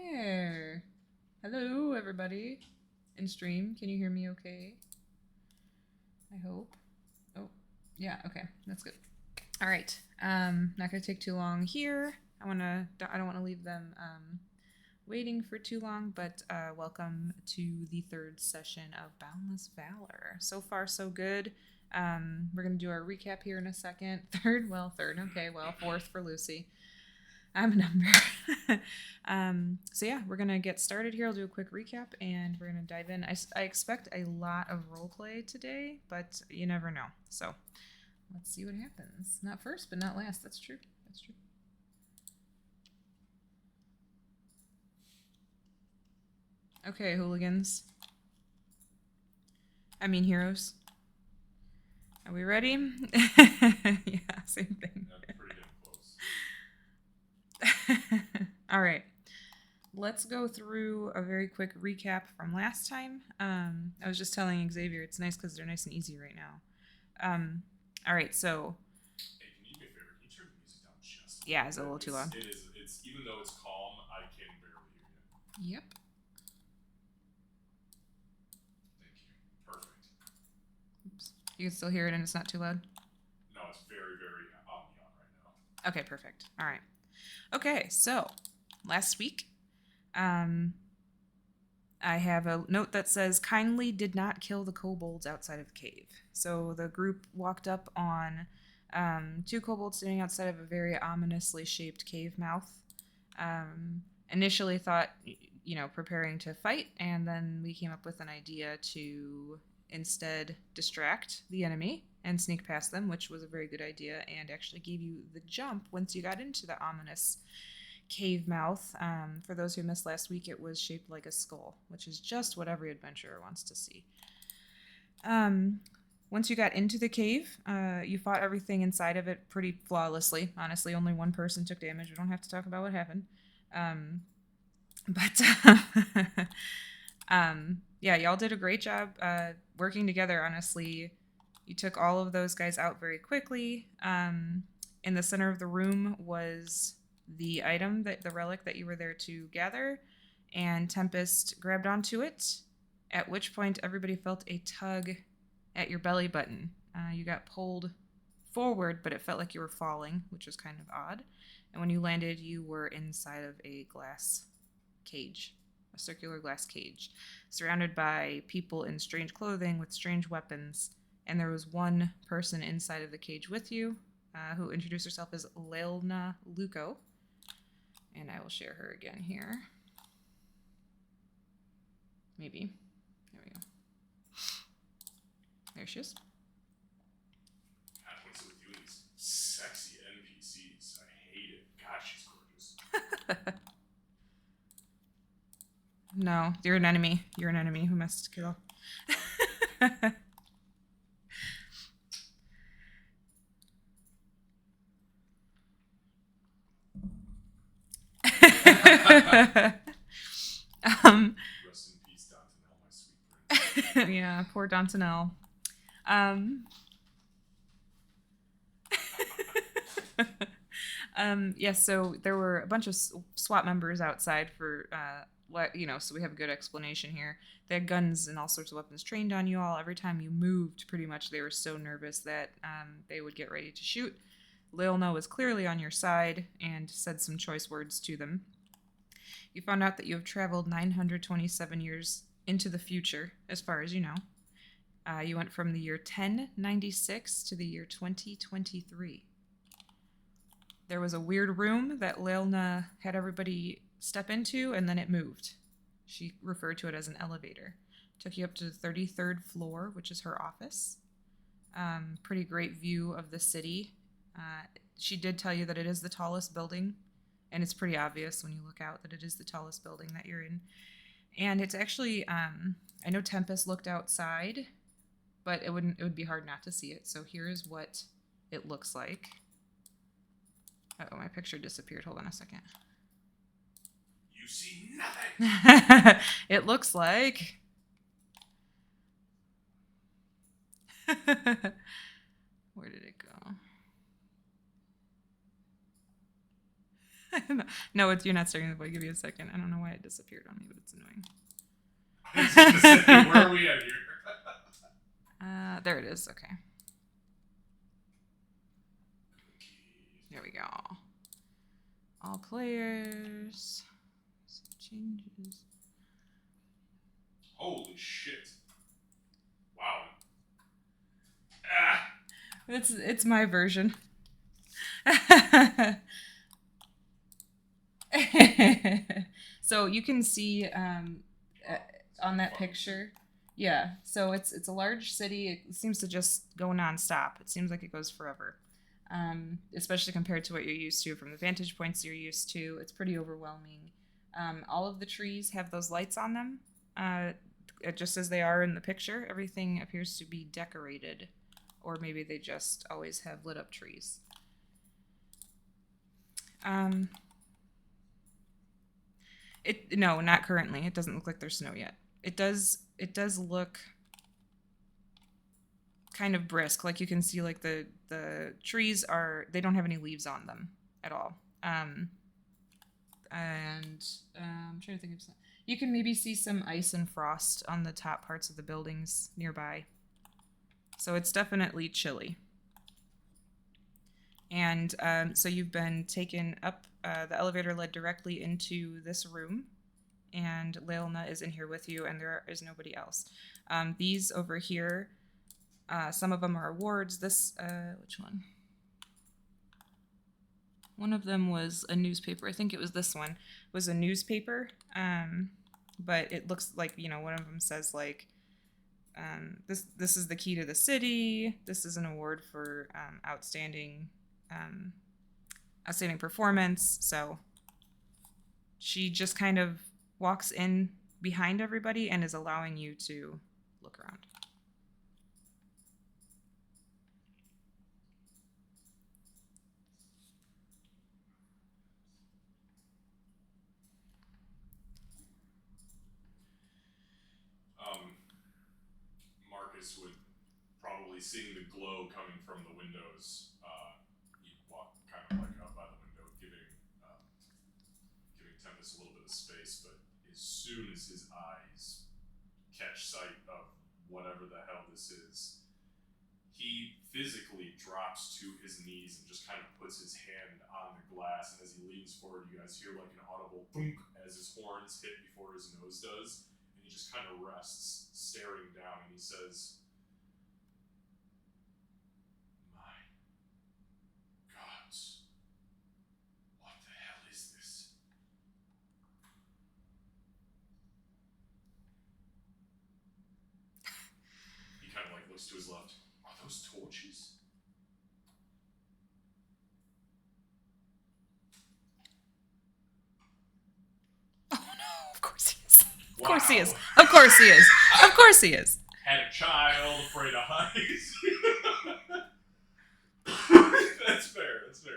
There. Hello, everybody. In stream, can you hear me okay? I hope. Oh, yeah, okay. That's good. All right. Not gonna take too long here. I don't want to leave them waiting for too long, but welcome to the third session of Boundless Valor. So far, so good. We're gonna do our recap here in a second. Third. Okay, well, fourth for Lucy. I'm a number. So yeah, we're gonna get started here. I'll do a quick recap, and we're gonna dive in. I expect a lot of roleplay today, but you never know. So let's see what happens. Not first, but not last. That's true. That's true. Okay, hooligans. I mean heroes. Are we ready? Yeah, same thing. Yeah, pretty damn close. All right. Let's go through a very quick recap from last time. I was just telling Xavier it's nice because they're nice and easy right now. All right, so Hey, can you do me a favor? Can you turn the music down just yeah, it's a little too loud. It is. It's even though it's calm, I can barely hear you. Yep. Thank you. Perfect. Oops. You can still hear it and it's not too loud? No, it's very, very on right now. Okay, perfect. All right. Okay, so last week, I have a note that says, kindly did not kill the kobolds outside of the cave. So the group walked up on two kobolds sitting outside of a very ominously shaped cave mouth. Initially thought, preparing to fight, and then we came up with an idea to instead distract the enemy and sneak past them, which was a very good idea and actually gave you the jump once you got into the ominous cave mouth. For those who missed last week, it was shaped like a skull, which is just what every adventurer wants to see. Once you got into the cave, you fought everything inside of it pretty flawlessly. Honestly, only one person took damage. We don't have to talk about what happened. Yeah, y'all did a great job working together, honestly. You took all of those guys out very quickly. In the center of the room was the item, the relic that you were there to gather, and Tempest grabbed onto it, at which point everybody felt a tug at your belly button. You got pulled forward, but it felt like you were falling, which was kind of odd. And when you landed, you were inside of a glass cage, a circular glass cage, surrounded by people in strange clothing with strange weapons. And there was one person inside of the cage with you, who introduced herself as Leilna Luco. And I will share her again here. Maybe. There we go. There she is. God, what's with you and these sexy NPCs? I hate it. God, she's gorgeous. No, you're an enemy. You're an enemy who must kill. Rest in peace, Dantanel, my sweet prince. Yeah, poor Dantanel. Yeah, so there were a bunch of SWAT members outside for, so we have a good explanation here. They had guns and all sorts of weapons trained on you all. Every time you moved, pretty much, they were so nervous that they would get ready to shoot. Leilna was clearly on your side and said some choice words to them. You found out that you have traveled 927 years into the future, as far as you know. You went from the year 1096 to the year 2023. There was a weird room that Leilna had everybody step into, and then it moved. She referred to it as an elevator. Took you up to the 33rd floor, which is her office. Pretty great view of the city. She did tell you that it is the tallest building, and it's pretty obvious when you look out that it is the tallest building that you're in. And it's actually, I know Tempest looked outside, but it would be hard not to see it. So here's what it looks like. Uh-oh, my picture disappeared. Hold on a second. You see nothing. It looks like... Where did it go? No, you're not starting the void. Give me a second. I don't know why it disappeared on me, but it's annoying. I was gonna say, where are we at here? There it is. Okay. There we go. All players. Changes. Holy shit! Wow. Ah. It's my version. So you can see on that picture, yeah. So it's a large city. It seems to just go nonstop. It seems like it goes forever, especially compared to what you're used to from the vantage points you're used to. It's pretty overwhelming. All of the trees have those lights on them, just as they are in the picture. Everything appears to be decorated, or maybe they just always have lit up trees. No, not currently. It doesn't look like there's snow yet. It does look kind of brisk. Like you can see like the trees they don't have any leaves on them at all. And I'm trying to think of some. You can maybe see some ice and frost on the top parts of the buildings nearby. So it's definitely chilly. And so you've been taken up. The elevator led directly into this room, and Leilna is in here with you, and there is nobody else. These over here, some of them are awards. This, which one? One of them was a newspaper. I think it was this one. Was a newspaper, but it looks like, one of them says like, this is the key to the city. This is an award for outstanding performance. So she just kind of walks in behind everybody and is allowing you to look around. Marcus would probably, seeing the glow coming from the windows, he'd walk kind of like up by the window, giving Tempest a little bit of space. But as soon as his eyes catch sight of whatever the hell this is, he physically drops to his knees and just kind of puts his hand on the glass. And as he leans forward, you guys hear like an audible boom as his horns hit before his nose does. And he just kind of rests, staring down, and he says, "My gods, what the hell is this?" He kind of like looks to his left. Are those torches? Oh no! Of course he is. Of Wow. course he is. Of course he is. Of course he is. Had a child, afraid of heights. That's fair. That's fair.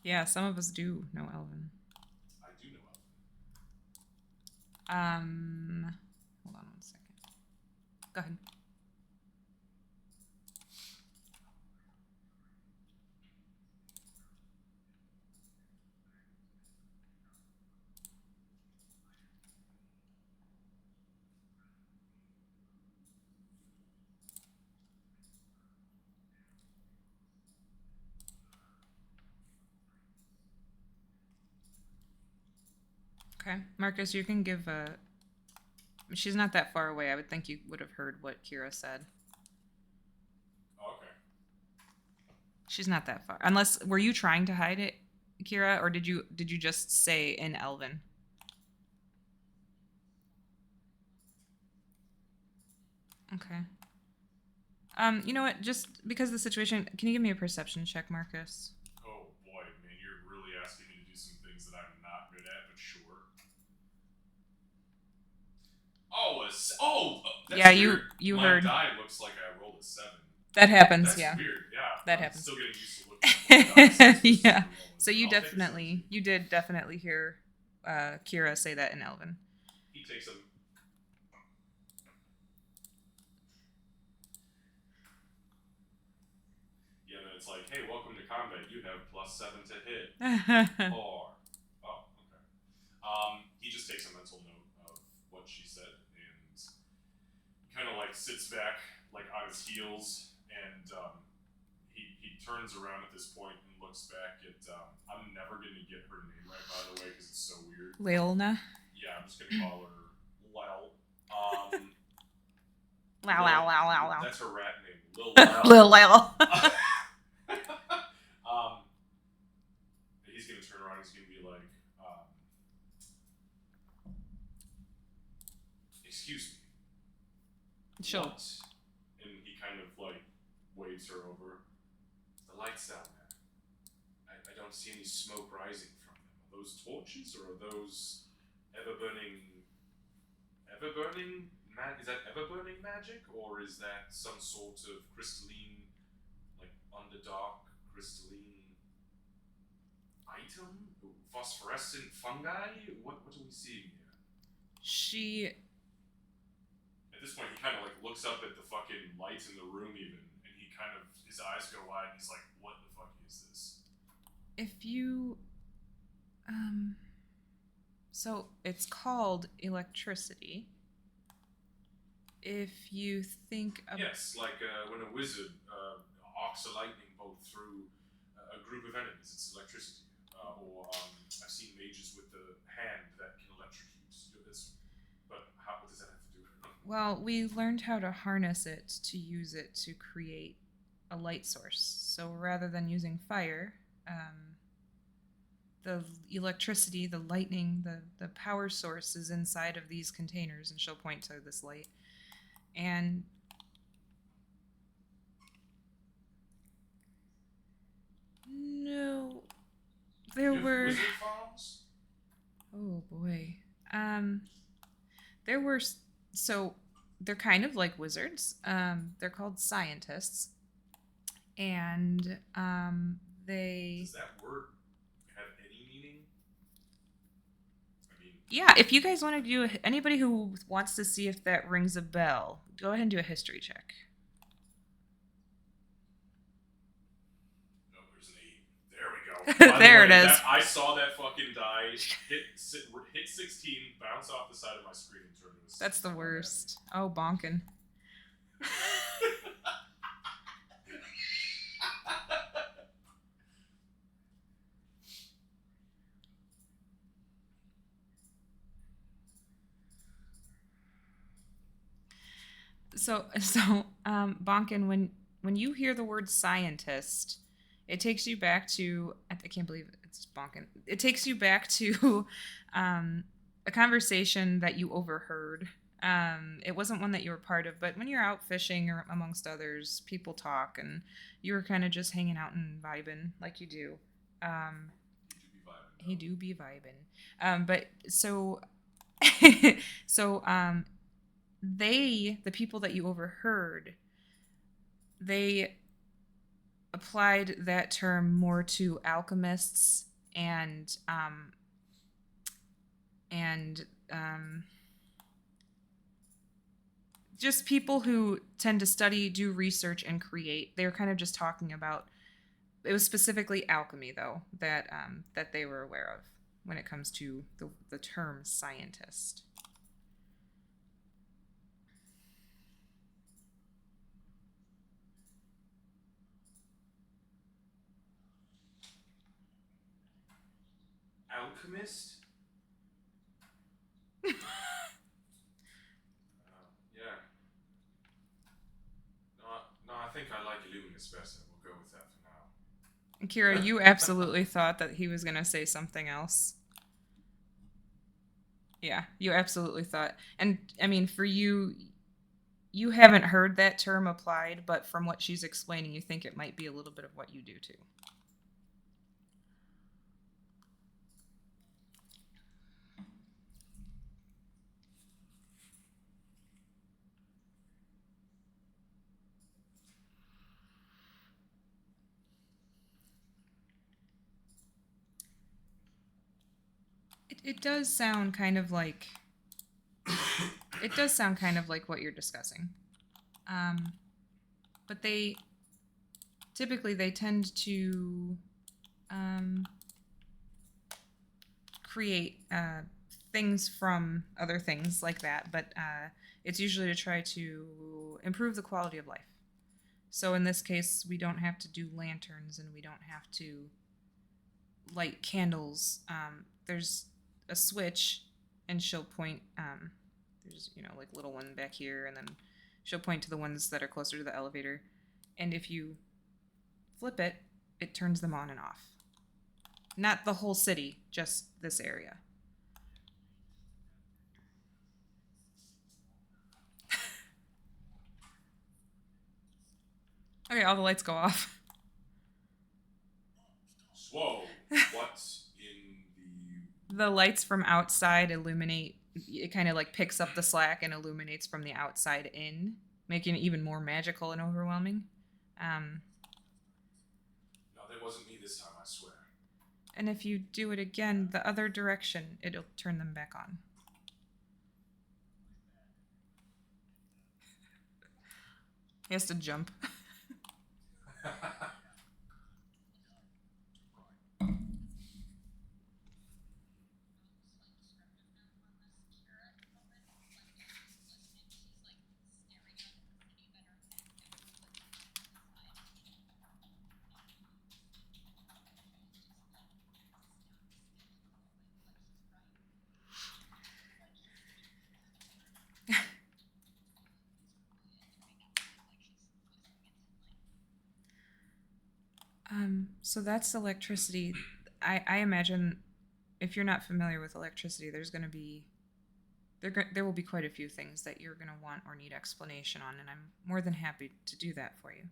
Yeah, some of us do know Elven. I do know Elven. Hold on 1 second. Go ahead. Okay, Marcus, you can give a. She's not that far away. I would think you would have heard what Kira said. Okay. She's not that far. Unless were you trying to hide it, Kira, or did you just say in Elven? Okay. You know what? Just because of the situation, can you give me a perception check, Marcus? Oh boy, man, you're really asking me to do some things that I'm not good at, but sure. Oh, that's Yeah, weird. you My heard. die looks like I rolled a 7. That happens. That's Yeah, weird. Yeah, that I'm happens. still getting used to looking at my dice versus Yeah. rolling. So you I'll take a 17. you did definitely hear Kira say that in Elven. He takes a. Yeah, then it's like, hey, welcome to combat. You have +7 to hit. Or. Oh, okay. He just takes a mental note of what she said and kind of like sits back, like on his heels, and he turns around at this point and looks back at. I'm never gonna get her name right, by the way, because it's so weird. Leolna. Yeah, I'm just gonna call her Lel. Wow, wow, wow, wow, wow. That's her rat name, Lil Lel. Lil Lel. He's gonna turn around. He's gonna be like, "Excuse me." She'll. What? And he kind of like waves her over. The lights down there. I don't see any smoke rising from them. Are those torches or are those ever burning? Is that ever burning magic, or is that some sort of crystalline, like underdark crystalline item? Phosphorescent fungi? What are we seeing here? She. At this point, he kind of like looks up at the fucking lights in the room, even, and he kind of his eyes go wide, and he's like, "What the fuck is this?" If you. So it's called electricity. If you think of. Yes, like when a wizard arcs a lightning bolt through a group of enemies, it's electricity. Or I've seen mages with the hand that can electrocute. But what does that have to do with it? Well, we learned how to harness it to use it to create a light source. So rather than using fire, the electricity, the lightning, the power source is inside of these containers, and she'll point to this light. And no, there were. Wizard farms? Oh boy. There were. So they're kind of like wizards. They're called scientists, and they. Does that word have any meaning? I mean, Yeah, if you guys want to do anybody who wants to see if that rings a bell, go ahead and do a history check. no, there's an 8. There we go. There it is. I saw that fucking die hit 16, bounce off the side of my screen, and turn into a. That's the worst. Oh, bonkin'. So, Bonkin, when you hear the word scientist, it takes you back to I can't believe it's Bonkin. It takes you back to a conversation that you overheard. It wasn't one that you were part of, but when you're out fishing or amongst others, people talk, and you were kind of just hanging out and vibing like you do. He do be vibing. But so, so the people that you overheard, they applied that term more to alchemists and just people who tend to study, do research, and create. They were kind of just talking about. It was specifically alchemy, though, that they were aware of when it comes to the term scientist. Alchemist? Illuminous better. We'll go with that for now. Kira, you absolutely thought that he was going to say something else. Yeah, you absolutely thought. And I mean, for you, you haven't heard that term applied, but from what she's explaining, you think it might be a little bit of what you do too. It does sound kind of like it does sound kind of like what you're discussing. Um, but they tend to um, create things from other things like that, but it's usually to try to improve the quality of life. So in this case, we don't have to do lanterns and we don't have to light candles. There's a switch, and she'll point. There's like little one back here, and then she'll point to the ones that are closer to the elevator. And if you flip it, it turns them on and off. Not the whole city, just this area. Okay, all the lights go off. Whoa! What in The lights from outside illuminate. It kind of like picks up the slack and illuminates from the outside in, making it even more magical and overwhelming. Um, No, that wasn't me this time, I swear. and if you do it again, the other direction, it'll turn them back on. He has to jump. So that's electricity. I imagine if you're not familiar with electricity, there's going to be there will be quite a few things that you're going to want or need explanation on, and I'm more than happy to do that for you.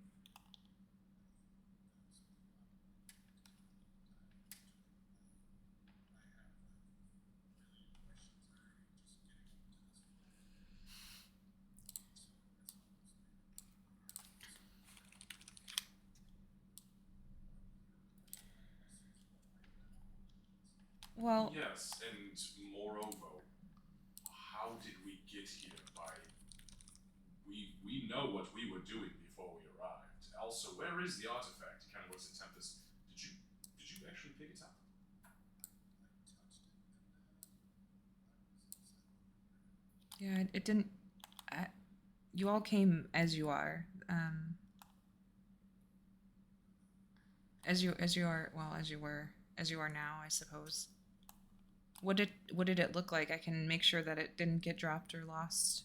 Well, Yes, and moreover, how did we get here? By we know what we were doing before we arrived. Also, where is the artifact? He kind of looks at Tempest. Did you actually pick it up? yeah, it didn't. I, you all came as you are, as you are. Well, as you were, as you are now, I suppose. What did it look like? I can make sure that it didn't get dropped or lost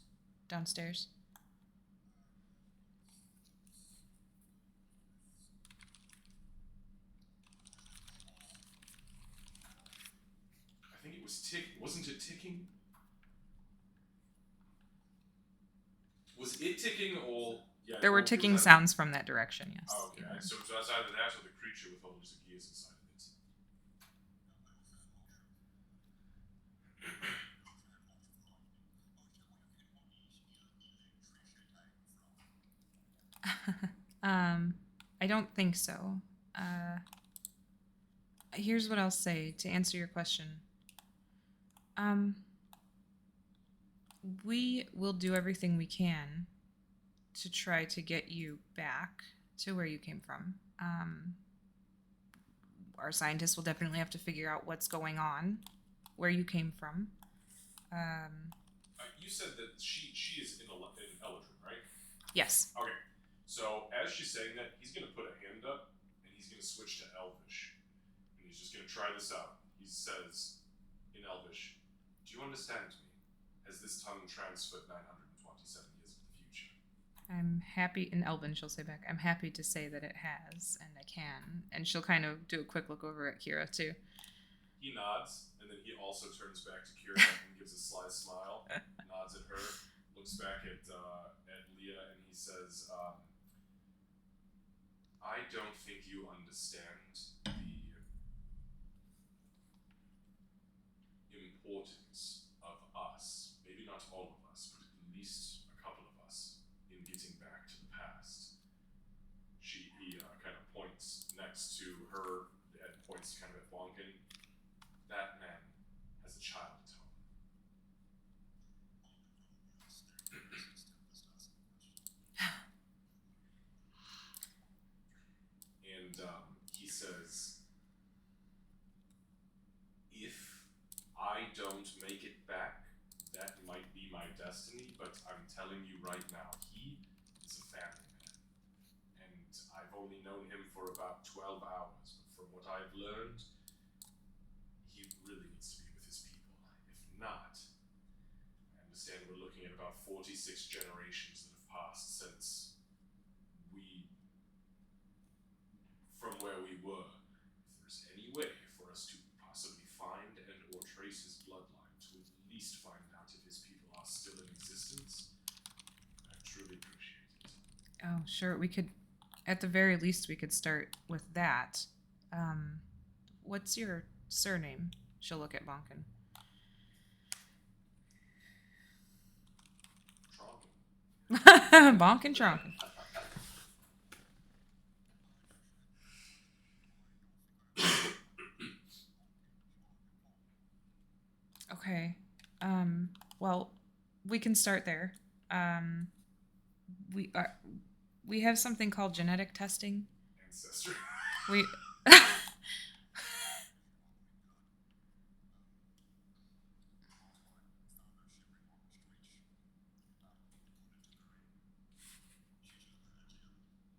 downstairs. I think it was ticking. Wasn't it ticking? Was it ticking or yeah? There were Or it was ticking either, sounds from that direction. Yes. oh, okay. So it was either that or the creature with all those gears inside of it. I don't think so. Uh, Here's what I'll say to answer your question. Um, we will do everything we can to try to get you back to where you came from. Our scientists will definitely have to figure out what's going on, where you came from. Um, You said that she is in Eldrin, right? yes. Okay. So as she's saying that, he's gonna put a hand up and he's gonna switch to Elvish, and he's just gonna try this out. He says in Elvish, "Do you understand me? Has this tongue transferred 927 years of the future?" I'm happy, in Elven, she'll say back, I'm happy to say that it has, and I can. And she'll kind of do a quick look over at Kira, too. He nods, and then he also turns back to Kira and gives a sly smile, nods at her, looks back at Leah, and he says, I don't think you understand the importance of us, maybe not all of us, but at least a couple of us, in getting back to the past. He kind of points next to her and points kind of at Bonkin. That man has a child at home. And he says, if I don't make it back, that might be my destiny, but I'm telling you right now, he is a family man. And I've only known him for about 12 hours, but from what I've learned, he really needs to be with his people. If not, I understand we're looking at about 46 generations that have passed since from where we were. If there's any way for us to possibly find and or trace his bloodline, to at least find out if his people are still in existence, I truly appreciate it. Oh, sure. We could, at the very least, we could start with that. What's your surname? She'll look at Bonkin. Bonkin Tronkin. Okay. Well, we can start there. We have something called genetic testing. Ancestry. We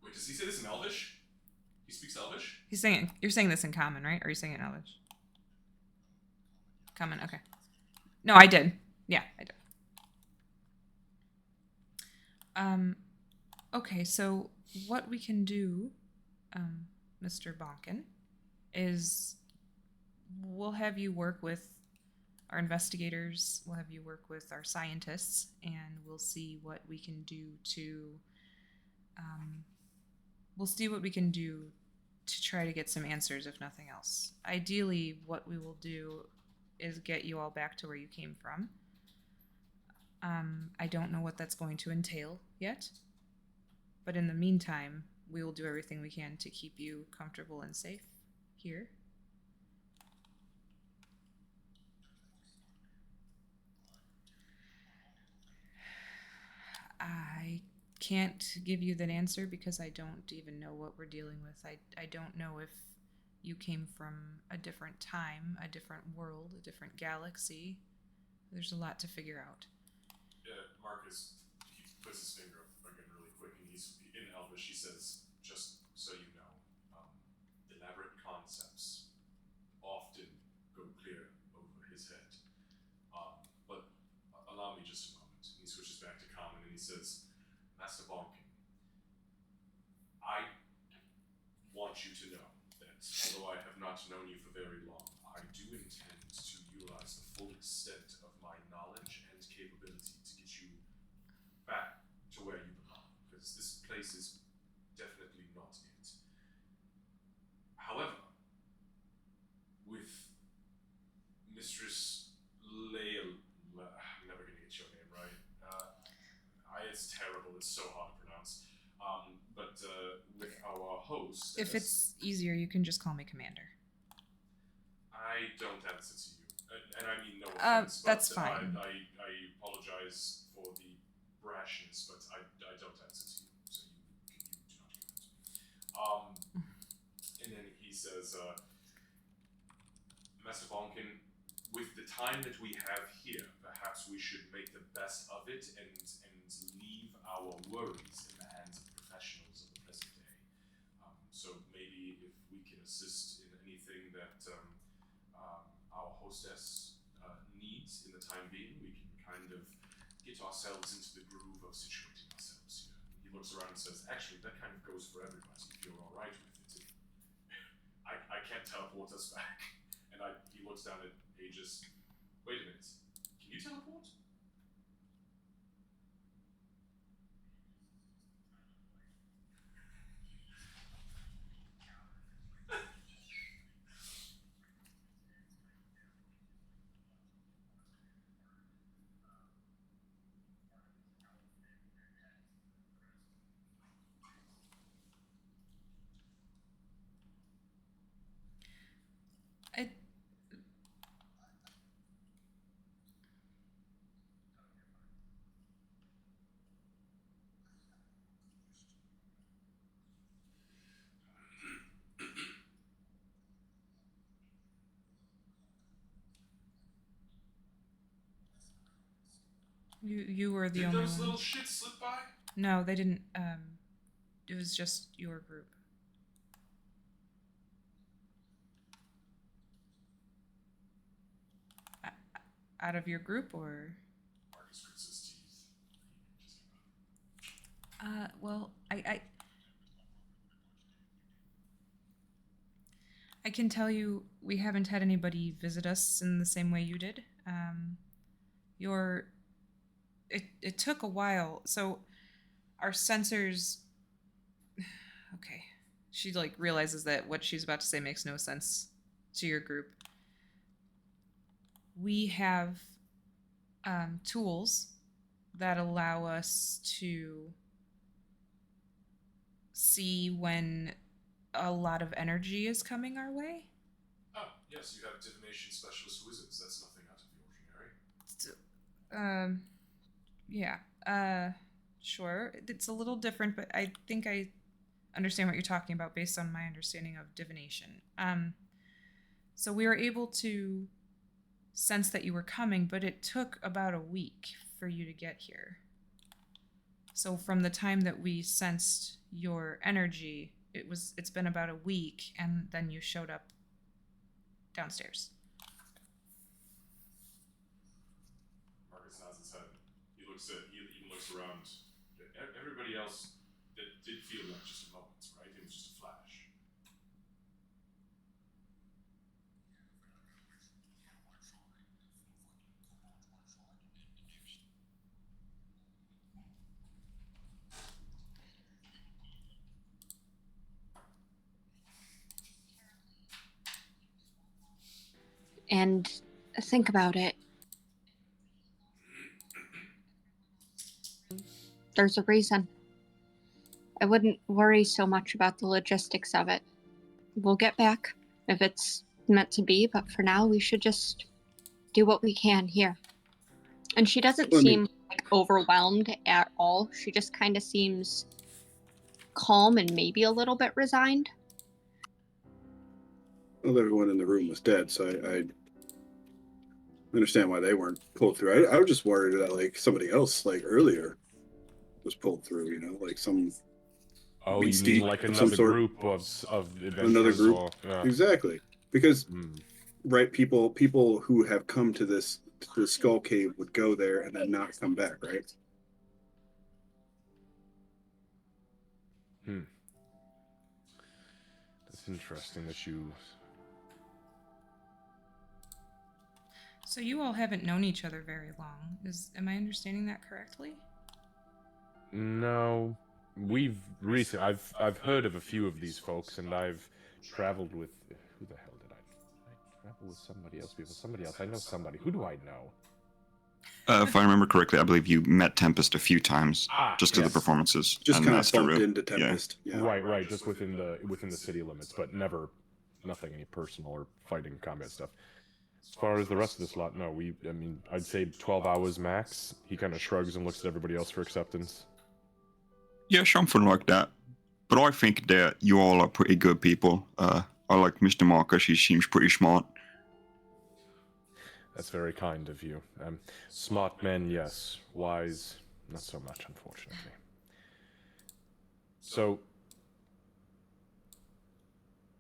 Wait, does he say this in Elvish? He speaks Elvish? He's saying, you're saying this in Common, right? Or are you saying it in Elvish? Common, okay. No, I did. Yeah, I did. Okay, so what we can do, Mr. Bonkin, is we'll have you work with our investigators, we'll have you work with our scientists, and we'll see what we can do to try to get some answers, if nothing else. Ideally, what we will do is get you all back to where you came from. I don't know what that's going to entail yet, but in the meantime, we will do everything we can to keep you comfortable and safe here. I can't give you that answer because I don't even know what we're dealing with. I don't know if you came from a different time, a different world, a different galaxy. There's a lot to figure out. Marcus, he puts his finger up again really quick, and he's in Elvish. He says, "Just so you know, elaborate concepts often go clear over his head. But allow me just a moment." And he switches back to Common, and he says, "Master Bonkin, I want you to know that although I have not known you for very long, I do intend to utilize the full extent of my knowledge and capability to get you back to where you belong, because this place is definitely not it. However, with Mistress Leia, I'm never going to get your name right. It's terrible. It's so hard to pronounce. But with our host, If it's easier, you can just call me Commander. I don't answer to you, and I mean no offense. That's but fine. I apologize for the brashness, but I don't answer to you, so you do not comment. And then he says, Master Bonkin, with the time that we have here, perhaps we should make the best of it and leave our worries in the hands of the professionals of the present day. So maybe if we can assist in anything that our hostess needs in the time being, we can kind of get ourselves into the groove of situating ourselves here. He looks around and says, "Actually, that kind of goes for everybody. If you're all right with it, I can't teleport us back." And he looks down at Aegis. Wait a minute. Can you teleport? I, you were the Did only those one. little shits slip by? No, they didn't. It was just your group. Out of your group, or? Marcus grits his teeth. Well, I can tell you we haven't had anybody visit us in the same way you did. Your it took a while. So our sensors. Okay, she like realizes that what she's about to say makes no sense to your group. We have tools that allow us to see when a lot of energy is coming our way. Oh, yes, you have divination specialist wizards. That's nothing out of the ordinary. Yeah. Sure. It's a little different, but I think I understand what you're talking about based on my understanding of divination. So we were able to sense that you were coming, but it took about a week for you to get here. So from the time that we sensed your energy, it's been about a week, and then you showed up downstairs. Marcus nods his head. He even looks around. Everybody else, that did feel like just a moment, right? It was just a flash. And think about it. There's a reason. I wouldn't worry so much about the logistics of it. We'll get back if it's meant to be, but for now we should just do what we can here. And she doesn't seem like overwhelmed at all. She just kind of seems calm and maybe a little bit resigned. Well, everyone in the room was dead, so I understand why they weren't pulled through. I was just worried that like somebody else like earlier was pulled through, you know, like some you beastie mean like of another some sort. group of adventurers? Another group, or, exactly, because right, people who have come to this Skull Cave would go there and then not come back, right? That's interesting that you. So you all haven't known each other very long. Am I understanding that correctly? No, we've recently. I've heard of a few of these folks, and I've traveled with. Who the hell did I travel with somebody else before? Somebody else. I know somebody. Who do I know? If I remember correctly, I believe you met Tempest a few times, just because of the performances. Just and kind of Master bumped Root. into Tempest. Yeah. Yeah. Right. Just within the city limits, but nothing any personal or fighting combat stuff. As far as the rest of this lot, no. I'd say 12 hours max. He kind of shrugs and looks at everybody else for acceptance. Yeah, something like that. But I think that you all are pretty good people. I like Mr. Marcus. He seems pretty smart. That's very kind of you. Smart men, yes. Wise, not so much, unfortunately. So,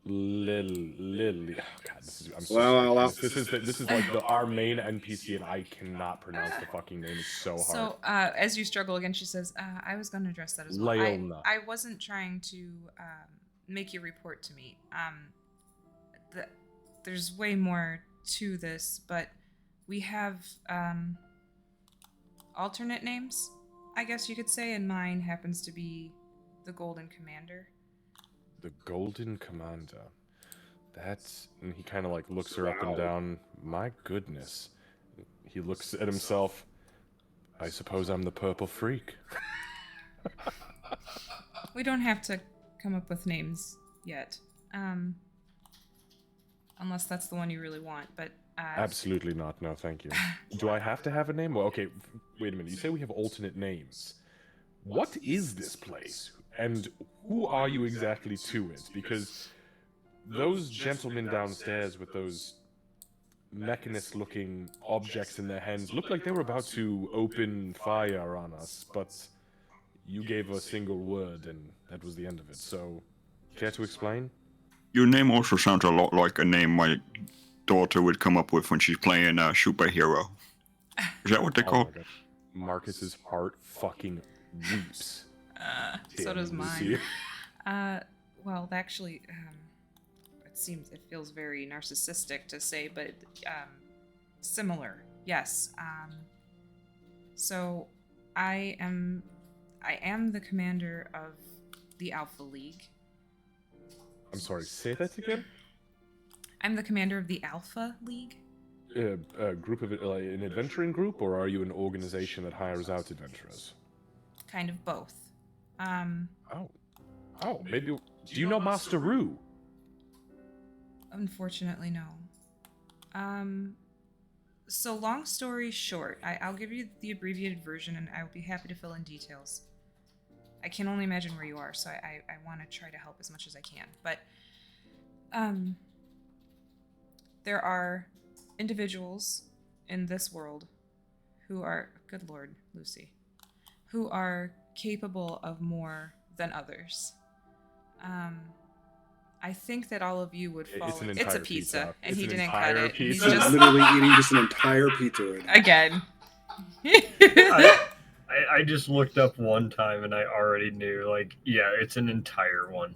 Lily. Oh god, I'm so Well, sorry. This is like our main NPC, and I cannot pronounce the fucking name. It's so hard. So, as you struggle again, she says, I was going to address that as well. Leona. I wasn't trying to make you report to me. There's way more to this, but we have alternate names, I guess you could say, and mine happens to be the Golden Commander. The Golden Commander. That's... And he kind of like looks her up and down. My goodness. He looks at himself. I suppose I'm the purple freak. We don't have to come up with names yet. Unless that's the one you really want, but... Absolutely not. No, thank you. Do I have to have a name? Well, okay, wait a minute. You say we have alternate names. What is this place? And who are you exactly to it? Because those gentlemen downstairs with those mechanist-looking objects in their hands looked like they were about to open fire on us, but you gave a single word, and that was the end of it. So, care to explain? Your name also sounds a lot like a name my daughter would come up with when she's playing superhero. Is that what they call? Oh my gosh. Marcus's heart fucking weeps. So does Lucy. mine. Well, actually, it feels very narcissistic to say, but similar. Yes. So I am the commander of the Alpha League. I'm sorry, say that again? I'm the commander of the Alpha League. A group of like an adventuring group, or are you an organization that hires out adventurers? Kind of both. Oh, maybe. Do you know Master Roo? Unfortunately, no. So long story short, I'll give you the abbreviated version, and I will be happy to fill in details. I can only imagine where you are, so I want to try to help as much as I can. But, there are individuals in this world who are, good lord, Lucy, who are capable of more than others. I think that all of you would fall. It's an It's entire a pizza, pizza. and It's he an didn't entire cut it. He's pizza. just literally eating just an entire pizza right now. again. I just looked up one time and I already knew, like, yeah, it's an entire one.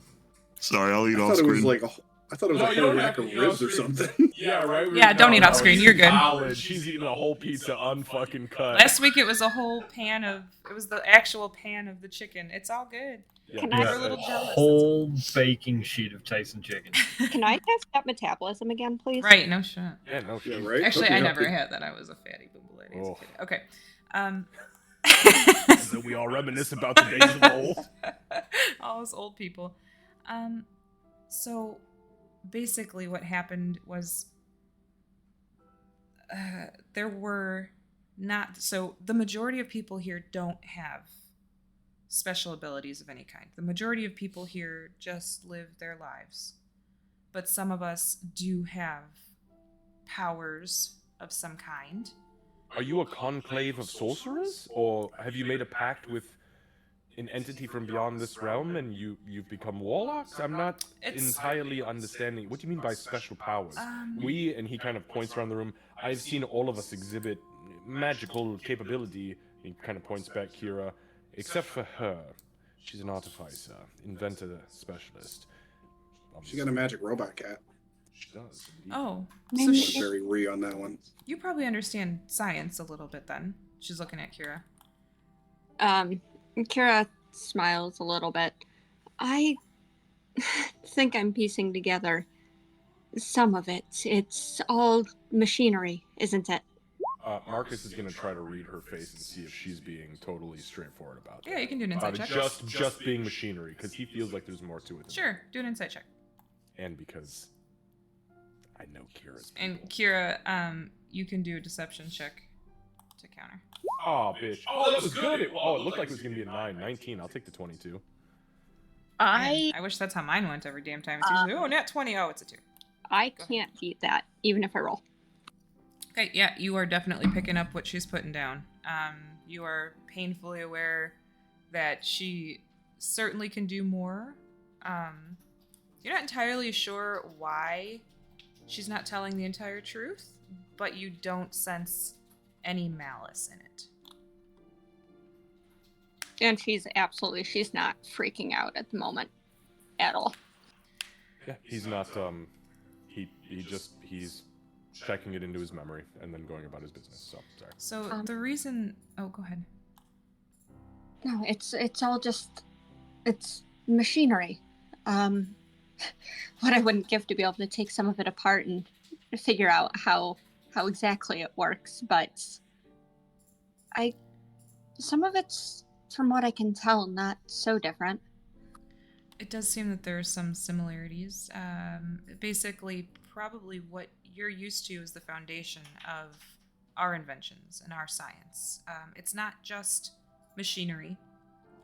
Sorry, I'll eat I off thought it was screen. like I thought it was No, a you whole don't rack have of to eat ribs off or screen. something. Yeah, right. Yeah, don't eat off screen, you're good. College. She's eating a whole pizza unfucking cut. Last week it was a whole pan of. It was the actual pan of the chicken. It's all good. Yeah. Can We're I- a little a jealous. whole baking sheet of Tyson chicken. Can I test that metabolism again, please? Right, no shit. Yeah, no Yeah, shit. right. Actually, Okay, I yeah, never okay. had that. I was a fatty booble lady as a Oh. kid. Okay. So we all reminisce about the days of old. All those old people. So basically what happened was there were not... So the majority of people here don't have special abilities of any kind. The majority of people here just live their lives. But some of us do have powers of some kind. Are you a conclave of sorcerers, or have you made a pact with an entity from beyond this realm and you've become warlocks? I'm not entirely understanding. What do you mean by special powers? We, and he kind of points around the room, I've seen all of us exhibit magical capability. He kind of points back Kira, except for her. She's an artificer, inventor specialist. She got a magic robot cat. She does. Indeed. Oh, so Maybe I'm she, very re on that one. you probably understand science a little bit then. She's looking at Kira. Kira smiles a little bit. I think I'm piecing together some of it. It's all machinery, isn't it? Marcus is going to try to read her face and see if she's being totally straightforward about that. Yeah, you can do an insight check. Just being machinery, because he feels like there's more to it. Than Sure, do an insight check. that. And because I know Kira's people. And Kira, you can do a deception check to counter. Oh, bitch. Oh, that was good. It looked like it was going to be a 9. 19. I'll take the 22. I wish that's how mine went every damn time. It's usually, oh, not 20. Oh, it's a 2. can't beat that, even if I roll. Okay, yeah, you are definitely picking up what she's putting down. You are painfully aware that she certainly can do more. You're not entirely sure why she's not telling the entire truth, but you don't sense any malice in it. And she's not freaking out at the moment at all. Yeah, he's not. He's checking it into his memory and then going about his business. So sorry. So the reason. Oh, go ahead. No, it's all just, it's machinery. What I wouldn't give to be able to take some of it apart and figure out how exactly it works, but some of it's, from what I can tell, not so different. It does seem that there are some similarities. Basically, probably what you're used to is the foundation of our inventions and our science. It's not just machinery.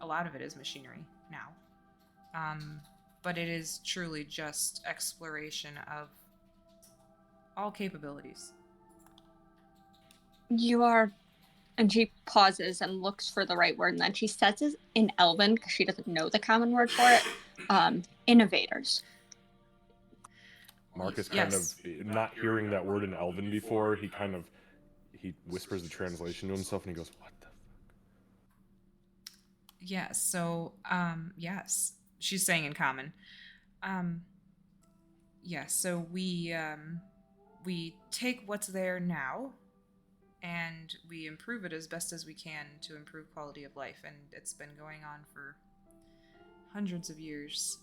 A lot of it is machinery now. But it is truly just exploration of all capabilities. You are, and she pauses and looks for the right word, and then she says it in Elven because she doesn't know the common word for it. Innovators. Mark is Yes. kind of not hearing that word in Elven before. He whispers the translation to himself and he goes, "What the fuck?" Yeah, so, yes. She's saying in common. Yeah, so we take what's there now and we improve it as best as we can to improve quality of life, and it's been going on for hundreds of years.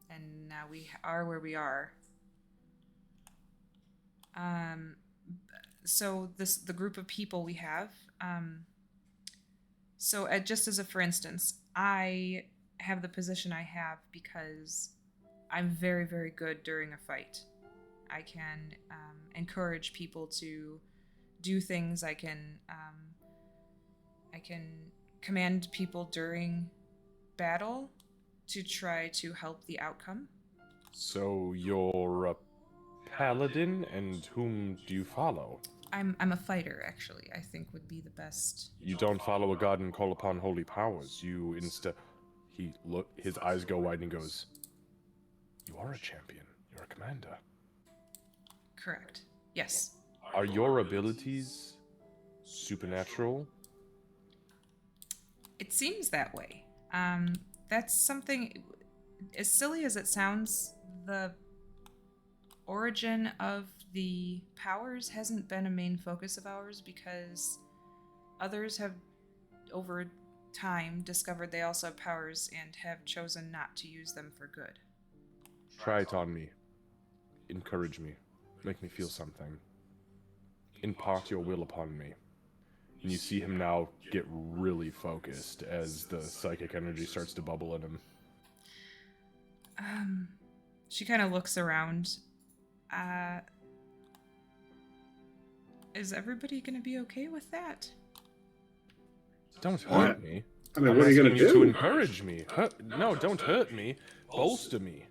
And now we are where we are. So the group of people we have, so just as a for instance, I have the position I have because I'm very, very good during a fight. I can encourage people to do things. I can command people during battle to try to help the outcome. So you're a paladin, and whom do you follow? I'm a fighter, actually. I think would be the best. You don't follow a god and call upon holy powers. You instead... His eyes go wide and he goes, "You are a champion. You're a commander." Correct. Yes. Are your abilities supernatural? It seems that way. That's something, as silly as it sounds, the origin of the powers hasn't been a main focus of ours because others have, over time, discovered they also have powers and have chosen not to use them for good. Try it on me. Encourage me. Make me feel something. Impart your will upon me. And you see him now get really focused as the psychic energy starts to bubble in him. She kind of looks around. Is everybody going to be okay with that? Don't hurt me. I mean, I'm what are you asking gonna do? to encourage me. No, don't hurt me. Bolster me.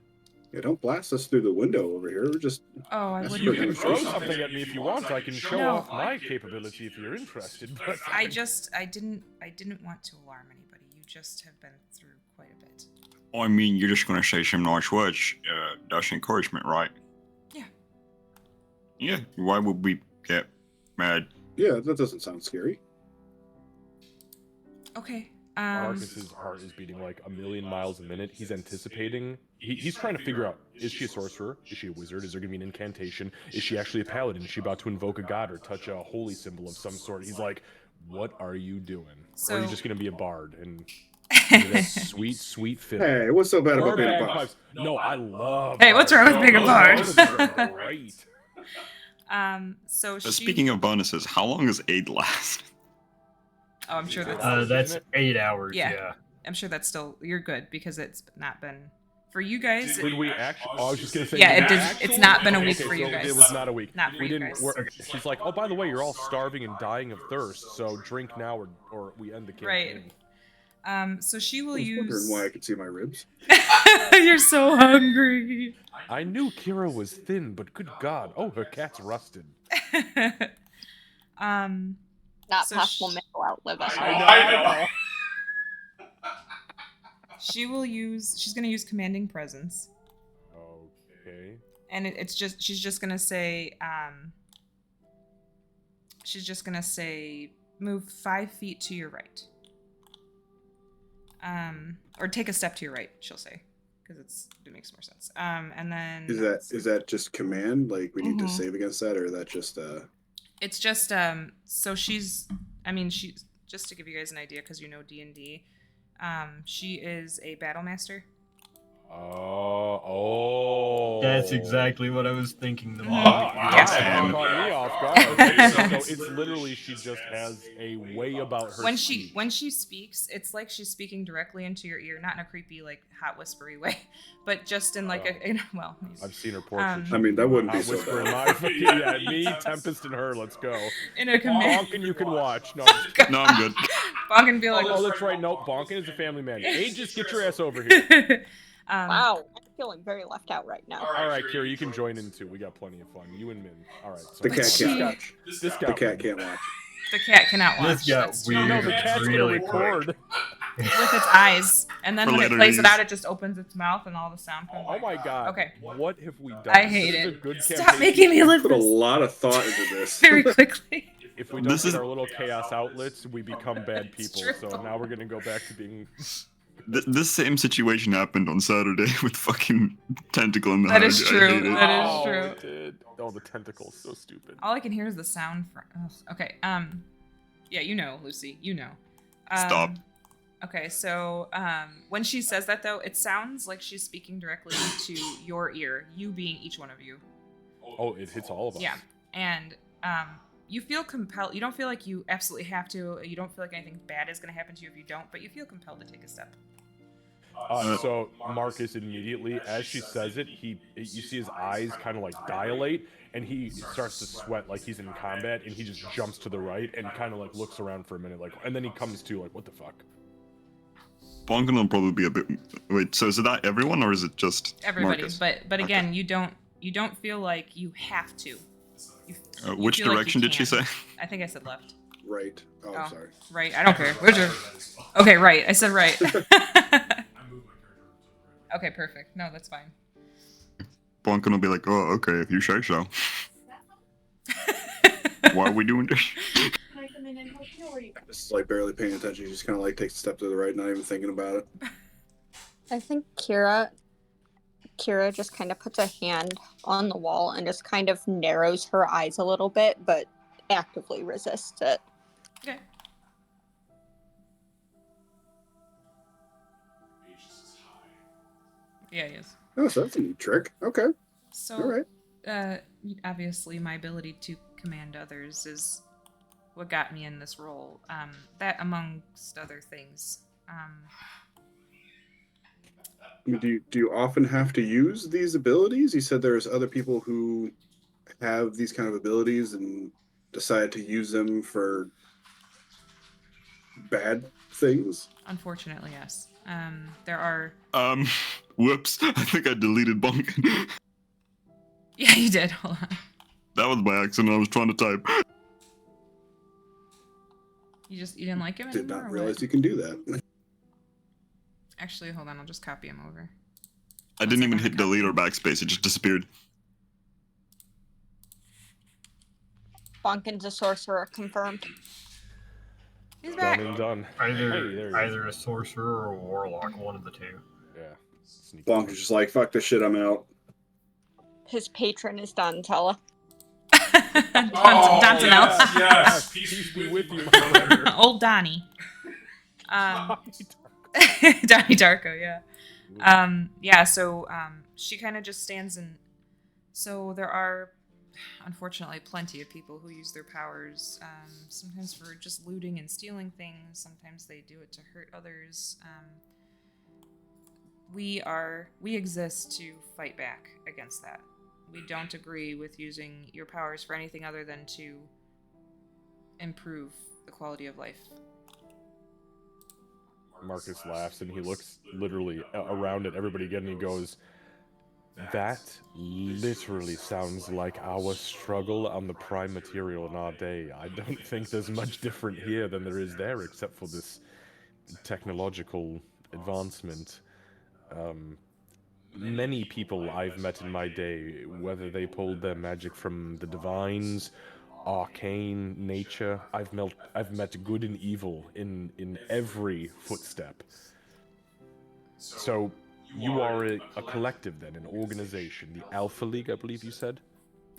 Yeah, don't blast us through the window over here. We're just Oh, I That's wouldn't. You pretty can good. throw something at me if you want. I can show No, off my capability if you're interested. But I didn't want to alarm anybody. You just have been through quite a bit. I mean, you're just going to say some nice words. That's encouragement, right? Yeah. Yeah. Why would we get mad? yeah, that doesn't sound scary. Okay. Marcus's heart is beating like 1,000,000 miles a minute. He's anticipating. He's trying to figure out: is she a sorcerer? Is she a wizard? Is there going to be an incantation? Is she actually a paladin? Is she about to invoke a god or touch a holy symbol of some sort? He's like, "What are you doing?" Or are you So- just going to be a bard and do that sweet, sweet fiddle? Hey, what's so bad Or about being a boss? bagpipes. No, I love. Hey, what's wrong with bards. being a Those bard? bonuses are great. So she. Speaking of bonuses, how long does aid last? Oh, I'm sure that's. That's 8 hours. Yeah. Yeah. I'm sure that's still. You're good because it's not been for you guys. Did we actually? Oh, I was just gonna say. Yeah, did it we did- actually- it's not been a week Okay, for you so guys. It was not a week. Not for we you didn't. guys. She's like, oh, by the way, you're all starving and dying of thirst, so drink now or we end the campaign. Right. So she I will was wondering use. why I could see my ribs. You're so hungry. I knew Kira was thin, but good God, oh, her cat's rusted. Not So possible Mick will outlive us. I know. She's gonna use commanding presence. Okay. And she's just gonna say, move 5 feet to your right. Or take a step to your right, she'll say. Because it makes more sense. And then Is that just command? Like we need to Mhm. save against that, or is that just it's just so she's just to give you guys an idea, because you know D&D, she is a battle master. Oh. That's exactly what I was thinking. The Mhm. moment you Yeah. said That it. caught me off guard. So it's literally she just has a way about her When speech. she speaks, it's like she's speaking directly into your ear, not in a creepy, like, hot whispery way, but just in like well, I've seen her portrait. I mean, that wouldn't be Hot so whisper in bad. my yeah, me, Tempest, and her. Let's go. in a command. Bonkin, you can watch. No, No, I'm good. Bonk and be like, oh, that's right. No, Bonkin is a family man. Aegis, get your ass over here. Wow, I'm feeling very left out right now. All right, Kira, you can join in too. We got plenty of fun. You and Min. All right. So The cat she- can't watch. This guy. The cat can't watch. The cat cannot watch. This got That's weird. No, the cat's Really gonna record. with its eyes, and then For when it later plays it use. out, it just opens its mouth and all the sound comes Oh out. my god. Okay. What have we done? I hate This is a it. good Stop campaign. making me live Put a this lot of thought into this. very quickly. If we don't This get is- our little chaos outlets, we become bad It's people. true. So now we're gonna go back to being. This same situation happened on Saturday with fucking tentacle in the That head. is I true. hate it. That is Oh, true. it did. Oh, the tentacles, so stupid. All I can hear is the sound from. Okay. Yeah, you know, Lucy. You know. Stop. Okay, so when she says that, though, it sounds like she's speaking directly to your ear. You being each one of you. Oh, it hits all of us. Yeah, and you feel compelled. You don't feel like you absolutely have to. You don't feel like anything bad is going to happen to you if you don't, but you feel compelled to take a step. So Marcus immediately, as she says it, you see his eyes kind of like dilate, and he starts to sweat like he's in combat, and he just jumps to the right and kind of like looks around for a minute, like, and then he comes to like, what the fuck? Bonkin will probably be a bit. Wait, so is it that everyone or is it just Everybody, Marcus? but again, you don't feel like you have to. You Which feel like you direction did she can. say? I think I said left. Right. Oh, I'm sorry. Right. I don't care. Where's your? Okay, right. I said right. Okay, perfect. No, that's fine. Bonkin will be like, oh, okay, if you say so. Why are we doing this? Just like barely paying attention. She just kind of like takes a step to the right, not even thinking about it. I think Kira just kind of puts a hand on the wall and just kind of narrows her eyes a little bit, but actively resists it. Okay. Yeah, he is. Oh, so that's a neat trick. Okay. So, All right. obviously, my ability to command others is what got me in this role. That, amongst other things. I mean, do you often have to use these abilities? You said there's other people who have these kind of abilities and decide to use them for bad things. Unfortunately, yes. There are. Whoops. I think I deleted Bonkin. Yeah, you did. Hold on. That was by accident. I was trying to type. You didn't like him Did anymore? not or realize what? you can do that. Actually, hold on. I'll just copy him over. I didn't even second, hit delete or backspace. It just disappeared. Bonkin's a sorcerer, confirmed. He's Done back. and done. Hey, there he is. Either a sorcerer or a warlock, one of the two. Yeah. Sneaky. Bonk is just like, fuck this shit, I'm out. His patron is Donatella. Dantonelle. Yes. Peace be with you, my brother. Old Donnie. Donnie Darko, yeah. Yeah, so she kind of just stands in. So there are, unfortunately, plenty of people who use their powers, sometimes for just looting and stealing things, sometimes they do it to hurt others. We exist to fight back against that. We don't agree with using your powers for anything other than to improve the quality of life. Marcus laughs and he looks literally around at everybody again and he goes, that literally sounds like our struggle on the prime material in our day. I don't think there's much different here than there is there except for this technological advancement. Many people I've met in my day, whether they pulled their magic from the divines, arcane, nature, I've met good and evil in every footstep. So you are a collective then, an organization, the Alpha League, I believe you said?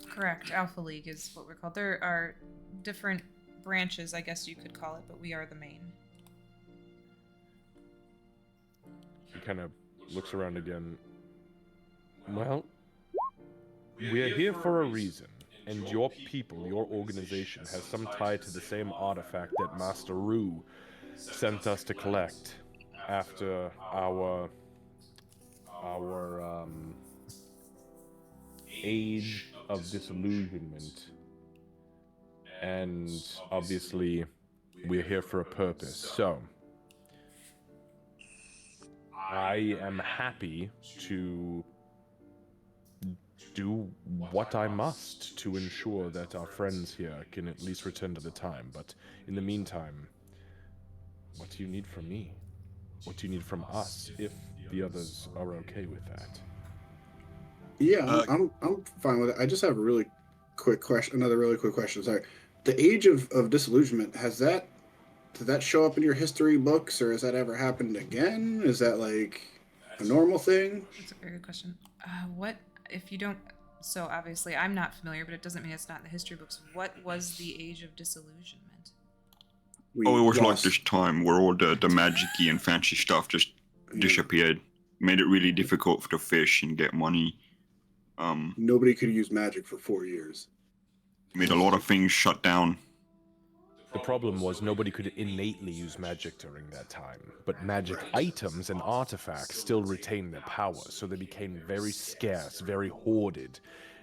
Correct. Alpha League is what we're called. There are different branches, I guess you could call it, but we are the main. He kind of looks around again. Well, we're here for a reason, and your people, your organization, has some tie to the same artifact that Master Rue sent us to collect after our age of disillusionment. And obviously, we're here for a purpose. So, I am happy to do what I must to ensure that our friends here can at least return to the time. But in the meantime, what do you need from me? What do you need from us, if the others are okay with that? Yeah, I'm fine with it. I just have a really quick question. Another really quick question. Sorry. The age of disillusionment, did that show up in your history books, or has that ever happened again? Is that like a normal thing? That's a very good question. What if you don't? So obviously, I'm not familiar, but it doesn't mean it's not in the history books. What was the age of disillusionment? We It was like lost- this time where all the magic-y and fancy stuff just disappeared. Made it really difficult to fish and get money. Nobody could use magic for 4 years. Made a lot of things shut down. The problem was nobody could innately use magic during that time, but magic items and artifacts still retained their power, so they became very scarce, very hoarded.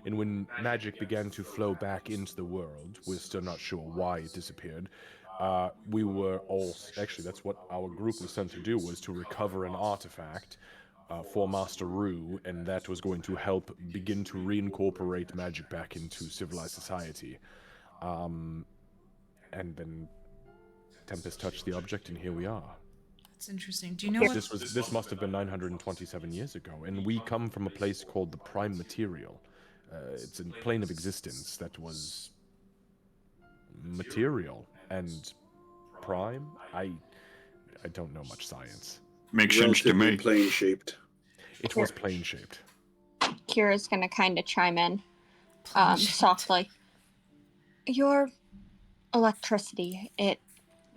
And when magic began to flow back into the world, we're still not sure why it disappeared, we were all... Actually, that's what our group was sent to do, was to recover an artifact for Master Rue, and that was going to help begin to reincorporate magic back into civilized society. And then Tempest touched the object, and here we are. That's interesting. Do you know what? This must have been 927 years ago, and we come from a place called the Prime Material. It's a plane of existence that was material and prime. I don't know much science. Makes sense to Relatively me. plane shaped. It was plane shaped. Kira's gonna kind of chime in softly. Your electricity, it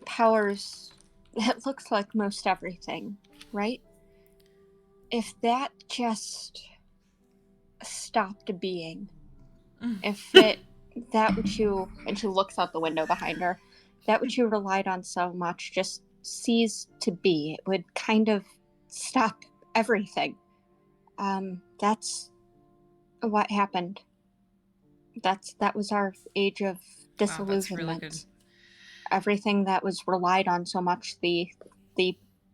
powers, it looks like most everything, right? If that just stopped being, if it, that which you, and she looks out the window behind her, that which you relied on so much just ceased to be, it would kind of stop everything. That's what happened. That was our age of disillusionment. Wow, that's really good. Everything that was relied on so much, the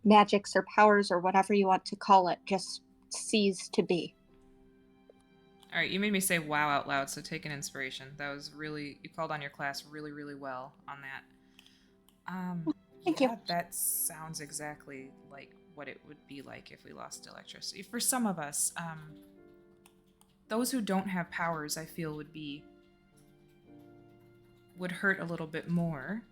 magics or powers or whatever you want to call it, just ceased to be. All right, you made me say "wow" out loud, so take an inspiration. That was really, you called on your class really, really well on that. Thank yeah, you. That sounds exactly like what it would be like if we lost electricity. For some of us, those who don't have powers, I feel would hurt a little bit more.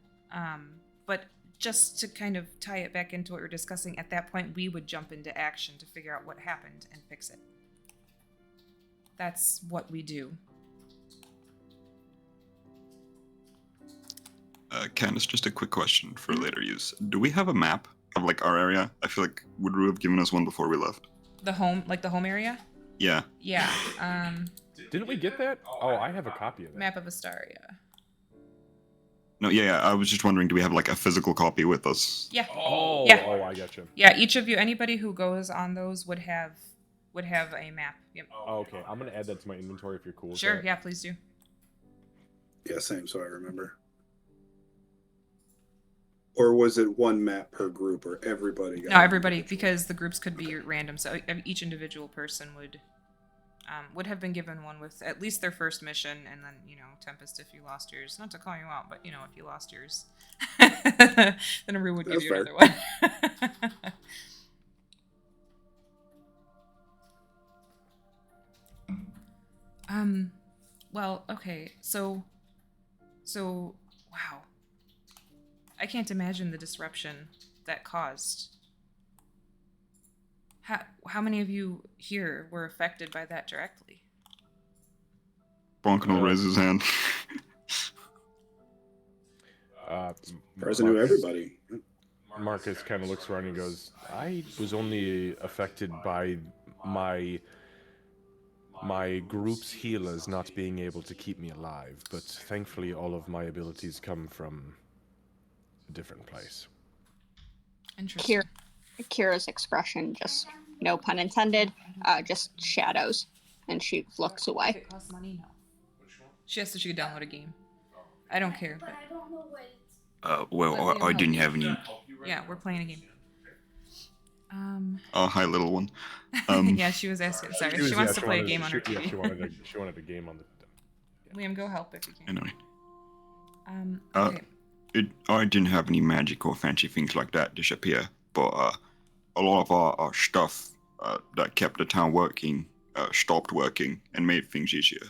But just to kind of tie it back into what we're discussing, at that point we would jump into action to figure out what happened and fix it. That's what we do. Candace, just a quick question for later use. Do we have a map of like our area? I feel like would Rue have given us one before we left? The home area? Yeah. Yeah. Didn't we get that? Oh, I have a copy of that. Map of Astaria. No, yeah. I was just wondering, do we have like a physical copy with us? Yeah. Oh, Yeah. oh, I gotcha. Yeah, each of you, anybody who goes on those would have a map. Yep. Oh, okay, I'm gonna add that to my inventory if you're cool with Sure, that. yeah, please do. Yeah, same. So I remember. Or was it one map per group, or everybody got? No, everybody, because the groups could be random, so each individual person would have been given one with at least their first mission, and then, Tempest, if you lost yours, not to call you out, but, if you lost yours, then Aru would give That's you fair. another one. Well, okay, so, wow. I can't imagine the disruption that caused. How many of you here were affected by that directly? Bonkin will raise his hand. President of everybody. Marcus kind of looks around and goes, I was only affected by my group's healers not being able to keep me alive, but thankfully all of my abilities come from a different place. Interesting. Kira's expression, just no pun intended, just shadows, and she looks away. If it costs money, no. She has to download a game. I don't care. But I don't know what it's. Well, I didn't have any. Yeah, we're playing a game. Oh, hi, little one. Yeah, she was asking. Sorry, she wants to play a game on her TV. Yeah, she wanted a game on the. Liam, go help if you can. Anyway. Okay. I didn't have any magic or fancy things like that disappear, but a lot of our stuff that kept the town working stopped working and made things easier.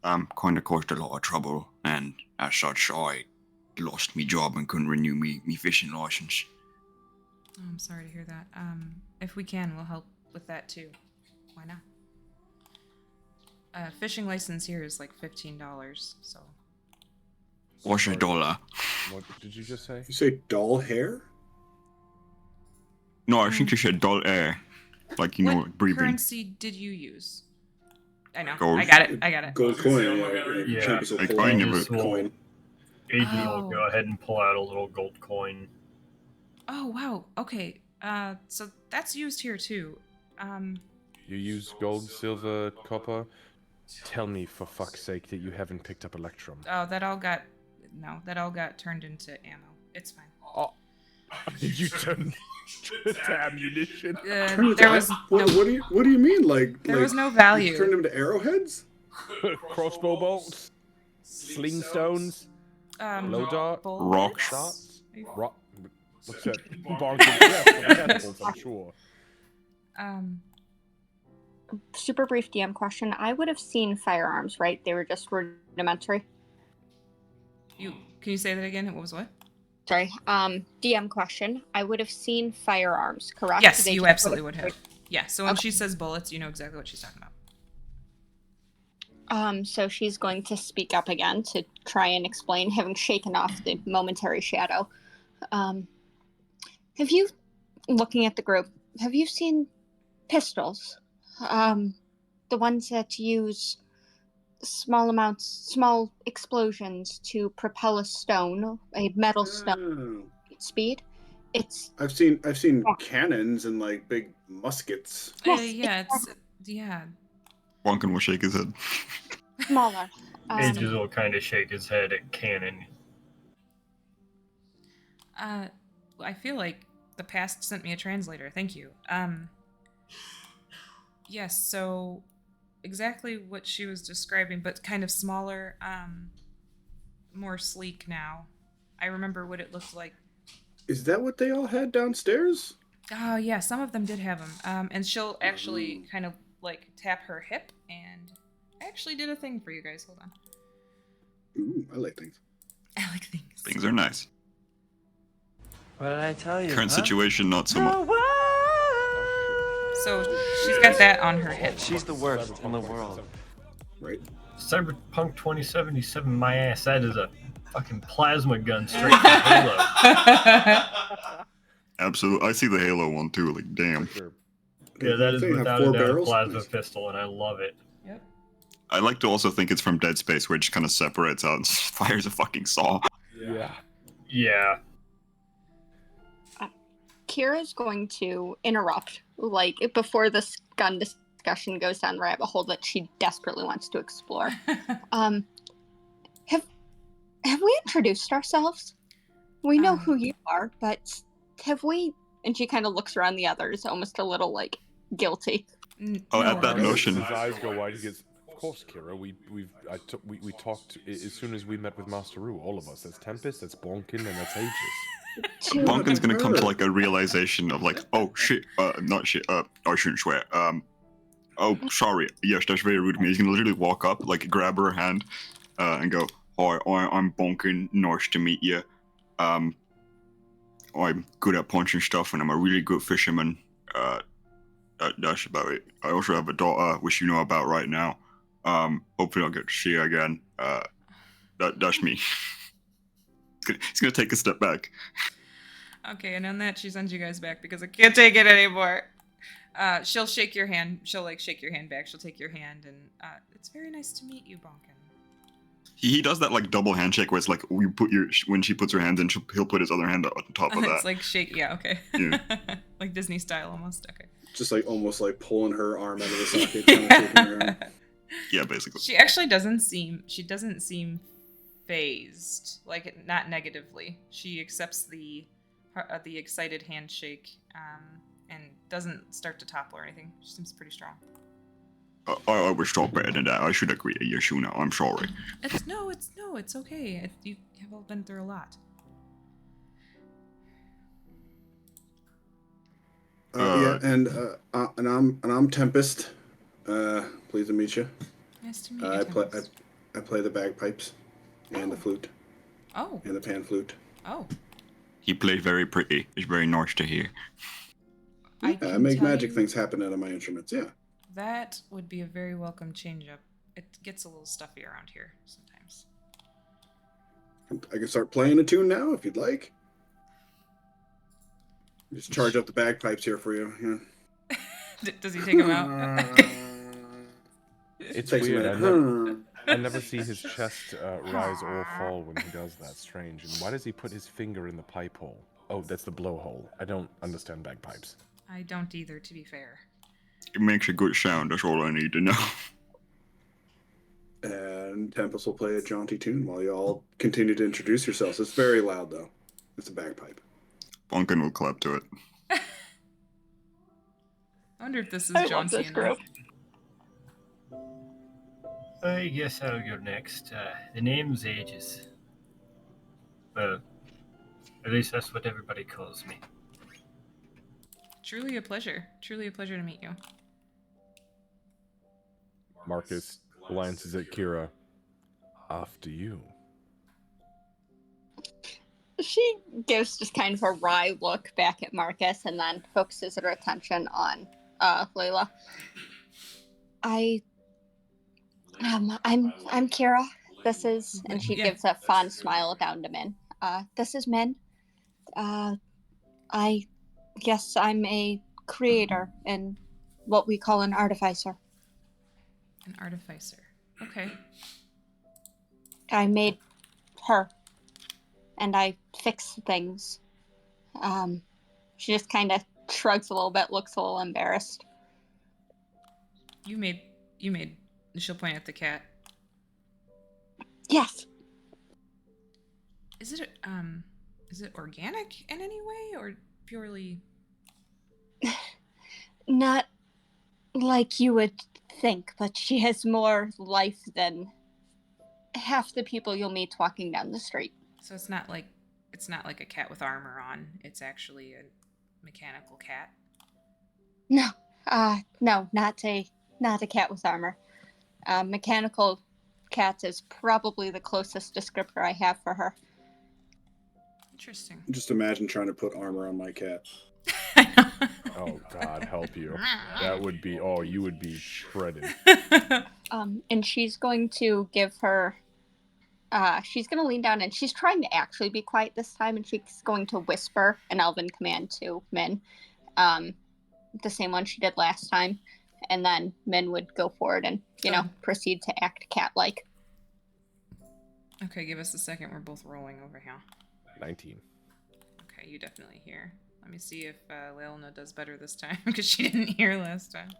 Kind of caused a lot of trouble, and as such, I lost my job and couldn't renew me fishing license. Oh, I'm sorry to hear that. If we can, we'll help with that too. Why not? Fishing license here is like $15, so. What's a dollar? What did you just say? You say doll hair? No, I think you said dollar. Like, you know, What breathing. currency did you use? I know. Gold. I got it. Gold coin. Yeah, Champions will like, pull I out never- this coin. Aiden Oh. will go ahead and pull out a little gold coin. Oh wow. Okay. So that's used here too. You use gold, silver, copper? Tell me, for fuck's sake, that you haven't picked up Electrum. Oh, that all got turned into ammo. It's fine. Oh, did you turn to ammunition? There was What do you mean? there was no You value. turned them into arrowheads? Crossbow bolts, sling stones, blow dart, bullets? Rocks. shots, Are you- rock. What's that? Bonkers. Yeah, for the catapults, I'm sure. Super brief DM question. I would have seen firearms, right? They were just rudimentary. Can you say that again? What was what? Sorry. DM question. I would have seen firearms, correct? Yes, They you just absolutely would have. Yeah. So when Okay. she says bullets, you know exactly what she's talking about. So she's going to speak up again to try and explain, having shaken off the momentary shadow. Have you, looking at the group, have you seen pistols? The ones that use small explosions to propel a stone, a metal stone Oh. at speed. It's I've seen Yeah. cannons and like big muskets. Yes, Yeah. Bonkin will shake his head. smaller. Ages will kind of shake his head at cannon. I feel like the past sent me a translator. Thank you. Yes, so exactly what she was describing, but kind of smaller, more sleek now. I remember what it looked like. Is that what they all had downstairs? Oh, yeah, some of them did have them. And she'll actually kind of like tap her hip, and I actually did a thing for you guys. Hold on. Ooh, I like things. I like things. Things are nice. What did I tell you? Current huh? situation, not so much. So she's got that on her hip. She's the worst in the world. Right. Cyberpunk 2077, my ass, that is a fucking plasma gun straight from Halo. Absolutely. I see the Halo one too. Like, damn. Sure. Yeah, that is They have without a 4 doubt a barrels? plasma Nice. pistol, and I love it. Yep. I like to also think it's from Dead Space, where it just kind of separates out and fires a fucking saw. Yeah. Yeah. Kira's going to interrupt, like, before this gun discussion goes down the rabbit hole that she desperately wants to explore. Have we introduced ourselves? We know who you are, but have we? And she kind of looks around the others, almost a little like guilty. Oh, at that worries. notion. His eyes go wide. He gets, of course, Kira. We talked as soon as we met with Master Ru. All of us. That's Tempest. That's Bonkin, and that's Aegis. Bonkin's gonna come to like a realization of like, oh shit, not shit. I shouldn't swear. Oh, sorry. Yes, that's very rude of me. He's gonna literally walk up, like, grab her hand, and go, "Hi, I'm Bonkin. Nice to meet you. I'm good at punching stuff, and I'm a really good fisherman. That's about it. I also have a daughter, which you know about right now. Hopefully I'll get to see her again. That's me." He's gonna take a step back. Okay, and on that, she sends you guys back because I can't take it anymore. She'll shake your hand. She'll like shake your hand back. She'll take your hand, and it's very nice to meet you, Bonkin. He does that like double handshake where it's like when she puts her hand in, he'll put his other hand on top of that. It's like shake. Yeah. Okay. Yeah. Like Disney style almost. Okay. Just like almost like pulling her arm out of the socket, kind of shaking her arm. Yeah, basically. She actually doesn't seem phased, like not negatively. She accepts the excited handshake and doesn't start to topple or anything. She seems pretty strong. I was taught better than that. I should agree to Yashuna. I'm sorry. It's okay. You have all been through a lot. And I'm Tempest. Pleased to meet you. Nice to meet you. Tempest. I play the bagpipes and the flute. Oh. And the pan flute. Oh. He plays very pretty. It's very nice to hear. I make magic things happen out of my instruments. Yeah. That would be a very welcome change-up. It gets a little stuffy around here sometimes. I can start playing a tune now if you'd like. Just charge up the bagpipes here for you. Yeah. Does he take them out? It's weird. I never see his chest rise or fall when he does that. Strange. And why does he put his finger in the pipe hole? Oh, that's the blowhole. I don't understand bagpipes. I don't either, to be fair. It makes a good sound. That's all I need to know. And Tempest will play a jaunty tune while you all continue to introduce yourselves. It's very loud, though. It's a bagpipe. Bonkin will clap to it. I wonder if this is I love jaunty this enough. group. I guess I'll go next. The name's Aegis. Well, at least that's what everybody calls me. Truly a pleasure. Truly a pleasure to meet you. Marcus glances at Kira. After you. She gives just kind of a wry look back at Marcus and then focuses her attention on Layla. I'm Kira. This is, and she gives a fond smile down to Min. This is Min. I guess I'm a creator and what we call an artificer. An artificer. Okay. I made her, and I fix things. She just kind of shrugs a little bit, looks a little embarrassed. You made. She'll point at the cat. Yes. Is it organic in any way or purely? Not like you would think, but she has more life than half the people you'll meet walking down the street. So it's not like a cat with armor on. It's actually a mechanical cat. No, not a cat with armor. Mechanical cat is probably the closest descriptor I have for her. Interesting. Just imagine trying to put armor on my cat. Oh, God help you. That would be, you would be shredded. And she's going to give her, she's going to lean down and she's trying to actually be quiet this time and she's going to whisper an elven command to Min. The same one she did last time. And then Min would go forward and, proceed to act cat-like. Okay, give us a second. We're both rolling over here. 19. Okay, you definitely hear. Let me see if Leilna does better this time, because she didn't hear last time.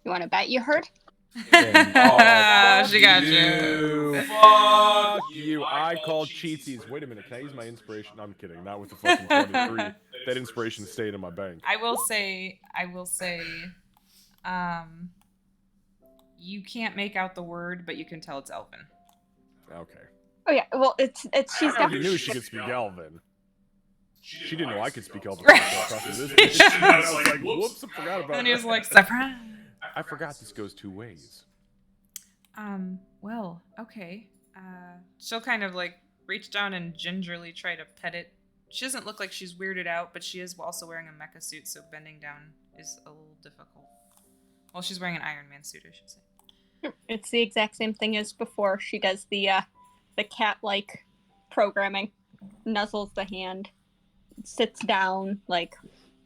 You want to bet you heard? She got you. Fuck you. I call cheatsies. Wait a minute. Can I use my inspiration? No, I'm kidding. Not with the fucking 23. That inspiration stayed in my bank. I will say, you can't make out the word, but you can tell it's Elven. Okay. Oh yeah, well, it's she's I already knew she could speak Elven. She didn't know I could speak Elvish. Right. Across this bitch. And I was like, whoops, I forgot about And he was that. like, surprise. I forgot this goes two ways. Well, okay. She'll kind of like reach down and gingerly try to pet it. She doesn't look like she's weirded out, but she is also wearing a mecha suit, so bending down is a little difficult. Well, she's wearing an Iron Man suit, I should say. It's the exact same thing as before. She does the cat-like programming, nuzzles the hand, sits down, like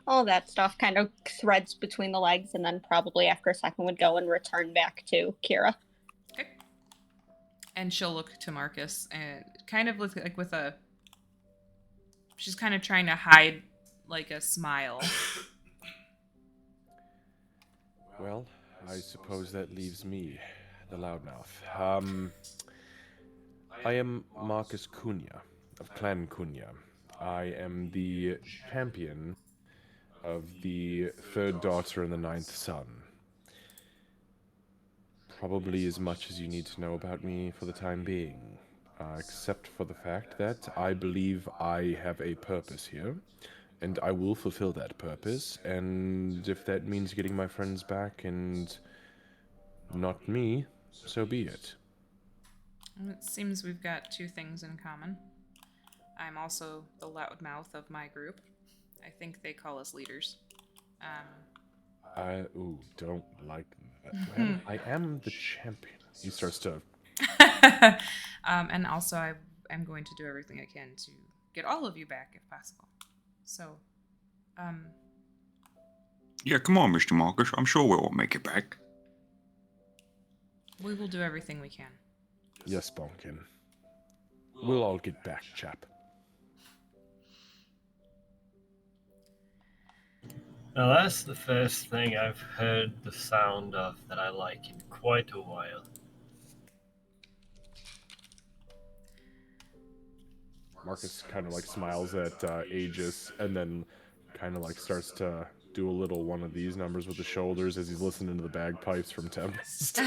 all that stuff, kind of threads between the legs, and then probably after a second would go and return back to Kira. Okay. And she'll look to Marcus and kind of look like with a. She's kind of trying to hide like a smile. Well, I suppose that leaves me, the loudmouth. I am Marcus Cunha, of Clan Cunha. I am the champion of the third daughter and the ninth son. Probably as much as you need to know about me for the time being, except for the fact that I believe I have a purpose here, and I will fulfill that purpose, and if that means getting my friends back and not me, so be it. It seems we've got two things in common. I'm also the loudmouth of my group. I think they call us leaders. I don't like that. Well, I am the champion. He starts to... And also I am going to do everything I can to get all of you back if possible. So, Yeah, come on, Mr. Marcus. I'm sure we'll all make it back. we will do everything we can. Yes, Bonkin. We'll all get back, chap. Now that's the first thing I've heard the sound of that I like in quite a while. Marcus kind of like smiles at Aegis and then kind of like starts to do a little one of these numbers with the shoulders as he's listening to the bagpipes from Tempest.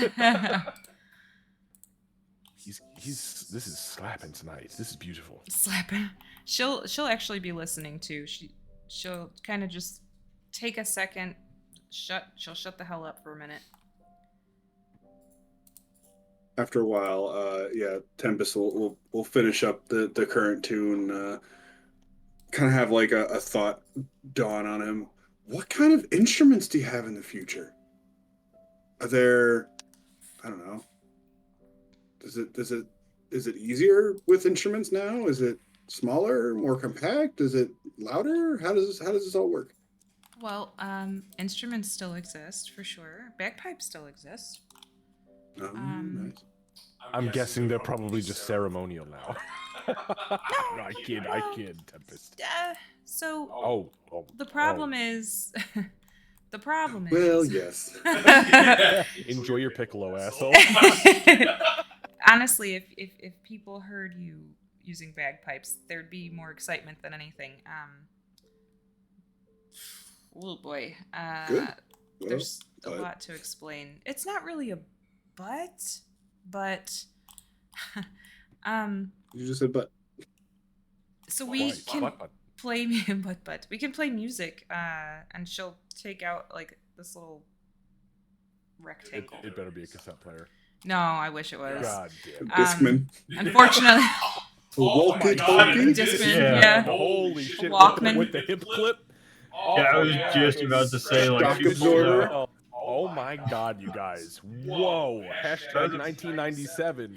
This is slapping tonight. This is beautiful. Slapping. She'll actually be listening too. She'll kind of just take a second. She'll shut the hell up for a minute. After a while, Tempest will finish up the current tune. Kind of have like a thought dawn on him. What kind of instruments do you have in the future? Are there, I don't know. Is it easier with instruments now? Is it smaller, more compact? Is it louder? How does this all work? Well, instruments still exist for sure. Bagpipes still exist. Nice. I'm guessing they're probably just ceremonial now. No, I kid, Tempest. So the problem is the problem is Well, yes. Enjoy your piccolo, asshole. Honestly, if people heard you using bagpipes, there'd be more excitement than anything. Oh boy. Good. Well, There's a lot to explain. It's not really a but you just said but. so we can play we can play music, and she'll take out like this little rectangle. It better be a cassette player. No, I wish it was. God damn. Discman. Unfortunately, Walkie-talkie? Discman, yeah. Holy shit! Walkman. With the hip clip. Yeah, I was just about to say, like, Shock she pulled absorber. out. Oh my God, you guys! Whoa! Hashtag 1997.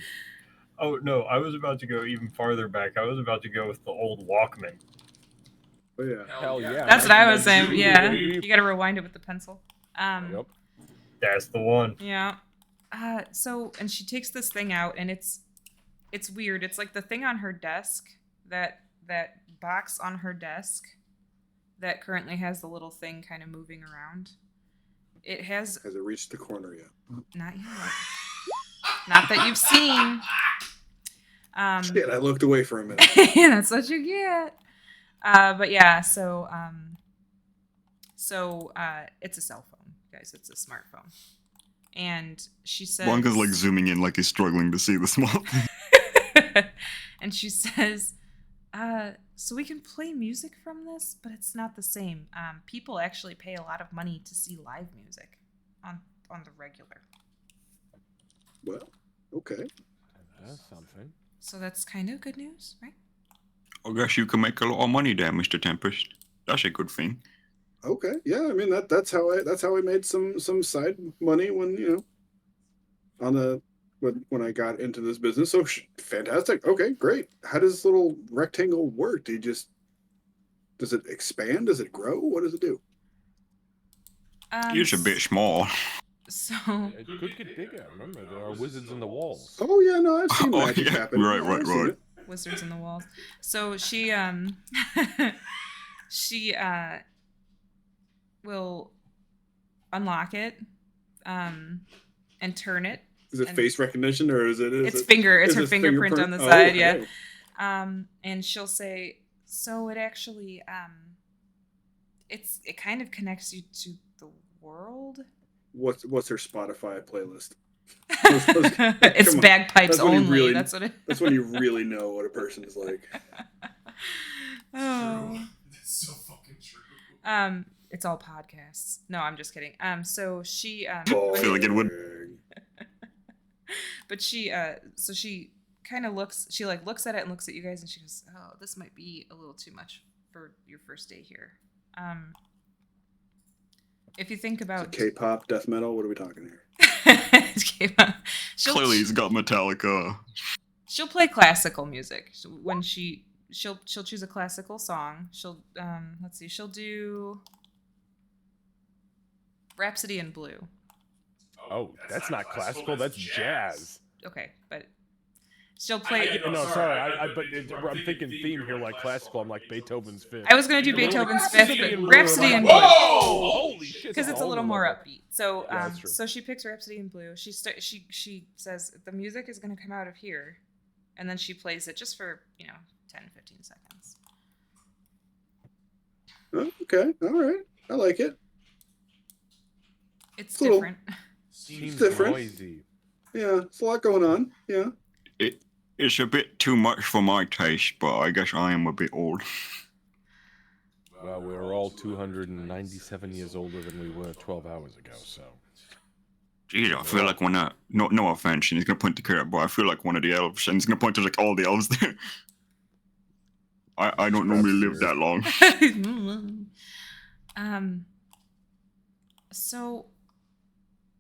Oh no, I was about to go even farther back. I was about to go with the old Walkman. Oh yeah. Hell yeah! That's what I was saying. Yeah, you gotta rewind it with the pencil. Yep. That's the one. Yeah. And she takes this thing out, and it's weird. It's like the thing on her desk, that box on her desk that currently has the little thing kind of moving around. It has Hasn't reached the corner yet. not yet. Not that you've seen. Shit, I looked away for a minute. That's what you get. But yeah, so it's a cell phone, guys. It's a smartphone. And she says Blanca's like zooming in like he's struggling to see the small thing. and she says, So we can play music from this, but it's not the same. People actually pay a lot of money to see live music on the regular. Well, okay. That's something. So that's kind of good news, right? I guess you can make a lot of money there, Mr. Tempest. That's a good thing. Okay. Yeah, I mean that's how I made some side money when, on the when I got into this business. So fantastic. Okay, great. How does this little rectangle work? Does it expand? Does it grow? What does it do? It's a bit small. So It could get bigger. Remember, there are wizards in the walls. Oh yeah, no, I've seen Oh, magic yeah. happen. Right, Yeah, I've seen right. it. Wizards in the walls. So she she will unlock it and turn it. Is it and face recognition or is it? It's her fingerprint on the Oh, side, okay. yeah. And she'll say, so it actually it kind of connects you to the world. What's her Spotify playlist? It's Come on. bagpipes That's when you only. really- That's what it. That's when you really know what a person is like. Oh. That's so fucking true. It's all podcasts. No, I'm just kidding. So she Feel like it would. but she so she kind of looks at it and looks at you guys and she goes, oh, this might be a little too much for your first day here. If you think about K-pop, death metal, what are we talking here? Clearly, he's got Metallica. She'll play classical music. When she'll choose a classical song. She'll let's see, she'll do Rhapsody in Blue. Oh, that's not classical. That's jazz. Okay, but she'll play. No, sorry. I'm thinking theme here like classical. I'm like Beethoven's Fifth. I was gonna do Beethoven's Fifth, but Rhapsody in Blue. Whoa! Holy shit! Because it's a little more upbeat. So, Yeah, that's true. so she picks Rhapsody in Blue. She says the music is going to come out of here, and then she plays it just for 10, 15 seconds. Oh, okay, all right, I like it. It's Little- different. Seems different. noisy. Yeah, it's a lot going on. Yeah. It's a bit too much for my taste, but I guess I am a bit old. Well, we're all 297 years older than we were 12 hours ago, so. Jeez, I feel like no offense, and he's gonna point to Kira, but I feel like one of the elves, and he's gonna point to like all the elves there. I don't normally live that long. So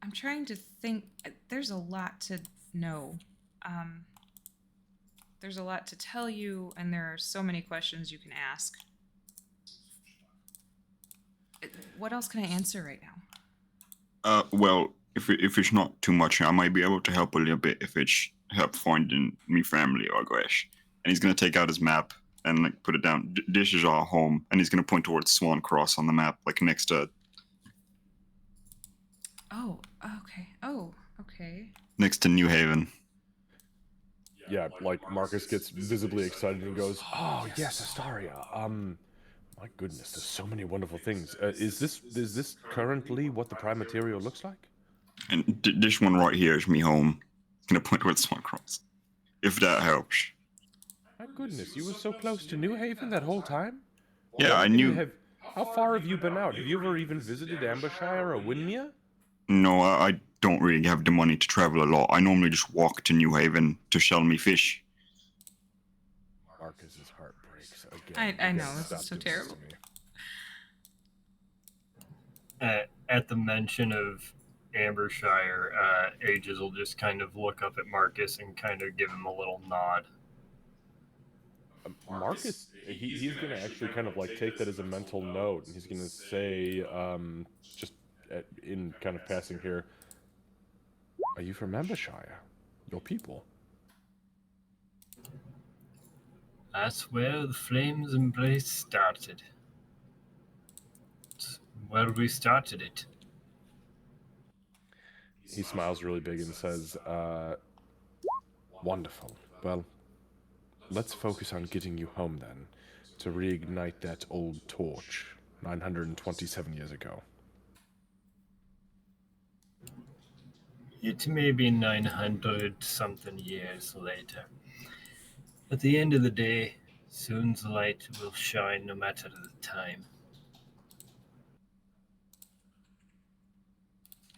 I'm trying to think. There's a lot to know. There's a lot to tell you, and there are so many questions you can ask. What else can I answer right now? Well, if it's not too much, I might be able to help a little bit if it's help finding me family, I guess. And he's gonna take out his map and like put it down. This is our home, and he's gonna point towards Swan Cross on the map, like next to Oh, okay. Oh, okay. next to New Haven. Yeah, like Marcus gets visibly excited and goes, "Oh yes, Astaria. My goodness, there's so many wonderful things. Is this currently what the Prime Material looks like?" And this one right here is me home. It's gonna point towards Swan Cross, if that helps. My goodness, you were so close to New Haven that whole time? Yeah, I knew. How far have you been out? Have you ever even visited Ambershire or Winmere? No, I don't really have the money to travel a lot. I normally just walk to New Haven to sell me fish. Marcus's heart breaks again. I know, Again, this stop is so doing terrible. to me. At the mention of Ambershire, Aegis will just kind of look up at Marcus and kind of give him a little nod. Marcus, he's going to actually kind of like take that as a mental note, and he's going to say, just in kind of passing here, "Are you from Ambershire? Your people?" That's where the Flames Embrace started. It's where we started it. He smiles really big and says, "Wonderful. Well, let's focus on getting you home then, to reignite that old torch 927 years ago." It may be 900 something years later. At the end of the day, Soon the light will shine no matter the time.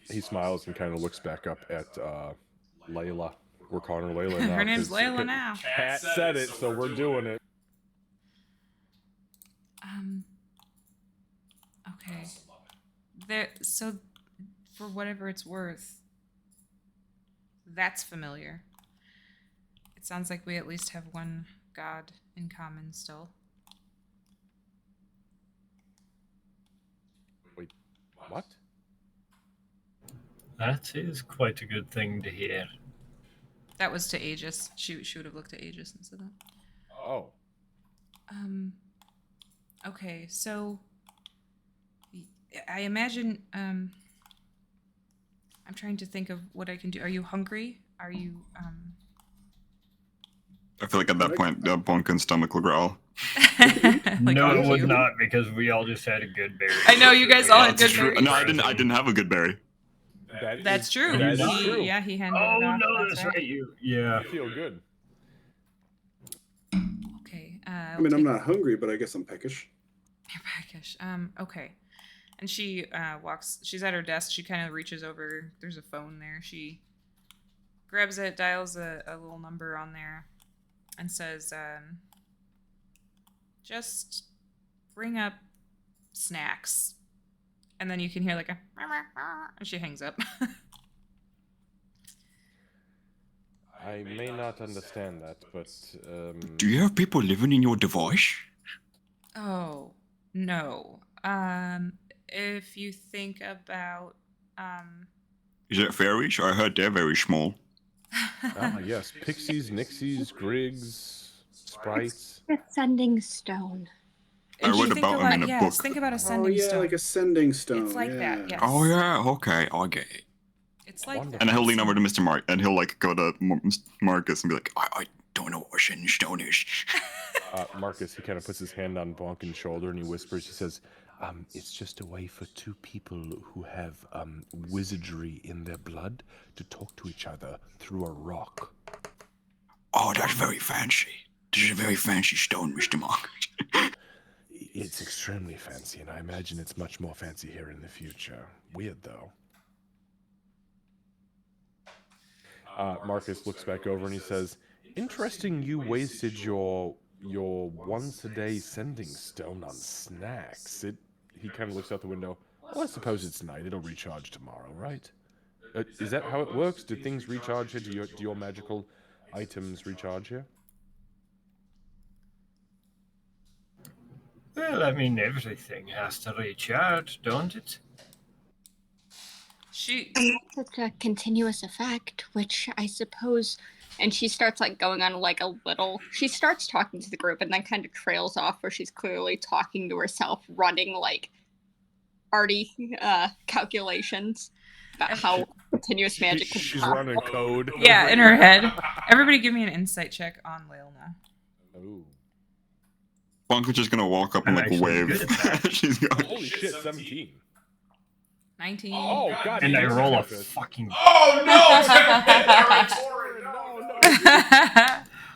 He smiles and kind of looks back up at Layla. We're calling her Layla now. Her name's 'cause Layla now. Cat said it, so we're doing it. Okay. So, for whatever it's worth, that's familiar. It sounds like we at least have one god in common still. Wait, what? That is quite a good thing to hear. That was to Aegis. She would have looked at Aegis and said that. Oh. Okay, so I imagine I'm trying to think of what I can do. Are you hungry? Are you I feel like at that point, Bonkin's stomach will growl. like, No, are it would you? not, because we all just had a good berry. I know, you guys all had That's good true. berries. No, I didn't have a good berry. That's true. That is He- true. Yeah, he handed Oh it off. no, that's right. Yeah. I feel good. Okay. I mean, I'm not hungry, but I guess I'm peckish. You're peckish. Okay. And she walks. She's at her desk. She kind of reaches over. There's a phone there. She grabs it, dials a little number on there, and says, "Just bring up snacks." And then you can hear like a, and she hangs up. I may not understand that, but Do you have people living in your device? Oh no. If you think about Is it fairies? I heard they're very small. yes, pixies, nixies, grigs, sprites. The sending stone. I read think about 'em in a yes, book. think about a Oh sending yeah, stone. like a sending stone. It's like yeah. that, yes. Oh yeah, okay, I get it. It's like that. And he'll lean over to Mr. Mark, and he'll like go to Marcus and be like, I don't know what a sending stone is. Marcus, he kind of puts his hand on Bonkin's shoulder and he whispers, he says, it's just a way for two people who have wizardry in their blood to talk to each other through a rock. Oh, that's very fancy. This is a very fancy stone, Mr. Marcus. It's extremely fancy, and I imagine it's much more fancy here in the future. Weird, though. Marcus looks back over and he says, interesting you wasted your once-a-day sending stone on snacks. He kind of looks out the window. Well, I suppose it's night. It'll recharge tomorrow, right? Is that how it works? Do things recharge here? Do your magical items recharge here? Well, I mean, everything has to recharge, don't it? It's a continuous effect, which I suppose. And she starts like going on like a little. She starts talking to the group and then kind of trails off, where she's clearly talking to herself, running like arty calculations about how continuous magic can. She's running code. Yeah, in her head. Everybody, give me an insight check on Layla. Oh. Bonkin's just gonna walk up and I'm like actually wave. good at that. She's going. Holy shit, 17. 19. Oh, God. And I damn, roll a Tempest. fucking. Oh no!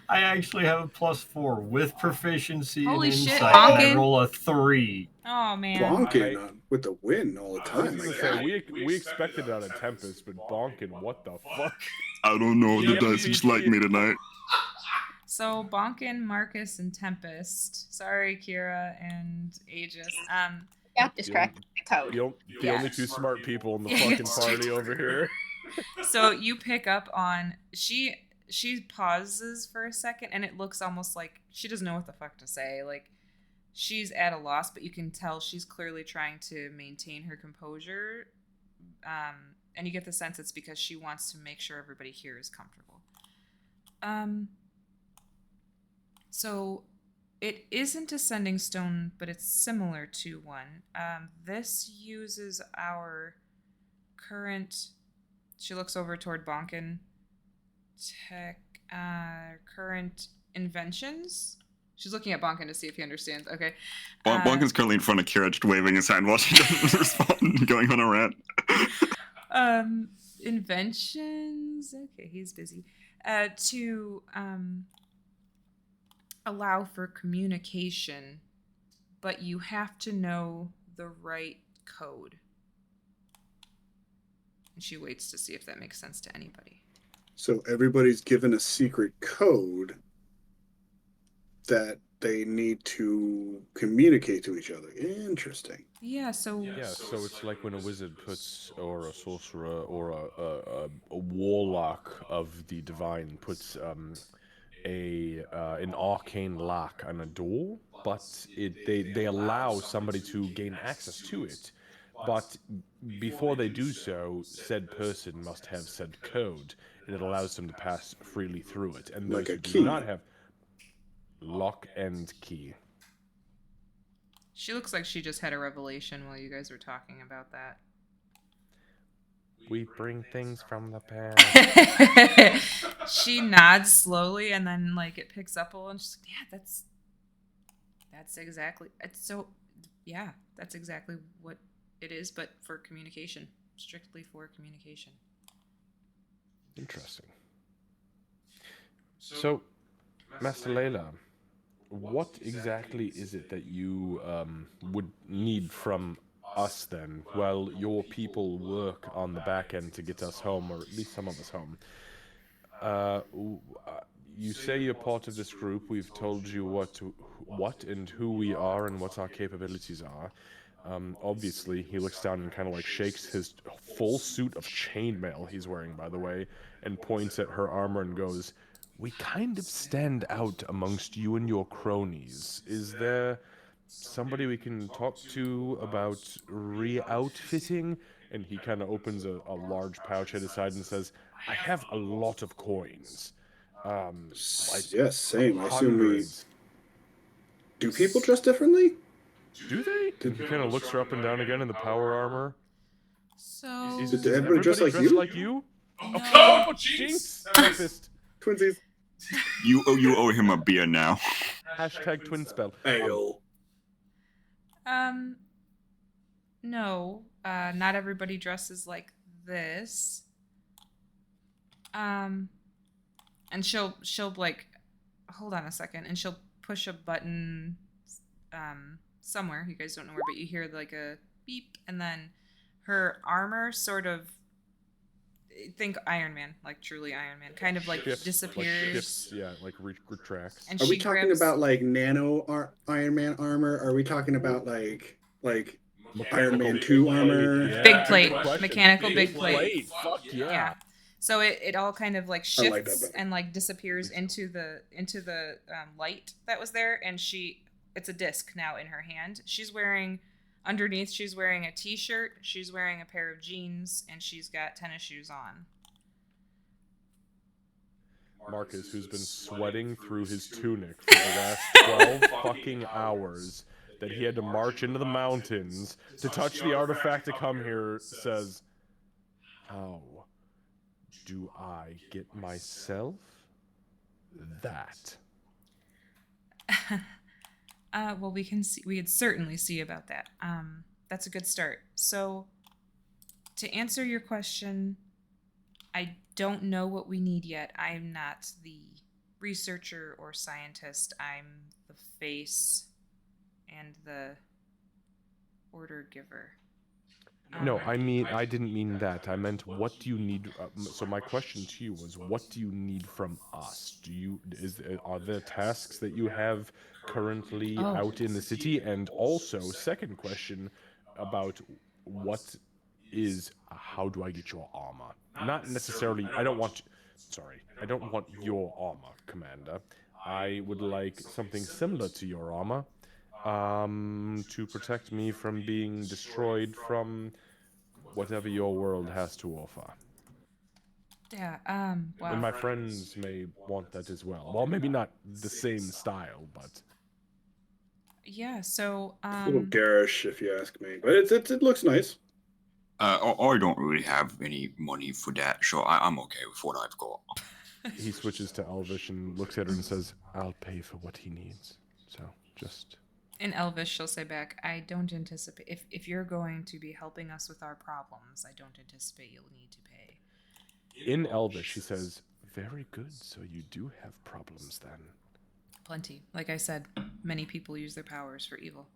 I actually have a +4 with proficiency Holy and shit, insight, and I Bonkin. roll a 3. Oh man. Bonking with the wind all the I time. was My gonna God. say, we expected it on a Tempest, but Bonkin, what the fuck? I don't know. The Yeah, dice just like me tonight. So Bonkin, Marcus, and Tempest. Sorry, Kira and Aegis. Got distracted by code. The only two smart people in the fucking party over here. So you pick up on she pauses for a second, and it looks almost like she doesn't know what the fuck to say. Like she's at a loss, but you can tell she's clearly trying to maintain her composure. And you get the sense it's because she wants to make sure everybody here is comfortable. So it isn't a sending stone, but it's similar to one. This uses our current. She looks over toward Bonkin. Current inventions. She's looking at Bonkin to see if he understands. Okay. Bonkin's currently in front of Kira, just waving his hand while she doesn't respond, going on a rant. Inventions. Okay, he's busy. allow for communication, but you have to know the right code. And she waits to see if that makes sense to anybody. So everybody's given a secret code that they need to communicate to each other. Interesting. Yeah, so it's like when a wizard puts, or a sorcerer, or a warlock of the divine puts an arcane lock on a door, but they allow somebody to gain access to it. But before they do so, said person must have said code, and it allows them to pass freely through it. And Like those a who do key. not have lock and key. she looks like she just had a revelation while you guys were talking about that. We bring things from the past. She nods slowly, and then like it picks up a little, and she's like, "Yeah, that's exactly. It's so, yeah, that's exactly what it is, but for communication, strictly for communication." Interesting. So, Master Layla, what exactly is it that you would need from us then? Well, your people work on the back end to get us home, or at least some of us home. You say you're part of this group. We've told you what and who we are and what our capabilities are. Obviously, he looks down and kind of like shakes his full suit of chainmail he's wearing, by the way, and points at her armor and goes, "We kind of stand out amongst you and your cronies. Is there somebody we can talk to about re-outfitting?" And he kind of opens a large pouch at his side and says, "I have a lot of coins. Yes, same. I assume we. Hundreds." Do people dress differently? Do they? And he kind of looks her up and down again in the power armor. So Is everybody dress like you? like you? no. Oh, jinx! Tempest. Twinsies. You owe him a beer now. Hashtag twin spell. Ale. No, not everybody dresses like this. And she'll like, hold on a second, and she'll push a button, somewhere. You guys don't know where, but you hear like a beep, and then her armor sort of, think Iron Man, like truly Iron Man, kind of like disappears. Shifts, yeah, like retracts. And Are we she talking grabs, about like nano Iron Man armor? Are we talking about like Iron Man 2 armor? Yeah, Big plate, good question. mechanical big plate. Fuck yeah. Yeah. So it all kind of like I like that shifts better. and like disappears into the light that was there, and it's a disc now in her hand. She's wearing a t-shirt, she's wearing a pair of jeans, and she's got tennis shoes on. Marcus, who's been sweating through his tunic for the last 12 fucking hours, that he had to march into the mountains to touch the artifact to come here, says, "How do I get myself that?" Well, we can certainly see about that. That's a good start. So, to answer your question, I don't know what we need yet. I'm not the researcher or scientist. I'm the face and the order giver. No, I didn't mean that. I meant, what do you need? So my question to you was, what do you need from us? Are there tasks that you have currently out in the city? And also, second question about how do I get your armor? Not necessarily. I don't want your armor, Commander. I would like something similar to your armor, to protect me from being destroyed from whatever your world has to offer. Yeah, well. And my friends may want that as well. Well, maybe not the same style, but... Yeah, so, A little garish, if you ask me. But it looks nice. I don't really have any money for that, so I'm okay with what I've got. He switches to Elvish and looks at her and says, "I'll pay for what he needs. So, just..." In Elvish, she'll say back, "I don't anticipate, if you're going to be helping us with our problems, I don't anticipate you'll need to pay." In Elvish, he says, "Very good, so you do have problems then." Plenty. Like I said, many people use their powers for evil.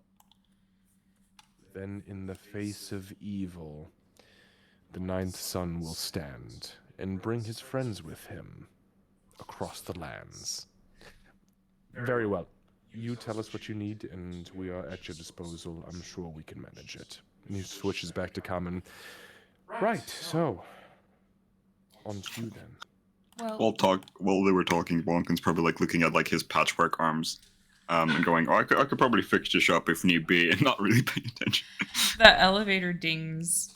Then in the face of evil, the ninth son will stand and bring his friends with him across the lands. Very well. You tell us what you need, and we are at your disposal. I'm sure we can manage it. And he switches back to common. Right, so on to you then. While they were talking, Bonkin's probably like looking at like his patchwork arms, and going, "Oh, I could probably fix this up if need be," and not really paying attention. The elevator dings,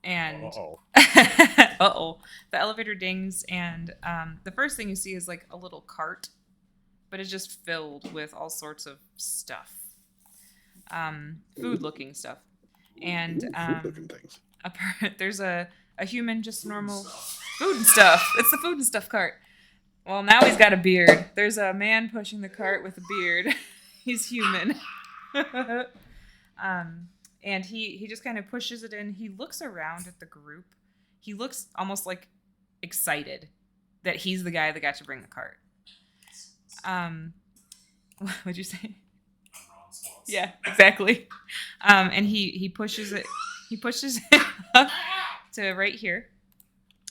and the elevator dings, and the first thing you see is like a little cart, but it's just filled with all sorts of stuff, food-looking stuff, and food-looking things. There's a human, just normal food and stuff. It's the food and stuff cart. Well, now he's got a beard. There's a man pushing the cart with a beard. He's human. And he just kind of pushes it in. He looks around at the group. He looks almost like excited that he's the guy that got to bring the cart. What'd you say? Yeah, exactly. And he pushes it. He pushes it up to right here,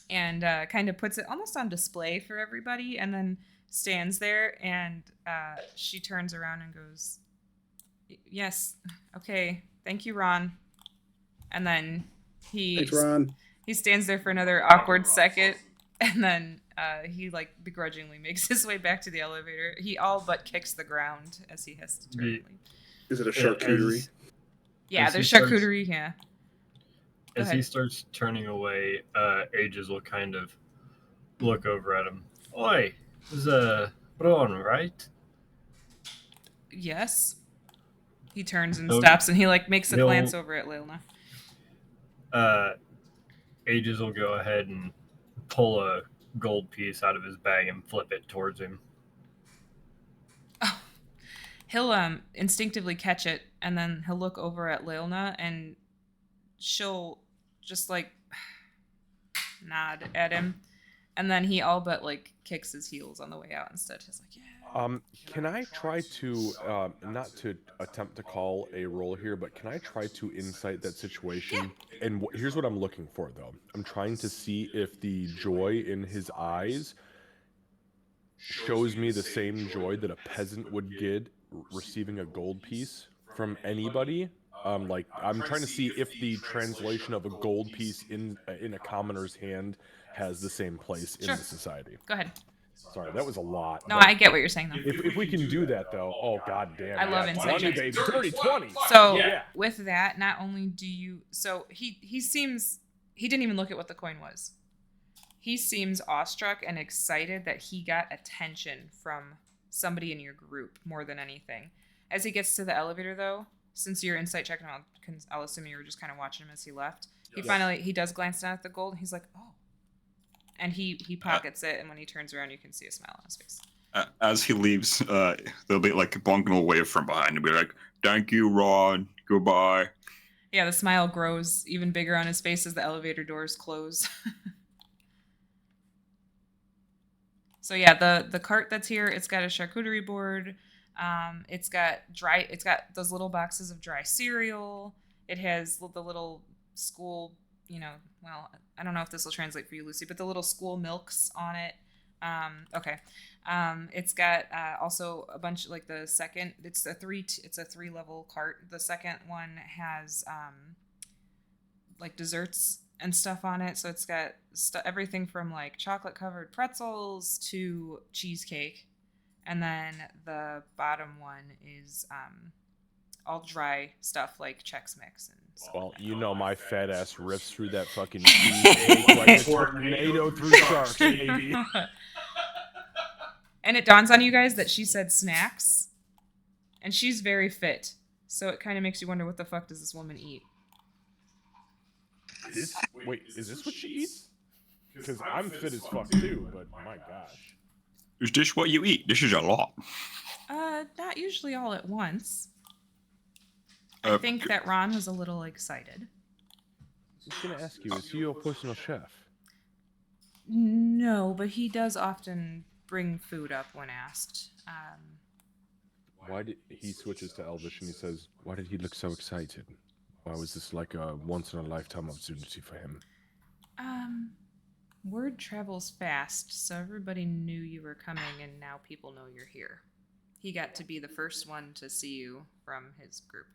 and kind of puts it almost on display for everybody, and then stands there. And she turns around and goes, "Yes, okay, thank you, Ron." And then Thanks, Ron. He stands there for another awkward second, and then he like begrudgingly makes his way back to the elevator. He all but kicks the ground as he has to turn. And leave. Is it a charcuterie? Yeah, there's charcuterie. Yeah. As he starts turning away, Aegis will kind of look over at him. Oi, this is Braun, right? Yes. He turns and stops, and he like makes a glance over at Lilna. Aegis will go ahead and pull a gold piece out of his bag and flip it towards him. Oh. He'll instinctively catch it, and then he'll look over at Lilna, and she'll just like nod at him, and then he all but like kicks his heels on the way out instead. He's like, "Yeah." Can I try to not to attempt to call a roll here, but can I try to insight that situation? Yeah. And here's what I'm looking for, though. I'm trying to see if the joy in his eyes shows me the same joy that a peasant would get receiving a gold piece from anybody. Like I'm trying to see if the translation of a gold piece in a commoner's hand has the same place in the society. Go ahead. Sorry, that was a lot. No, I get what you're saying, though. If we can do that, though, oh god damn. I love insight checks. Baby, dirty 20. So with that, not only do you, so he seems, he didn't even look at what the coin was. He seems awestruck and excited that he got attention from somebody in your group more than anything. As he gets to the elevator, though, since you're insight checking him, I'll assume you were just kind of watching him as he left. He does glance down at the gold. And he's like, "Oh," and he pockets it. And when he turns around, you can see a smile on his face. As he leaves, there'll be like a Bonkin will wave from behind and be like, "Thank you, Ron. Goodbye." Yeah, the smile grows even bigger on his face as the elevator doors close. So yeah, the cart that's here, it's got a charcuterie board. It's got those little boxes of dry cereal. It has the little school, well, I don't know if this will translate for you, Lucy, but the little school milks on it. Okay. It's got also a bunch, like the second, it's a 3-level cart. The second one has like desserts and stuff on it. So it's got everything from like chocolate covered pretzels to cheesecake. And then the bottom one is all dry stuff like Chex Mix and stuff. Well, my fat ass riffs through that fucking cheesecake like a tornado through sharks, baby. And it dawns on you guys that she said snacks, and she's very fit, so it kind of makes you wonder, what the fuck does this woman eat? Is this what she eats? Because I'm fit as fuck too, but my gosh. Is this what you eat? This is a lot. Not usually all at once. I think that Ron was a little excited. I was gonna ask you, is he your personal chef? No, but he does often bring food up when asked. Why did he switches to Elvish and he says, "Why did he look so excited? Why was this like a once-in-a-lifetime opportunity for him?" Word travels fast, so everybody knew you were coming, and now people know you're here. He got to be the first one to see you from his group.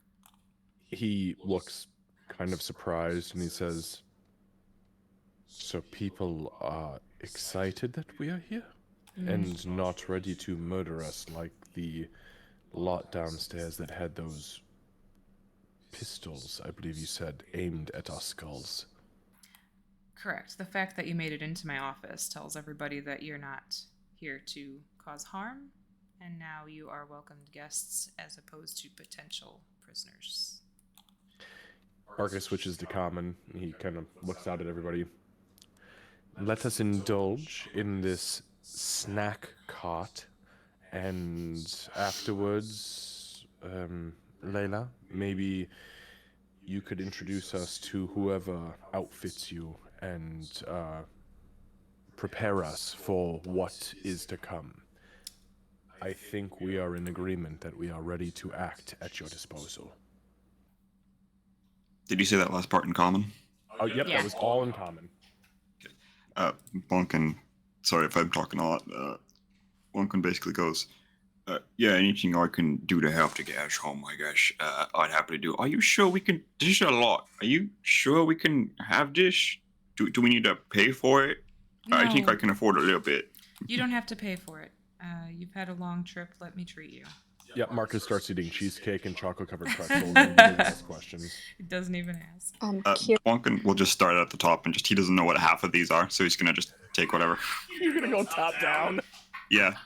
He looks kind of surprised and he says, "So people are excited that we are here? And not ready to murder us like the lot downstairs that had those pistols, I believe you said, aimed at our skulls." Correct. The fact that you made it into my office tells everybody that you're not here to cause harm, and now you are welcomed guests as opposed to potential prisoners. Marcus switches to common. He kind of looks out at everybody. "Let us indulge in this snack cart, and afterwards, Layla, maybe you could introduce us to whoever outfits you and prepare us for what is to come. I think we are in agreement that we are ready to act at your disposal." Did you say that last part in common? Oh, yep, Yeah. that was all in common. Bonkin, sorry if I'm talking a lot. Bonkin basically goes, "Yeah, anything I can do to help to get us home, I guess, I'd happily do. Are you sure we can? This is a lot. Are you sure we can have this? Do we need to pay for it? I think No. I can afford a little bit." You don't have to pay for it. You've had a long trip. Let me treat you. Yep, Marcus starts eating cheesecake and chocolate-covered pretzels and doesn't ask questions. It doesn't even ask. Bonkin will just start at the top and he doesn't know what half of these are, so he's gonna just take whatever. You're gonna go top down? Yeah.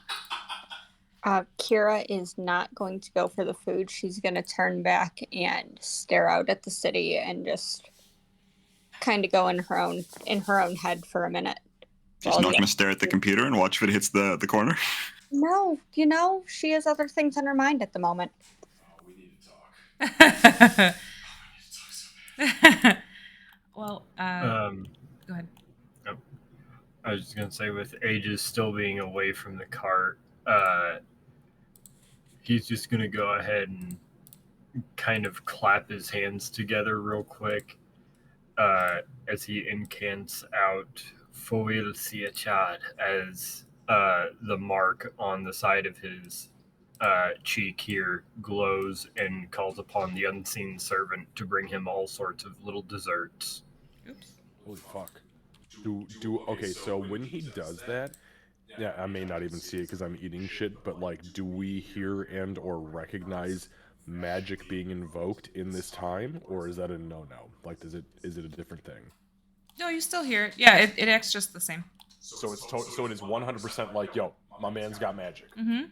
Kira is not going to go for the food. She's going to turn back and stare out at the city and just kind of go in her own head for a minute. She's not gonna stare at the computer and watch if it hits the corner. No, she has other things on her mind at the moment. We need to talk. Well, go ahead. I was just gonna say, with Aegis still being away from the cart, he's just gonna go ahead and kind of clap his hands together real quick as he incants out "Foil Siachad" as the mark on the side of his cheek here glows and calls upon the unseen servant to bring him all sorts of little desserts. Oops. Holy fuck. Okay, so when he does that, yeah, I may not even see it because I'm eating shit, but like, do we hear and or recognize magic being invoked in this time, or is that a no-no? Like, is it a different thing? No, you still hear it. Yeah, it acts just the same. So so it is 100% like, yo, my man's got magic. Mm-hmm.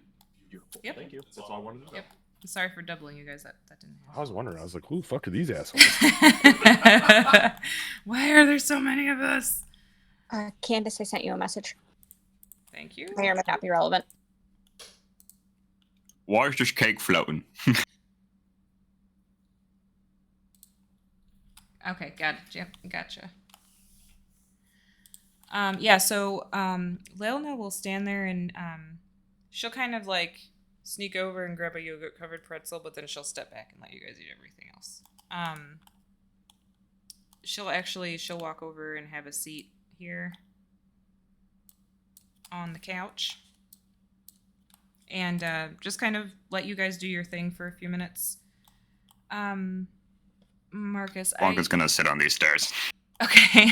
Beautiful. Yep. Thank you. That's all I wanted to know. Yep. I'm sorry for doubling you guys. That didn't I was wondering. I was like, who the fuck are these assholes? happen. Why are there so many of us? Candace, I sent you a message. Thank you. May or may not be relevant. Why is this cake floating? Okay, got it. Yep, gotcha. Yeah, so Leilna will stand there and she'll kind of like sneak over and grab a yogurt covered pretzel, but then she'll step back and let you guys eat everything else. She'll walk over and have a seat here on the couch and just kind of let you guys do your thing for a few minutes. Marcus, Bonkin's gonna sit on these stairs. Okay.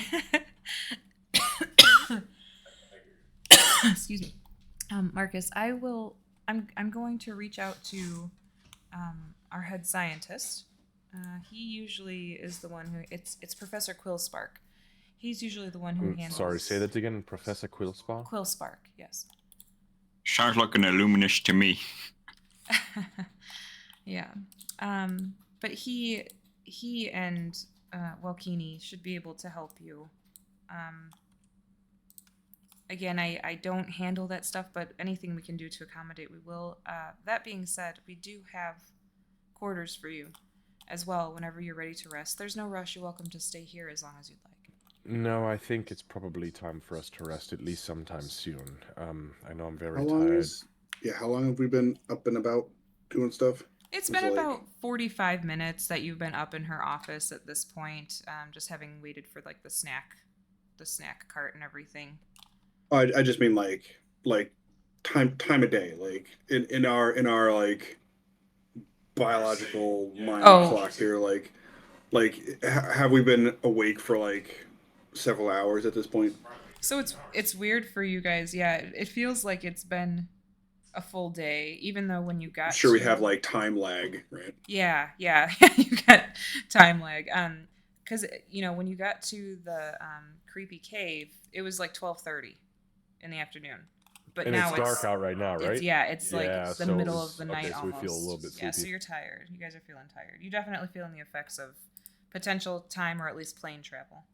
Excuse me. Marcus, I'm going to reach out to our head scientist. He usually is the one who it's Professor Quillspark. He's usually the one who handles. Sorry, say that again, Professor Quillspark. Quillspark, yes. Sounds like an illuminist to me. Yeah. But he and Walkini should be able to help you. Again, I don't handle that stuff, but anything we can do to accommodate, we will. That being said, we do have quarters for you as well whenever you're ready to rest. There's no rush. You're welcome to stay here as long as you'd like. No, I think it's probably time for us to rest at least sometime soon. I know I'm very How long tired. is Yeah, how long have we been up and about doing stuff? It's Was been it about 45 minutes that you've been up in her office at this point, just having waited for like the snack cart and everything. I just mean like time of day, like in our like biological mind Oh. clock here, have we been awake for like several hours at this point? So it's weird for you guys. Yeah, it feels like it's been a full day, even though when you got Sure, we to have like time lag, right? yeah, you got time lag. Because when you got to the creepy cave, it was like 12:30 in the afternoon. But And now it's dark out right now, right? It's like Yeah, the so it middle was- of the okay, night so we almost. feel a little bit Yeah, so sleepy. you're tired. You guys are feeling tired. You definitely feeling the effects of potential time or at least plane travel.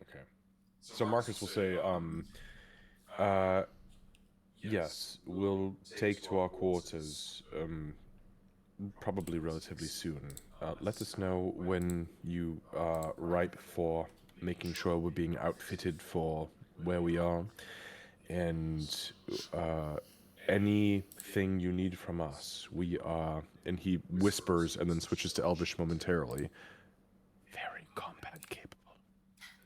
Okay. So Marcus will say, yes, we'll take to our quarters, probably relatively soon. Let us know when you are ripe for making sure we're being outfitted for where we are, and anything you need from us, we are, and he whispers and then switches to Elvish momentarily, very combat capable,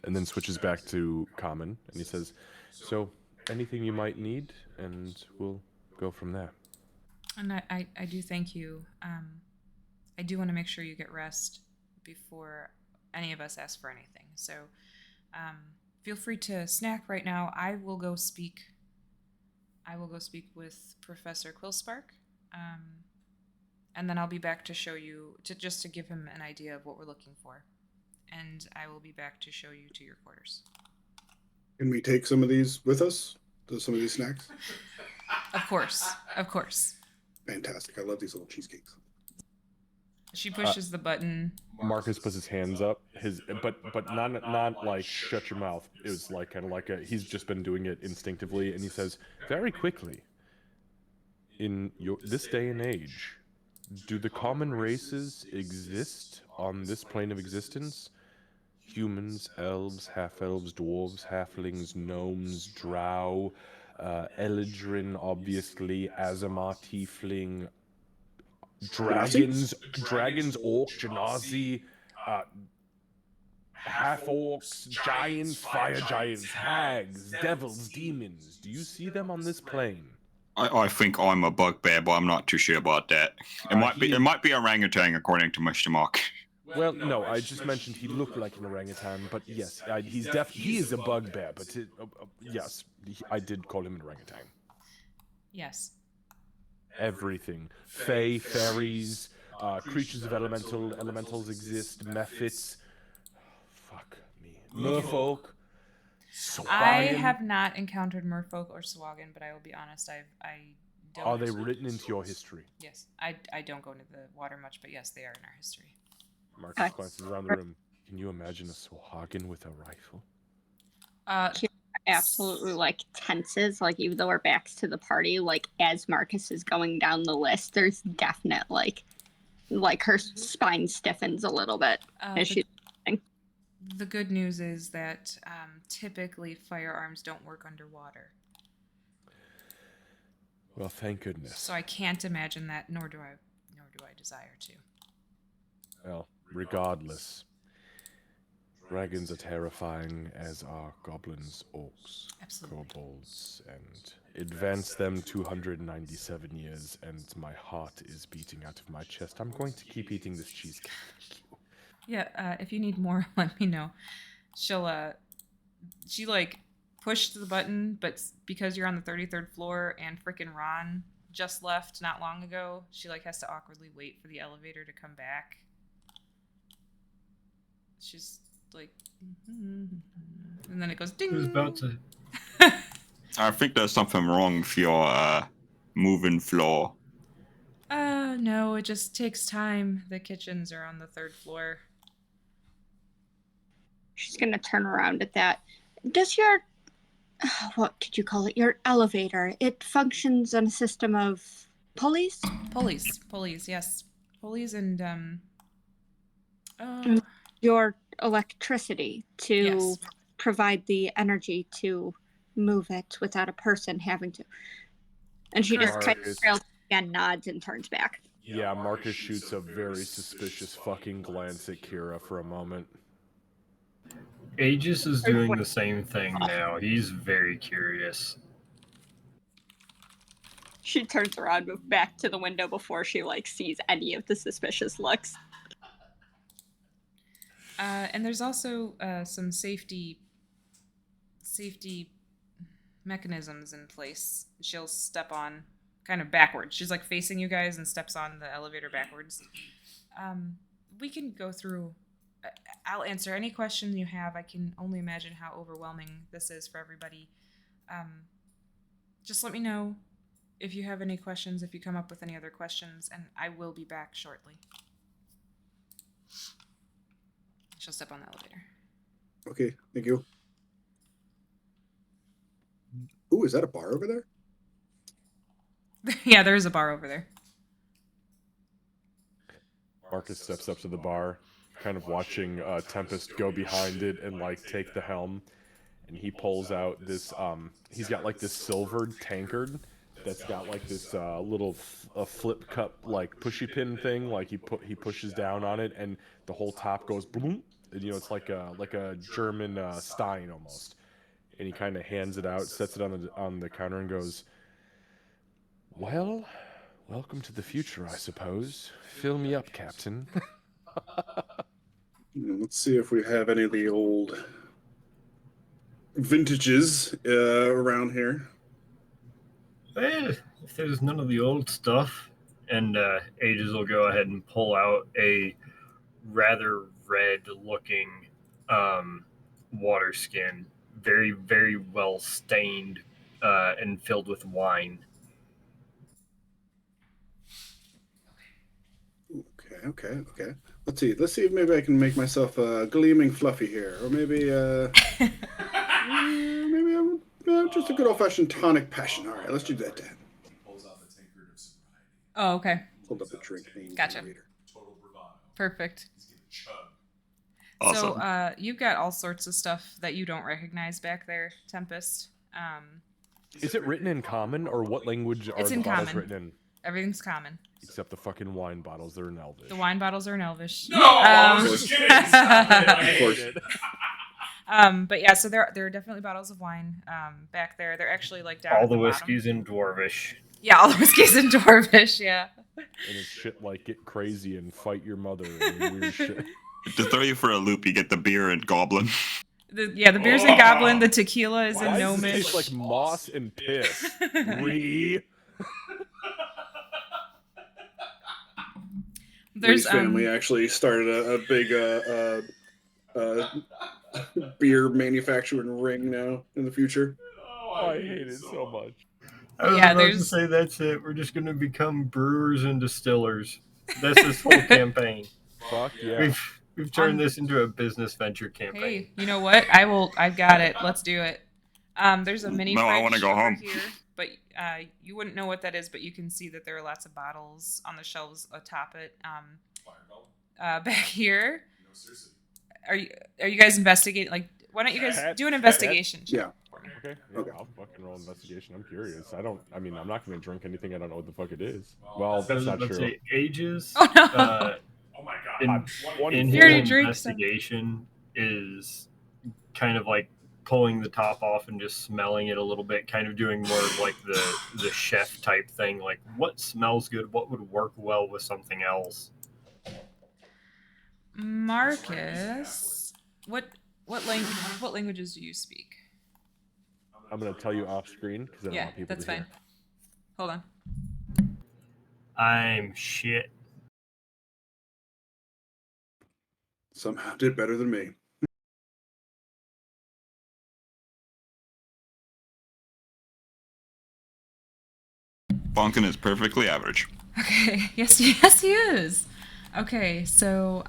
and then switches back to Common, and he says, so anything you might need, and we'll go from there. And I do thank you. I do want to make sure you get rest before any of us ask for anything. So feel free to snack right now. I will go speak with Professor Quillspark, and then I'll be back to show you just to give him an idea of what we're looking for, and I will be back to show you to your quarters. Can we take some of these with us? Some of these snacks? Of course. Fantastic. I love these little cheesecakes. She pushes the button. Marcus puts his hands up, but not like shut your mouth. It was like kind of like he's just been doing it instinctively, and he says very quickly, in this day and age, do the common races exist on this plane of existence? Humans, elves, half-elves, dwarves, halflings, gnomes, drow, Eladrin, obviously, Azamar, tiefling, dragons, orc, genasi, half-orcs, giants, fire giants, hags, devils, demons. Do you see them on this plane? I think I'm a bugbear, but I'm not too sure about that. It might be orangutan, according to Mr. Mark. Well, no, I just mentioned he looked like an orangutan, but yes, he is a bugbear, but yes, I did call him an orangutan. Yes. Everything. Fae, fairies, creatures of elementals exist, mephits. Fuck me. Merfolk. I have not encountered merfolk or swagan, but I will be honest, I don't. Are they written into your history? Yes. I don't go into the water much, but yes, they are in our history. Marcus glances around the room. Can you imagine a swagan with a rifle? Absolutely like tenses, like even though our backs to the party, like as Marcus is going down the list, there's definite like her spine stiffens a little bit as she's the good news is that typically firearms don't work underwater. Well, thank goodness. So I can't imagine that, nor do I desire to. Well, regardless, dragons are terrifying, as are goblins, orcs, kobolds, and advance them 297 years, and my heart is beating out of my chest. I'm going to keep eating this cheesecake. Yeah, if you need more, let me know. She like pushed the button, but because you're on the 33rd floor and frickin' Ron just left not long ago, she like has to awkwardly wait for the elevator to come back. She's like, and then it goes ding. Who's about to? I think there's something wrong with your moving floor. No, it just takes time. The kitchens are on the 3rd floor. She's gonna turn around at that. Does your what could you call it? Your elevator. It functions on a system of pulleys? Pulleys, yes. Pulleys and your electricity to provide the energy to move it without a person having to. And she just kind of trails and nods and turns back. Yeah, Marcus shoots a very suspicious fucking glance at Kira for a moment. Aegis is doing the same thing now. He's very curious. She turns around back to the window before she sees any of the suspicious looks. And there's also some safety mechanisms in place. She'll step on kind of backwards. She's facing you guys and steps on the elevator backwards. We can go through. I'll answer any question you have. I can only imagine how overwhelming this is for everybody. Just let me know if you have any questions, if you come up with any other questions, and I will be back shortly. She'll step on the elevator. Okay, thank you. Ooh, is that a bar over there? Yeah, there is a bar over there. Marcus steps up to the bar, kind of watching Tempest go behind it and take the helm, and he pulls out this he's got this silvered tankard that's got this little flip cup pushy pin thing. He pushes down on it and the whole top goes boom, and, it's like a German Stein almost, and he kind of hands it out, sets it on the counter and goes, "Well, welcome to the future, I suppose. Fill me up, Captain." Let's see if we have any of the old vintages around here. Well, if there's none of the old stuff, and Aegis will go ahead and pull out a rather red-looking water skin, very, very well stained and filled with wine. Okay. Let's see if maybe I can make myself a gleaming fluffy here, or maybe maybe I'm just a good old-fashioned tonic passion. All right, let's do that then. Pulls out the tankard of sobriety. Oh, okay. Hold up a drink name. Gotcha. Total bravado. Perfect. He's gonna chug. Awesome. So you've got all sorts of stuff that you don't recognize back there, Tempest. Is it written in common, or what language are It's the in bottles common. written in? Everything's common. Except the fucking wine bottles, they're in Elvish. The wine bottles are in Elvish. No, I was just kidding. Stop it. I hate it. But yeah, so there are definitely bottles of wine back there. They're actually down All at the bottom. whiskey's in Dwarvish. Yeah, all the whiskey's in Dwarvish, yeah. And it's shit get crazy and fight your mother and weird shit. To throw you for a loop, you get the beer and goblin. The beer's in Goblin, the tequila is in Why does Gnomish. it taste like moss and piss? Ree's family actually started a big beer manufacturing ring now in the future. Oh, I hate it so much. I was Yeah, about to there's- say that's it. We're just going to become brewers and distillers. That's this whole campaign. Fuck yeah. We've turned this into a business venture campaign. Hey, you know what? I've got it. Let's do it. There's a mini No, I fridge wanna go over home. here, but you wouldn't know what that is, but you can see that there are lots of bottles on the shelves atop it. Fireball? Back here. No, seriously. Are you guys investigating? Why don't you guys do an investigation? Yeah. Okay. I'll fucking roll investigation. I'm curious. I'm not going to drink anything I don't know what the fuck it is. Well, that's not Let's true. say Aegis. Oh, no. Oh my god. In You already his drank some. investigation is kind of pulling the top off and just smelling it a little bit, kind of doing more of the chef type thing. What smells good? What would work well with something else? Marcus, what languages do you speak? I'm going to tell you off screen because I don't Yeah, want people that's to hear. fine. Hold on. I'm shit. Somehow did better than me. Bonkin is perfectly average. Okay. Yes, he is. Okay, so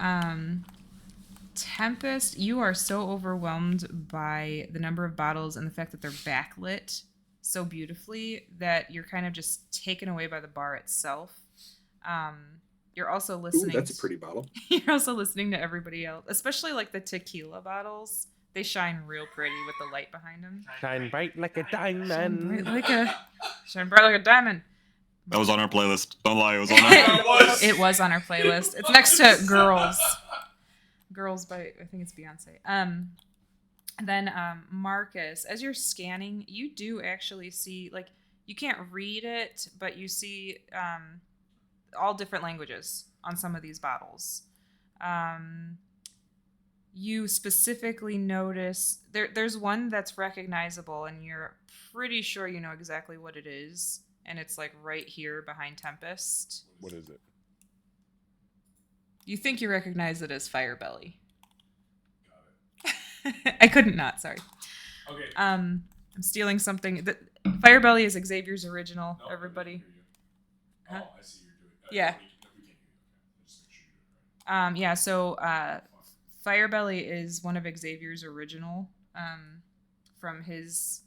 Tempest, you are so overwhelmed by the number of bottles and the fact that they're backlit so beautifully that you're kind of just taken away by the bar itself. You're also listening. Ooh, that's a pretty bottle. You're also listening to everybody else, especially the tequila bottles. They shine real pretty with the light behind them. Shine bright like a Shine diamond. shine bright like a diamond. That was on our playlist. Don't lie, it was on It was on our playlist. It's next to Girls. Girls by, I think it's Beyonce. Then Marcus, as you're scanning, you do actually see, like, you can't read it, but you see all different languages on some of these bottles. You specifically notice there's one that's recognizable, and you're pretty sure you know exactly what it is, and it's like right here behind Tempest. What is it? You think you recognize it as Firebelly. I couldn't not, sorry. Okay. I'm stealing something. Firebelly is Xavier's original, No, everybody. Oh, Huh? I see you're doing it. Yeah. We can't hear you. Okay. Just make sure you're doing it right. Yeah, so Firebelly is one of Xavier's original from his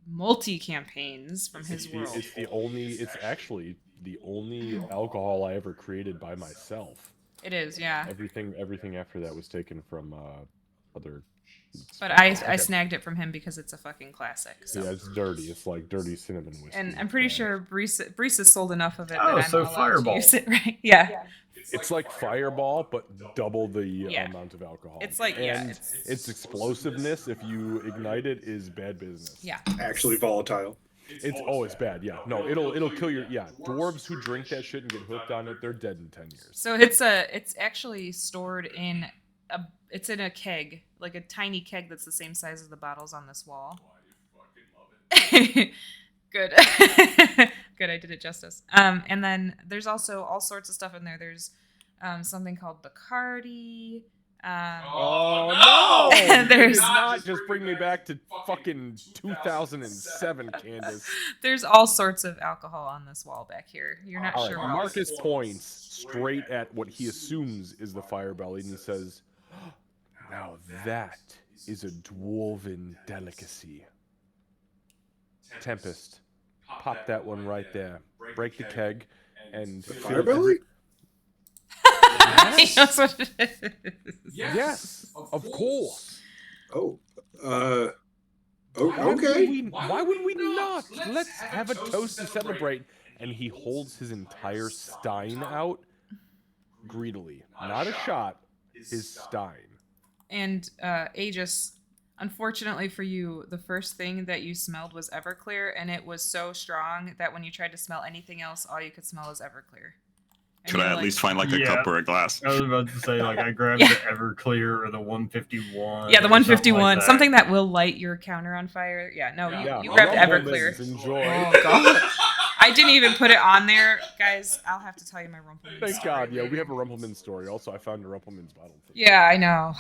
multi-campaigns from his world. It's actually the only alcohol I ever created by myself. It is, yeah. Everything after that was taken from other. But I snagged it from him because it's a fucking classic. So. Yeah, it's dirty. It's like dirty cinnamon whiskey. And I'm pretty sure Brees has sold enough of it Oh, that I'm so allowed Fireball. to use it, right? Yeah. It's like Fireball, but double the Yeah. amount of alcohol. It's like, and its explosiveness, if you ignite it, is bad business. Yeah. Actually volatile. It's bad. Yeah, no, it'll kill your dwarves who drink that shit and get hooked on it. They're dead in 10 years. So it's actually stored in it's in a keg, like a tiny keg that's the same size as the bottles on this wall. Why, you fucking love it. Good. Good, I did it justice. And then there's also all sorts of stuff in there. There's something called Bacardi. Oh no! There's not just bring me back to fucking 2007, Candace. There's all sorts of alcohol on this wall back here. You're not All sure. right, what Marcus points straight at what he assumes is the Firebelly, and he says, "Now that is a dwarven delicacy." Tempest, pop that one right there. Break the keg, and Firebelly? He knows what it is. Yes, of course. Oh. Why Okay. would we not? Let's have a toast to celebrate. And he holds his entire stein out greedily. Not a shot, his stein. And Aegis, unfortunately for you, the first thing that you smelled was Everclear, and it was so strong that when you tried to smell anything else, all you could smell was Everclear. And Could you're I at least find like a Yeah. cup or a glass? I was about to say, like, I grabbed Yeah. the Everclear or the 151. Yeah, the or something 151, like something that will light your counter on fire. Yeah, no, Yeah. you grabbed Rumble Everclear. Mints, enjoy. Oh god, I didn't even put it on there, guys. I'll have to tell you my Rumpelman Thank story God, yeah, later. we have a Rumpelman story. Also, I found a Rumpelman's bottle. Yeah, I know.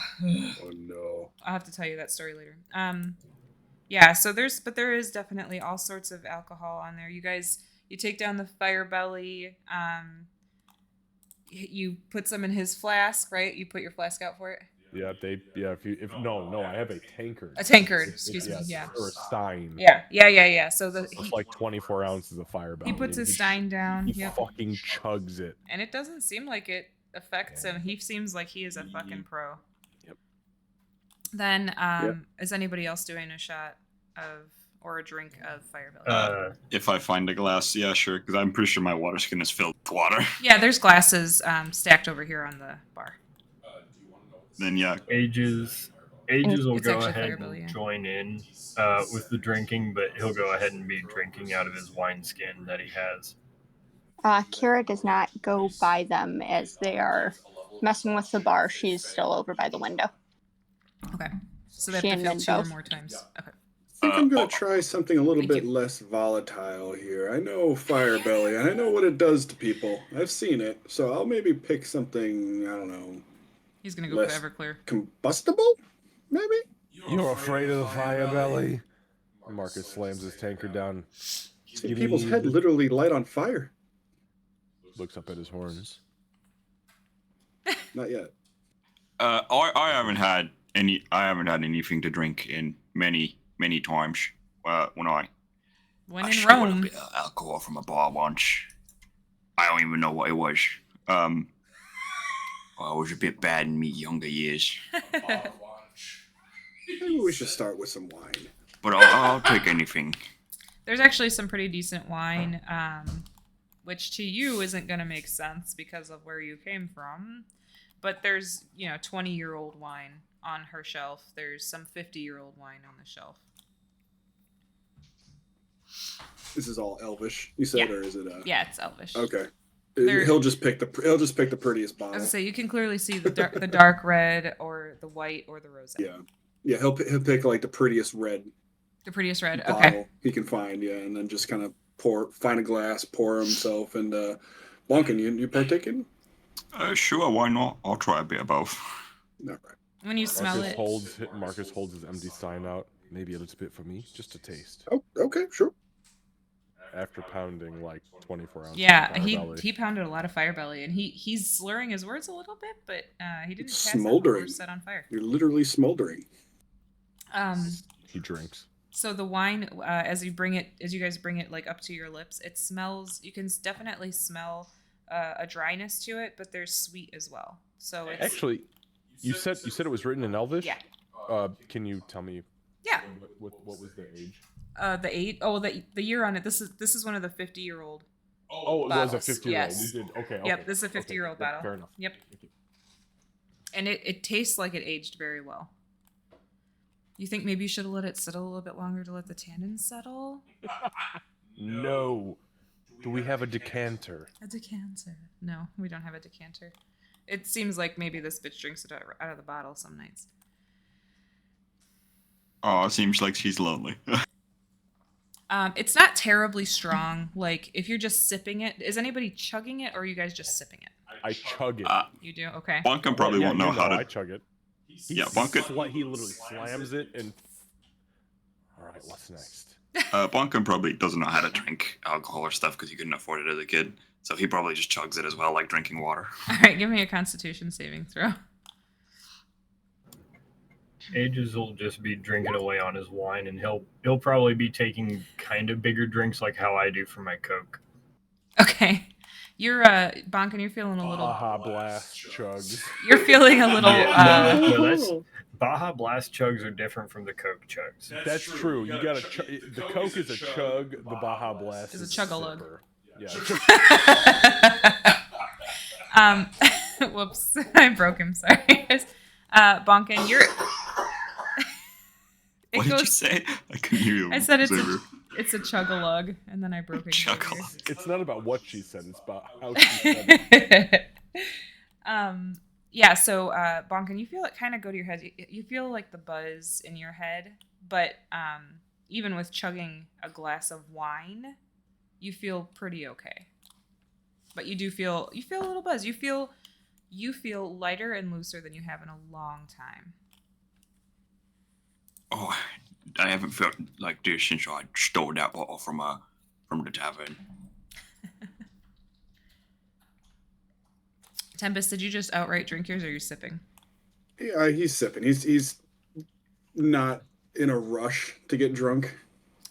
Oh no. I'll have to tell you that story later. Yeah, so there is definitely all sorts of alcohol on there. You guys, you take down the Firebelly. You put some in his flask, right? You put your flask out for it. Yeah, I have a tankard. A tankard, excuse me. Yeah. Or a stein. Yeah. So It's like 24 ounces of Firebelly. he puts and his stein down. He Yep. fucking chugs it. And it doesn't seem like it affects him. He seems like he is a fucking pro. Yep. Then, is anybody else doing a shot of or a drink of Firebelly? If I find a glass, yeah, sure, because I'm pretty sure my water skin is filled with water. Yeah, there's glasses stacked over here on the bar. Do you want to know what this Then yeah, Ages will It's go actually ahead Firebelly, and yeah. join in with the drinking, but he'll go ahead and be drinking out of his wineskin that he has. Kira does not go by them as they are messing with the bar. She's still over by the window. Okay. So they She have to and fill Min 2 or both. more times. Okay. I think I'm gonna oh. try something a little Thank bit you. less volatile here. I know Firebelly, and I know what it does to people. I've seen it, so I'll maybe pick something, I don't know, He's going to go Less- for Everclear. combustible? Maybe? You're afraid of the Firebelly? Marcus slams his tankard down. See people's head literally light on fire. Looks up at his horns. Not yet. I haven't had anything to drink in many times. When I When in stole a Rome. bit of alcohol from a bar once. I don't even know what it was. I was a bit bad in me younger years. Bob Watch. Maybe we should start with some wine. But I'll take anything. There's actually some pretty decent wine, which to you isn't going to make sense because of where you came from. But there's, 20-year-old wine on her shelf. There's some 50-year-old wine on the shelf. This is all Elvish, you said, Yeah. or is it? Yeah, it's Elvish. Okay. They're- He'll just pick the prettiest bottle. As I say, you can clearly see the dark red or the white or the rosé. Yeah. He'll pick like the prettiest red. The prettiest red. Bottle Okay. he can find, and then just kind of find a glass, pour himself, and Bonkin, you partaking? Sure, why not? I'll try a bit of both. All right. When you smell Marcus holds his empty sign out. Maybe a little bit for me, just a taste. Oh, okay, sure. After pounding like 24 ounces. Yeah, of he Firebelly. pounded a lot of Firebelly, and he's slurring his words a little bit, but he didn't It's pass it smoldering. or set on fire. You're literally smoldering. He drinks. So the wine, as you guys bring it like up to your lips, it smells. You can definitely smell a dryness to it, but there's sweet as well. So it's Actually, you said it was written in Elvish. Yeah. Can you tell me? Yeah. What was the age? The year on it. This is one of the 50-year-old. Oh, it bottles. was a 50-year-old. Yes. You did. Okay. Yep, this is a 50-year-old Okay, bottle. Fair enough. Yep. Thank you. And it tastes like it aged very well. You think maybe you should have let it sit a little bit longer to let the tannins settle? No. Do we have a decanter? A decanter. No, we don't have a decanter. It seems like maybe this bitch drinks it out of the bottle some nights. Oh, it seems like she's lonely. It's not terribly strong. Like, if you're just sipping it, is anybody chugging it, or are you guys just sipping it? I chug it. You do? Okay. Bonkin probably won't know how to. I chug it. Yeah, Bonkin. He literally slams it and. All right, what's next? Bonkin probably doesn't know how to drink alcohol or stuff because he couldn't afford it as a kid. So he probably just chugs it as well, like drinking water. All right, give me a Constitution saving throw. Ages will just be drinking away on his wine, and he'll probably be taking kind of bigger drinks like how I do for my Coke. Okay. You're Bonkin, you're feeling a little Baja Blast chugs. You're feeling a little No, that's Baja Blast chugs are different from the Coke chugs. That's true. You gotta the Coke is a chug, the Baja Blast is a chug-a-lug. Yeah. Whoops. I broke him, sorry. Bonkin, you're What did you say? I couldn't hear you. I said it's a chug-a-lug, and then I broke it. Chug-a-lug. It's not about what she said, it's about how she said it. Yeah, so Bonkin, you feel it kind of go to your head. You feel like the buzz in your head, but even with chugging a glass of wine, you feel pretty okay. But you feel a little buzz. You feel lighter and looser than you have in a long time. Oh, I haven't felt like this since I stole that bottle from the tavern. Tempest, did you just outright drink yours, or are you sipping? Yeah, he's sipping. He's not in a rush to get drunk.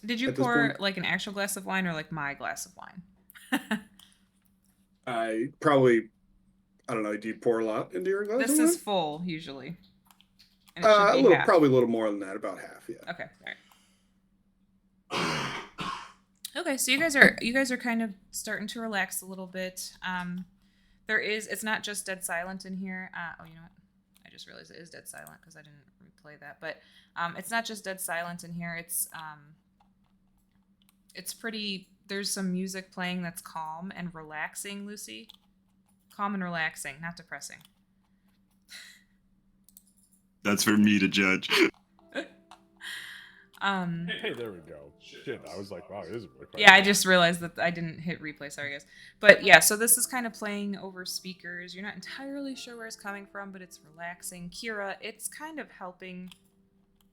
Did you at this pour point. like an actual glass of wine or like my glass of wine? I don't know. Do you pour a lot into your glass? This of is wine? full usually. And it should be half. Probably a little more than that, about half. Yeah. Okay, all right. Okay, so you guys are kind of starting to relax a little bit. It's not just dead silent in here. Oh, you know what? I just realized it is dead silent because I didn't replay that. But it's not just dead silent in here. It's pretty. There's some music playing that's calm and relaxing, Lucy. Calm and relaxing, not depressing. That's for me to judge. Hey, there we go. Shit, I was like, wow, it is really quiet. Yeah, I just realized that I didn't hit replay. Sorry, guys. But yeah, so this is kind of playing over speakers. You're not entirely sure where it's coming from, but it's relaxing. Kira, it's kind of helping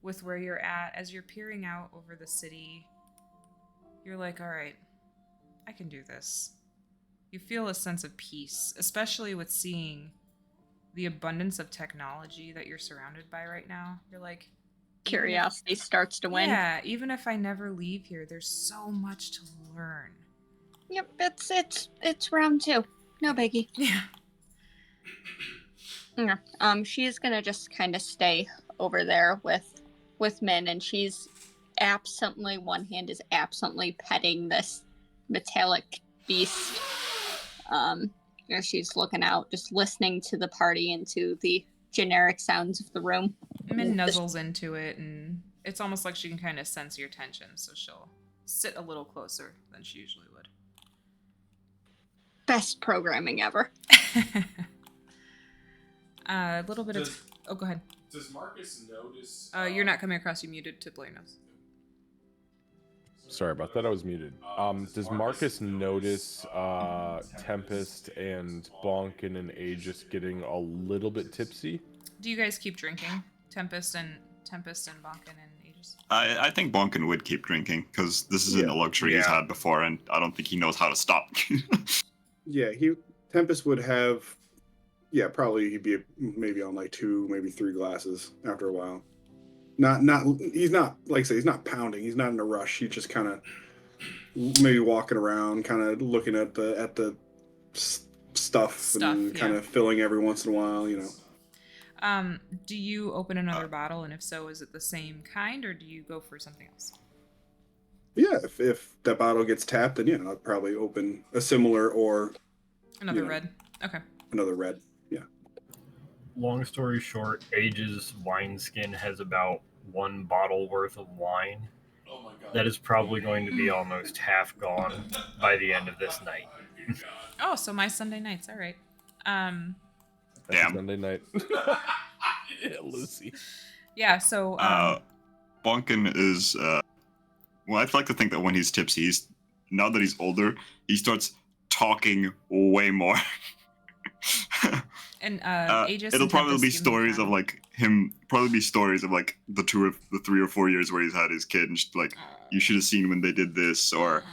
with where you're at as you're peering out over the city. You're like, all right, I can do this. You feel a sense of peace, especially with seeing the abundance of technology that you're surrounded by right now. You're like, Curiosity starts to win. yeah, even if I never leave here, there's so much to learn. Yep, it's round 2. No biggie. Yeah. Yeah. She's gonna just kind of stay over there with with Min, and she's absently, one hand is absently petting this metallic beast. As she's looking out, just listening to the party and to the generic sounds of the room. Min nuzzles into it, and it's almost like she can kind of sense your tension, so she'll sit a little closer than she usually would. Best programming ever. A little bit of... Oh, go ahead. Does Marcus notice... You're not coming across. You muted to Blanos. Sorry about that, I was muted. Does Marcus notice Tempest and Bonkin and Aegis getting a little bit tipsy? Do you guys keep drinking? Tempest and Bonkin and Aegis? I think Bonkin would keep drinking, because this isn't a luxury he's had before, and I don't think he knows how to stop. Yeah, Tempest would have, probably he'd be maybe on like 2, maybe 3 glasses after a while. He's not, like I say, he's not pounding. He's not in a rush. He's just kind of maybe walking around, kind of looking at the stuff and kind of filling every once in a while, you know. Do you open another bottle, and if so, is it the same kind, or do you go for something else? Yeah, if that bottle gets tapped, then I'll probably open a similar or another red. Okay. Another red. Yeah. Long story short, Aegis wineskin has about 1 bottle worth of wine. Oh my god. That is probably going to be almost half gone by the end of this night. Oh, so my Sunday nights. All right. That's Sunday night. Yeah, Lucy. Yeah. So. Bonkin is. Well, I'd like to think that when he's tipsy, now that he's older, he starts talking way more. And Aegis it'll and probably Tempest be give me stories of like him. Probably be stories of like the 3 or 4 years where he's had his kid, and just like you should have seen when they did this, or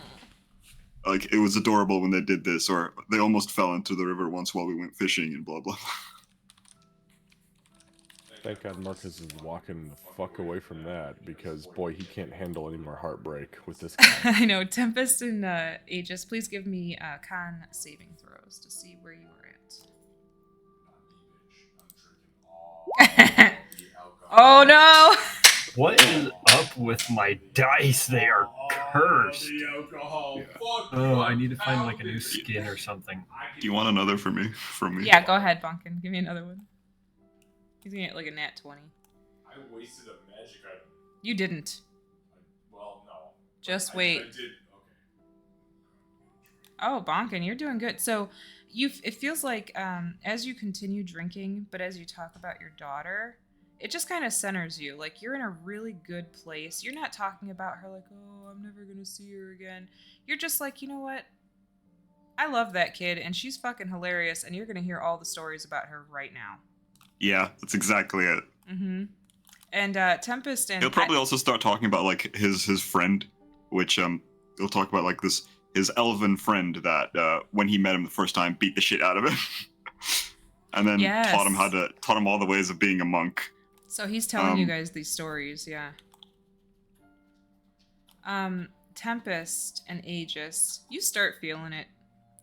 like it was adorable when they did this, or they almost fell into the river once while we went fishing, and blah blah. Thank God Marcus is walking the fuck away from that, because boy, he can't handle any more heartbreak with this guy. I know. Tempest and Aegis, please give me con saving throws to see where you are at. Oh no! What is up with my dice? They are cursed. Oh, I need to find like a new skin or something. Do you want another from me? Yeah, go ahead, Bonkin. Give me another one. He's gonna get like a nat 20. I wasted a magic item. You didn't. Well, no. Just wait. I did. Okay. Oh, Bonkin, you're doing good. So, it feels like as you continue drinking, but as you talk about your daughter, it just kind of centers you. Like, you're in a really good place. You're not talking about her like, oh, I'm never gonna see her again. You're just like, you know what? I love that kid, and she's fucking hilarious, and you're gonna hear all the stories about her right now. Yeah, that's exactly it. Mm-hmm. And Tempest and... He'll probably also start talking about like his friend, which he'll talk about like his elven friend that when he met him the first time beat the shit out of him, and then taught him all the ways of being a monk. So he's telling you guys these stories, yeah. Tempest and Aegis, you start feeling it.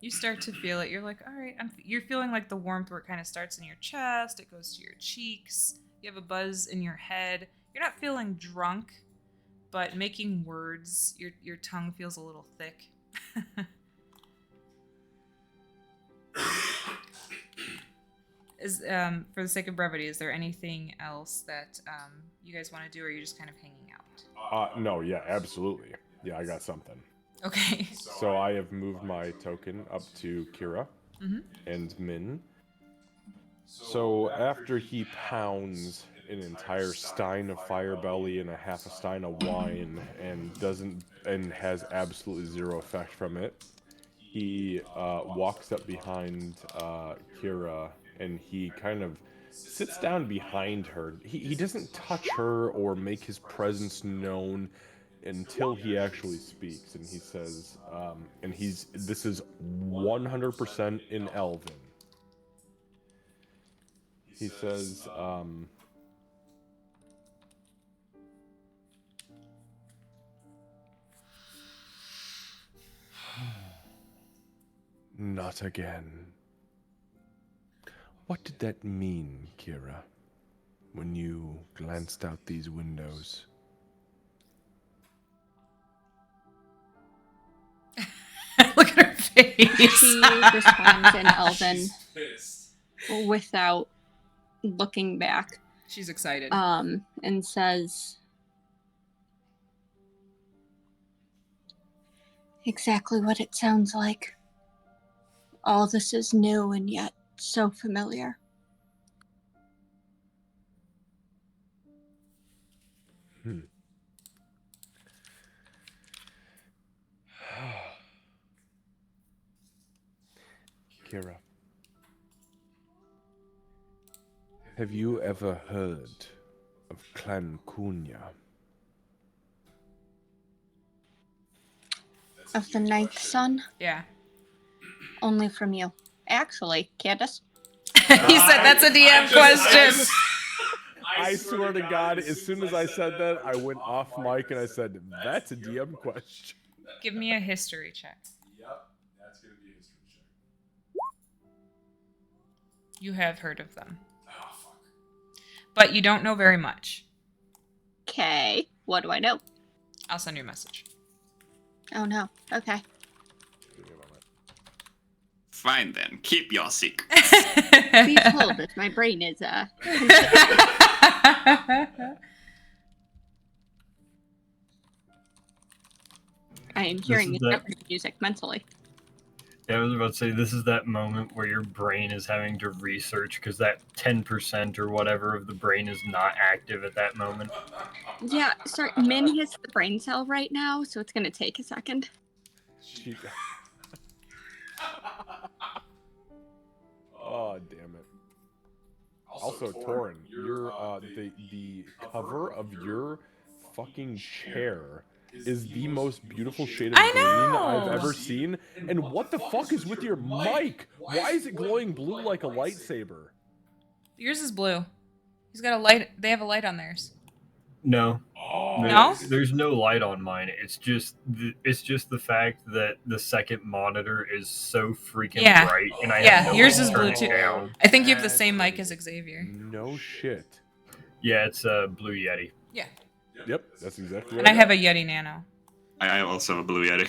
You start to feel it. You're like, all right. You're feeling like the warmth where it kind of starts in your chest. It goes to your cheeks. You have a buzz in your head. You're not feeling drunk, but making words, your tongue feels a little thick. For the sake of brevity, is there anything else that you guys want to do, or are you just kind of hanging out? No, yeah, absolutely. Yeah, I got something. Okay. So I have moved my token up to Kira and Min. So after he pounds an entire stein of Fire Belly and a half a stein of wine and has absolutely zero effect from it, he walks up behind Kira and he kind of sits down behind her. He doesn't touch her or make his presence known until he actually speaks, and he says, this is 100% in Elven. He says, not again. What did that mean, Kira? when you glanced out these windows? Look at her face. She responds in Elven She's pissed. without looking back. She's excited. And says, exactly what it sounds like. All this is new and yet so familiar. Kira, have you ever heard of Clan Cunha? Of the ninth son? Yeah. Only from you. Actually, Candace. He said that's a DM question. I swear to God, as soon as I said that, I went off mic and I said, that's a DM question. Give me a history check. Yep, that's gonna be a history check. You have heard of them. Oh, fuck. But you don't know very much. Okay. What do I know? I'll send you a message. Oh no. Okay. Fine then, keep your secret. Be told that my brain is I am hearing the Jeopardy music mentally. Yeah, I was about to say, this is that moment where your brain is having to research because that 10% or whatever of the brain is not active at that moment. Yeah, sorry, Min hits the brain cell right now, so it's gonna take a second. Oh, damn it. Also, Torin, your the cover of your fucking chair is the most beautiful shade of green I've ever seen. And what the fuck is with your mic? Why is it glowing blue like a lightsaber? Yours is blue. He's got a light. They have a light on theirs. No. No? There's no light on mine. It's just the fact that the second monitor is so freaking bright, and I have no yours way is to turn blue it too. down. I think you have the same mic as Xavier. No shit. Yeah, it's a Blue Yeti. Yeah. Yep, that's exactly And I have a Yeti Nano. I also have a Blue Yeti.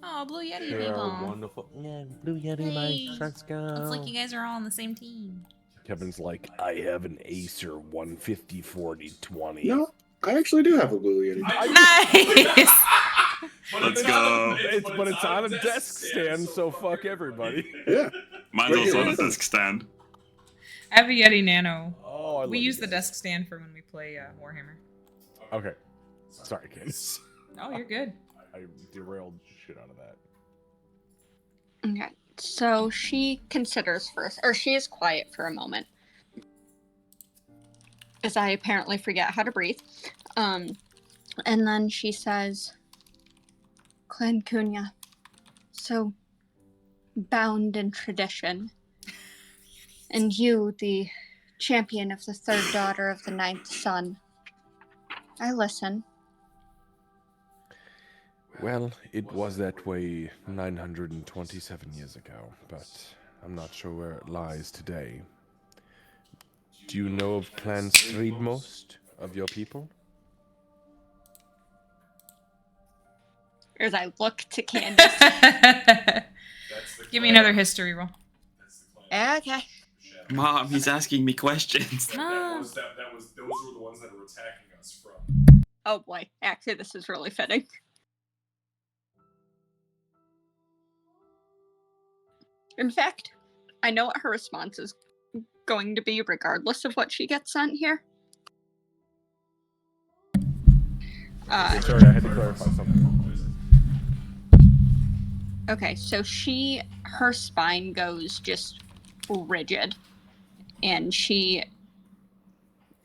Oh, Blue Yeti, They are people. wonderful. Yeah, Blue Yeti, Mike. Let's go. It's like you guys are all on the same team. Kevin's like, I have an Acer 150 40 20. No, I actually do have a Blue Yeti. Nice. Let's go. But it's on a desk stand, so fuck everybody. Yeah. Mine's also on a desk stand. I have a Yeti Nano. Oh, I We love use you the guys. desk stand for when we play Warhammer. Okay. Sorry, Candace. Oh, you're good. I derailed shit out of that. Okay, so she considers first, or she is quiet for a moment. As I apparently forget how to breathe. And then she says, Clan Cunha, so bound in tradition. And you, the champion of the third daughter of the ninth son. I listen. Well, it was that way 927 years ago, but I'm not sure where it lies today. Do you know of Clan Streedmost of your people? As I look to Candace. Give me another history roll. Okay. Mom, he's asking me questions. Mom. Those were the ones that were attacking us from. Oh boy, actually this is really fitting. In fact, I know what her response is going to be regardless of what she gets sent here. Sorry, I had to clarify something. Okay, so her spine goes just rigid, and she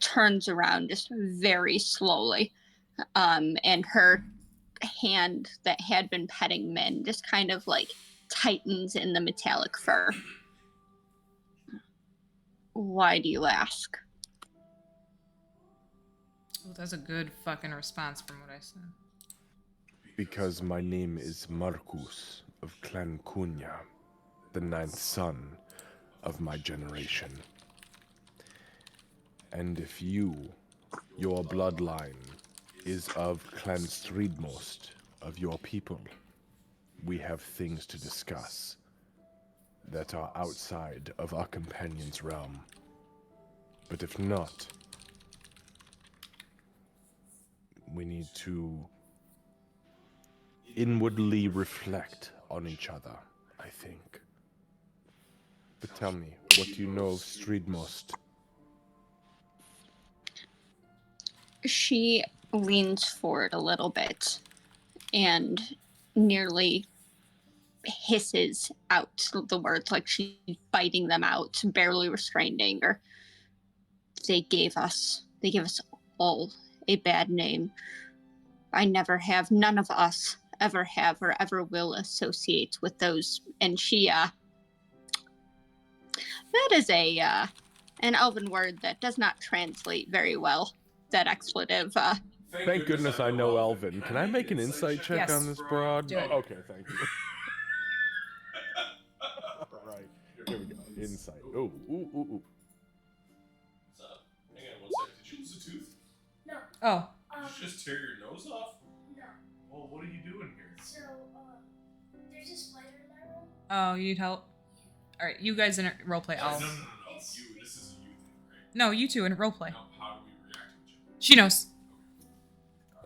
turns around just very slowly, and her hand that had been petting Min just kind of like tightens in the metallic fur. Why do you ask? Oh, that's a good fucking response from what I said. Because my name is Marcus of Clan Cunha, the ninth son of my generation. And if your bloodline, is of Clan Streedmost, of your people, we have things to discuss that are outside of our companion's realm. But if not, we need to inwardly reflect on each other, I think. But tell me, what do you know of Streedmost? She leans forward a little bit and nearly hisses out the words like she's biting them out, barely restrained anger. They gave us all a bad name. None of us ever have or ever will associate with those. And she, that is an elven word that does not translate very well. That expletive. Thank goodness I know Elven. Can I make an insight check Yes. on this broad? Do it. Oh, okay, thank you. Alright, here we go. Insight. Ooh. What's up? Hang on 1 second. Did you lose a tooth? No. Oh. Did you just tear your nose off? No. Well, what are you doing here? So, there's a spider in my room. Oh, you need help? Alright, you guys in roleplay. No, I'll... no. You. This is a you thing, right? No, you two in roleplay. No, how do we react to each other? She knows.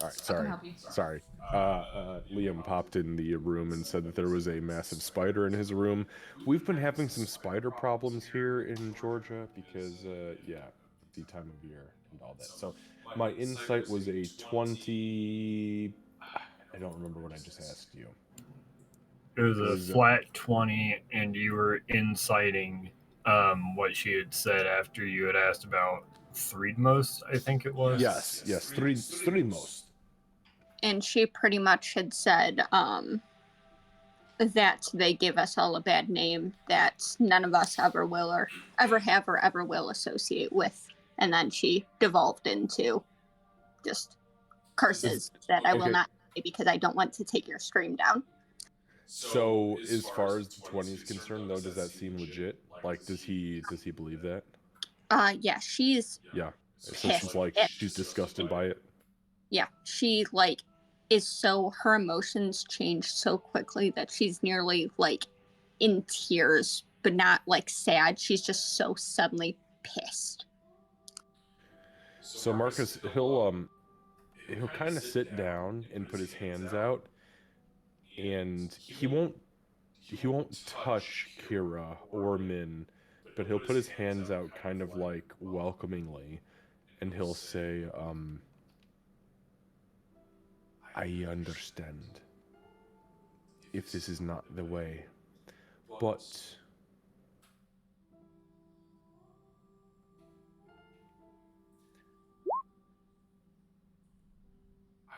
Alright, I sorry. can help you. Sorry. Liam popped in the room and said that there was a massive spider in his room. We've been having some spider problems here in Georgia because, the time of year and all that. So my insight was a 20... I don't remember what I just asked you. It was a flat 20, and you were inciting what she had said after you had asked about Threedmost, I think it was. Yes, Streedmost. And she pretty much had said that they give us all a bad name that none of us ever will or ever have or ever will associate with. And then she devolved into just curses that I will not say because I don't want to take your stream down. So as far as the 20 is concerned, though, does that seem legit? Like, does he believe that? Yeah, she's... Yeah. So she's disgusted by it? Yeah, she, is so... Her emotions change so quickly that she's nearly, in tears, but not, sad. She's just so suddenly pissed. So Marcus, he'll kind of sit down and put his hands out, and he won't touch Kira or Min, but he'll put his hands out kind of welcomingly, and he'll say, I understand if this is not the way, but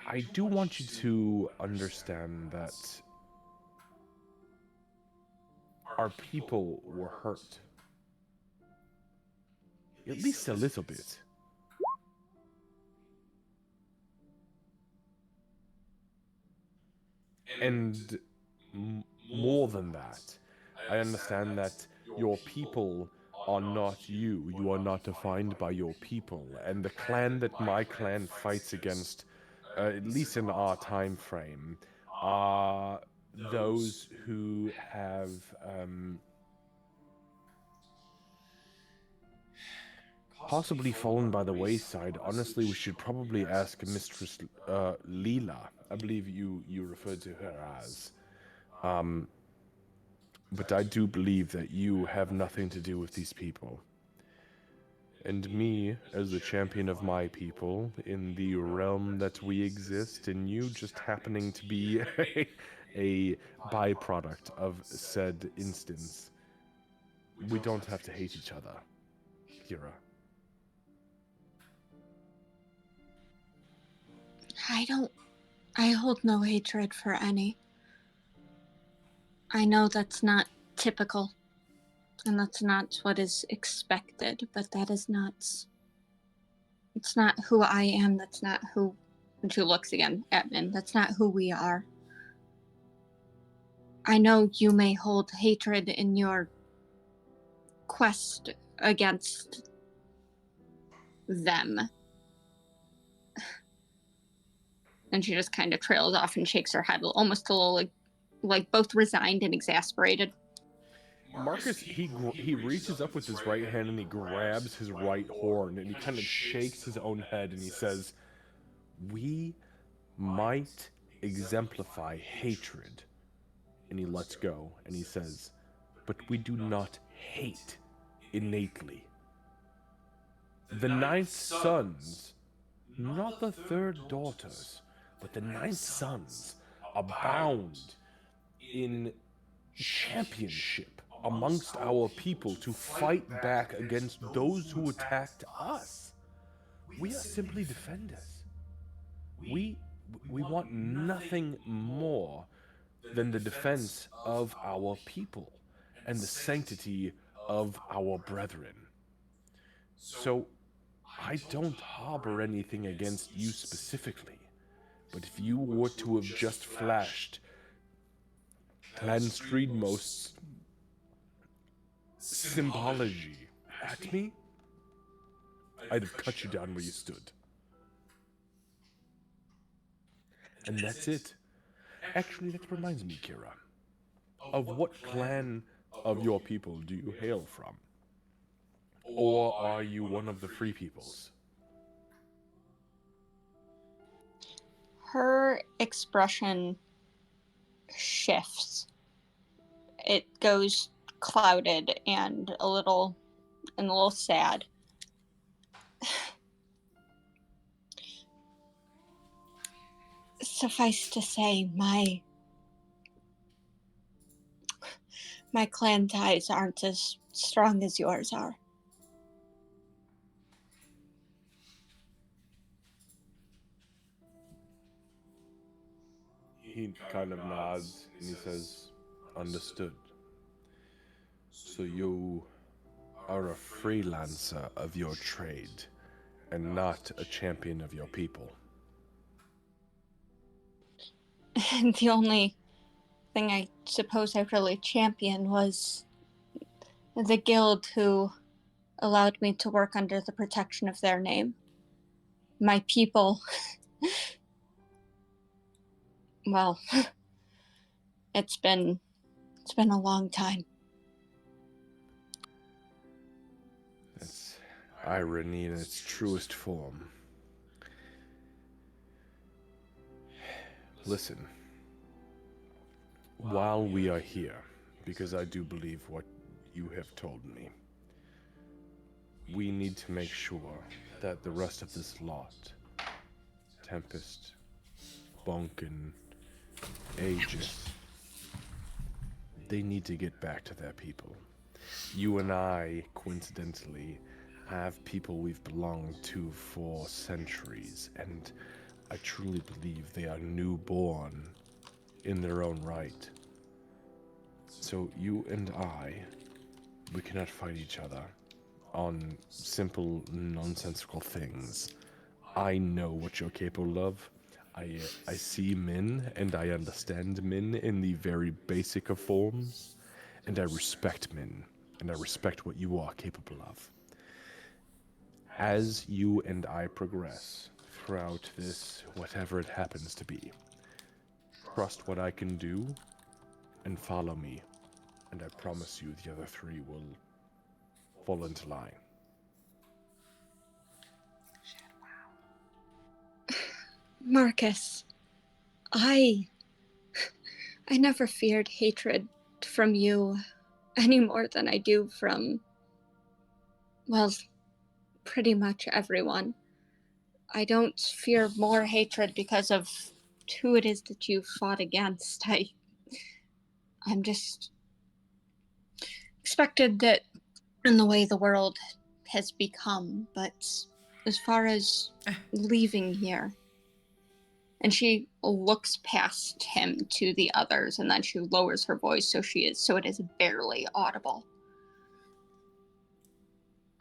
I do want you to understand that our people were hurt. At least a little bit. And more than that, I understand that your people are not you. You are not defined by your people. And the clan that my clan fights against, at least in our time frame, are those who have possibly fallen by the wayside. Honestly, we should probably ask Mistress Leela. I believe you referred to her as. But I do believe that you have nothing to do with these people. And me, as the champion of my people, in the realm that we exist, and you just happening to be a byproduct of said instance, we don't have to hate each other, Kira. I hold no hatred for any. I know that's not typical, and that's not what is expected, but that is not... It's not who I am, that's not who... And she looks again at Min. That's not who we are. I know you may hold hatred in your quest against them. And she just kind of trails off and shakes her head, almost a little like both resigned and exasperated. Marcus, he reaches up with his right hand and he grabs his right horn and he kind of shakes his own head and he says, "We might exemplify hatred." And he lets go and he says, "But we do not hate innately. The ninth sons, not the third daughters, but the ninth sons abound in championship amongst our people to fight back against those who attacked us. We are simply defenders. We want nothing more than the defense of our people and the sanctity of our brethren. So, I don't harbor anything against you specifically, but if you were to have just flashed Clan Streetmost's symbology at me, I'd have cut you down where you stood. And that's it. Actually, that reminds me, Kira. Of what clan of your people do you hail from? Or are you one of the Free Peoples? Her expression shifts. It goes clouded and a little sad. Suffice to say, my clan ties aren't as strong as yours are. He kind of nods and he says, "Understood. So you are a freelancer of your trade and not a champion of your people." And the only thing I suppose I really championed was the guild who allowed me to work under the protection of their name. My people, well, it's been a long time. That's irony in its truest form. Listen, while we are here, because I do believe what you have told me, we need to make sure that the rest of this lot, Tempest, Bunkin, Aegis, they need to get back to their people. You and I, coincidentally, have people we've belonged to for centuries, and I truly believe they are newborn in their own right. So you and I, we cannot fight each other on simple, nonsensical things. I know what you're capable of. I see men, and I understand men in the very basic of forms, and I respect men, and I respect what you are capable of. As you and I progress throughout this, whatever it happens to be, trust what I can do, and follow me, and I promise you the other three will fall into line. Marcus, I never feared hatred from you any more than I do from, well, pretty much everyone. I don't fear more hatred because of who it is that you fought against. I'm just expected that in the way the world has become, but as far as leaving here, and she looks past him to the others, and then she lowers her voice so it is barely audible.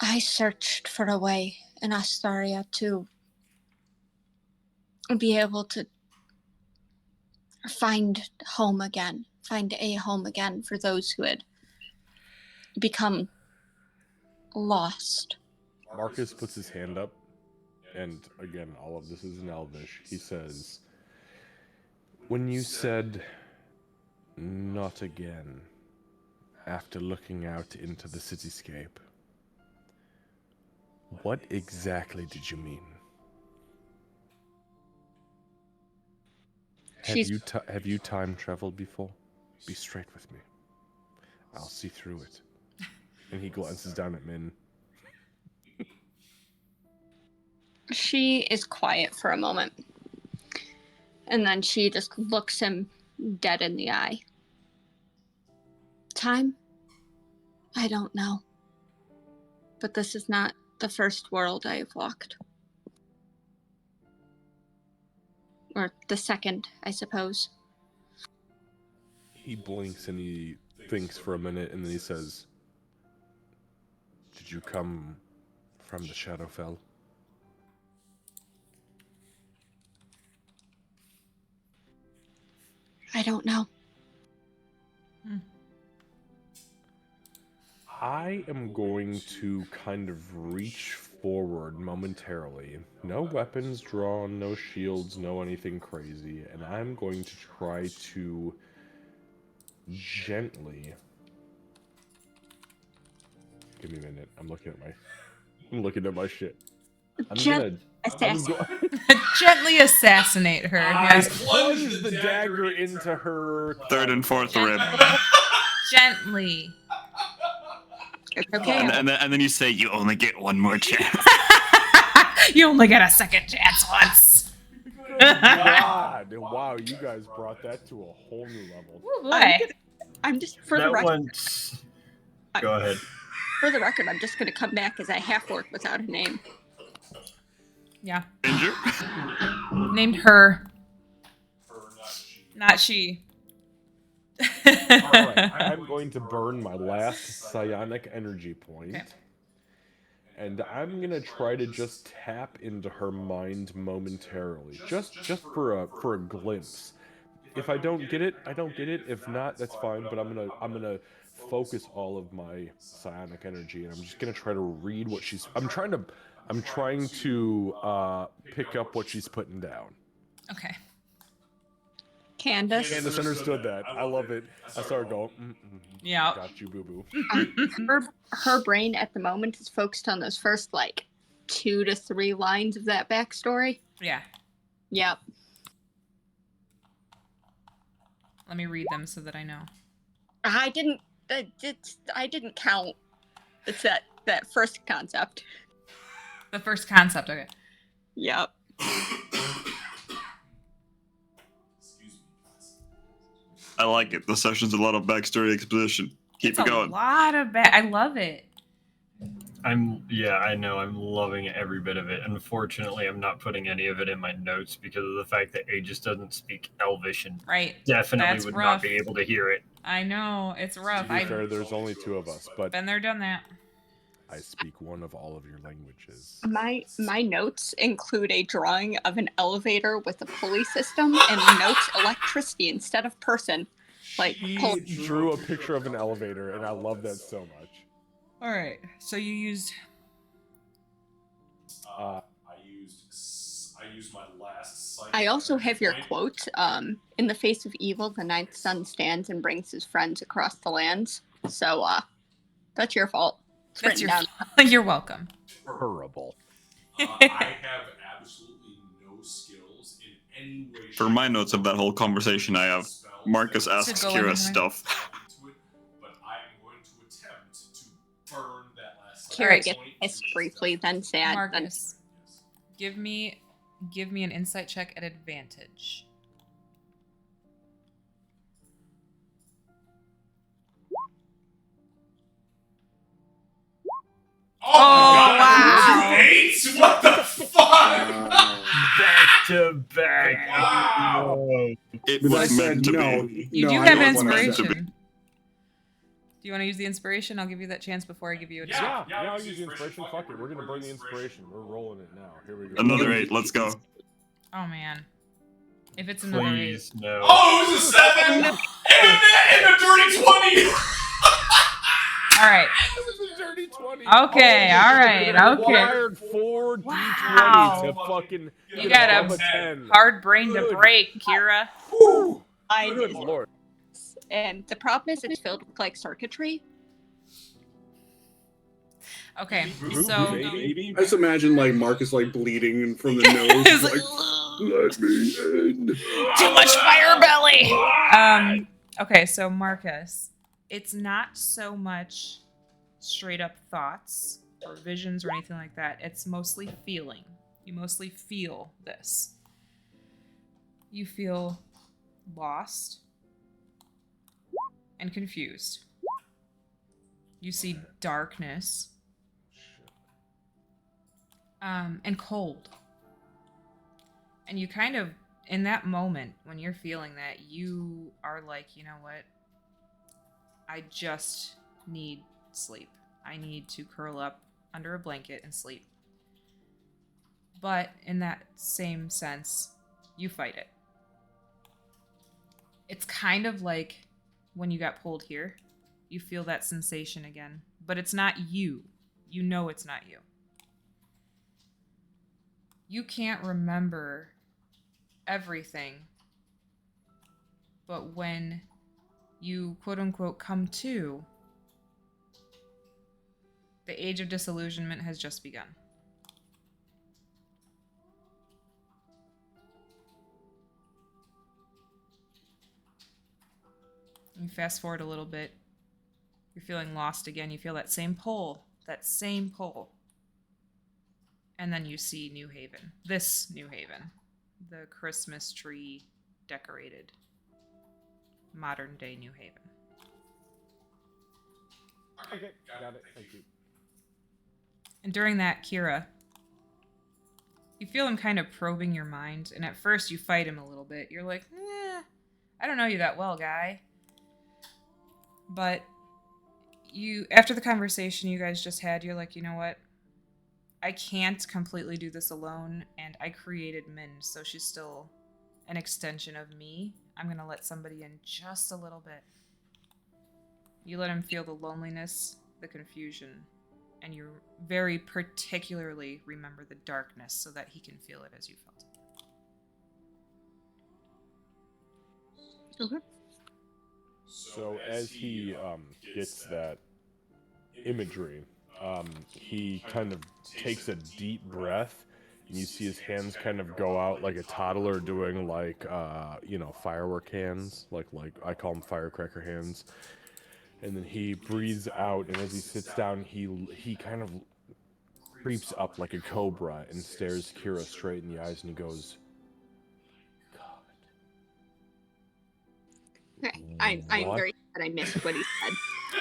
I searched for a way in Astaria to be able to find a home again for those who had become lost. Marcus puts his hand up, and again, all of this is in Elvish. He says, "When you said, 'not again,' after looking out into the cityscape, what exactly did you mean? Have you time traveled before? Be straight with me. I'll see through it." And he glances down at Min. She is quiet for a moment. And then she just looks him dead in the eye. Time? I don't know. But this is not the first world I have walked. Or the second, I suppose. He blinks and he thinks for a minute, and then he says, "Did you come from the Shadowfell?" I don't know. I am going to kind of reach forward momentarily. No weapons drawn, no shields, no anything crazy. And I'm going to try to gently... Give me a minute. I'm looking at my shit. Gently assassinate her. I plunge the dagger into her third and fourth rib. Gently. Okay. And then you say, "You only get one more chance." You only get a second chance once. God, wow, you guys brought that to a whole new level. Ooh, boy. I'm just for the record. Go ahead. For the record, I'm just going to come back as a half-orc without a name. Yeah. Ginger? Named her. Her, not she. Alright, I'm going to burn my last psionic energy point. Okay. And I'm gonna try to just tap into her mind momentarily. Just for a glimpse. If I don't get it, I don't get it. If not, that's fine, but I'm gonna focus all of my psionic energy, and I'm just gonna try to read what she's I'm trying to pick up what she's putting down. Okay. Candace understood that. I love it. I started going, yeah. Got you, boo-boo. Her brain at the moment is focused on those first, 2 to 3 lines of that backstory. Yeah. Yep. Let me read them so that I know. I didn't count. It's that first concept. The first concept, okay. Yep. I like it. The session's a lot of backstory exposition. Keep it going. A lot of I love it. I know. I'm loving every bit of it. Unfortunately, I'm not putting any of it in my notes because of the fact that Aegis doesn't speak Elvish and definitely would not be able to hear it. I know. It's rough. To be fair, there's only 2 of us, but been there, done that. I speak one of all of your languages. My notes include a drawing of an elevator with a pulley system and notes electricity instead of person. He drew a picture of an elevator, and I love that so much. All right, so you used. I used my last. I also have your quote. In the face of evil, the ninth son stands and brings his friends across the lands. So, that's your fault. That's you're welcome. Horrible. I have absolutely no skills in any way. For my notes of that whole conversation, I have Marcus asks Kira stuff. But I'm going to attempt to burn that last. Kira gets pissed briefly, then sad. Marcus, give me an insight check at advantage. Oh wow! 8? What the fuck? Back to back. Wow. It was meant to be. You do have inspiration. Do you want to use the inspiration? I'll give you that chance before I give you a Yeah, I'll use the inspiration. Fuck it. We're gonna burn the inspiration. We're rolling it now. Here we go. Another 8. Let's go. Oh man. If it's another Please, 8. no. Oh, it was a 7! and a dirty 20! Alright. It was a dirty D20. Okay, Oh, all right, it okay. required 4 Wow. D20 to fucking You get got above a a 10. hard brain to Good. break, Kira. Whew. I Good did. lord. And the problem is it's filled with like circuitry. Okay, Bruce, so baby. I just imagine like Marcus like bleeding and from the nose. It's He's like, let me in. too much fire belly. Okay, so Marcus, it's not so much straight up thoughts or visions or anything like that. It's mostly feeling. You mostly feel this. You feel lost and confused. You see darkness. And cold. And you kind of, in that moment, when you're feeling that, you are like, you know what? I just need sleep. I need to curl up under a blanket and sleep. But in that same sense, you fight it. It's kind of like when you got pulled here. You feel that sensation again. But it's not you. You know it's not you. You can't remember everything, but when you quote unquote come to, the age of disillusionment has just begun. You fast forward a little bit, you're feeling lost again. You feel that same pull. And then you see New Haven. This New Haven. The Christmas tree decorated modern day New Haven. Okay, got it. Thank you. And during that, Kira, you feel him kind of probing your mind. And at first you fight him a little bit. You're like, I don't know you that well, guy. But after the conversation you guys just had, you're like, you know what? I can't completely do this alone, and I created Min, so she's still an extension of me. I'm gonna let somebody in just a little bit. You let him feel the loneliness, the confusion, and you very particularly remember the darkness so that he can feel it as you felt it. Okay. So as he gets that imagery, he kind of takes a deep breath, and you see his hands kind of go out like a toddler doing like firework hands, like I call them firecracker hands. And then he breathes out, and as he sits down, he kind of creeps up like a cobra and stares Kira straight in the eyes, and he goes, "God." I'm What? very sad I missed what he said.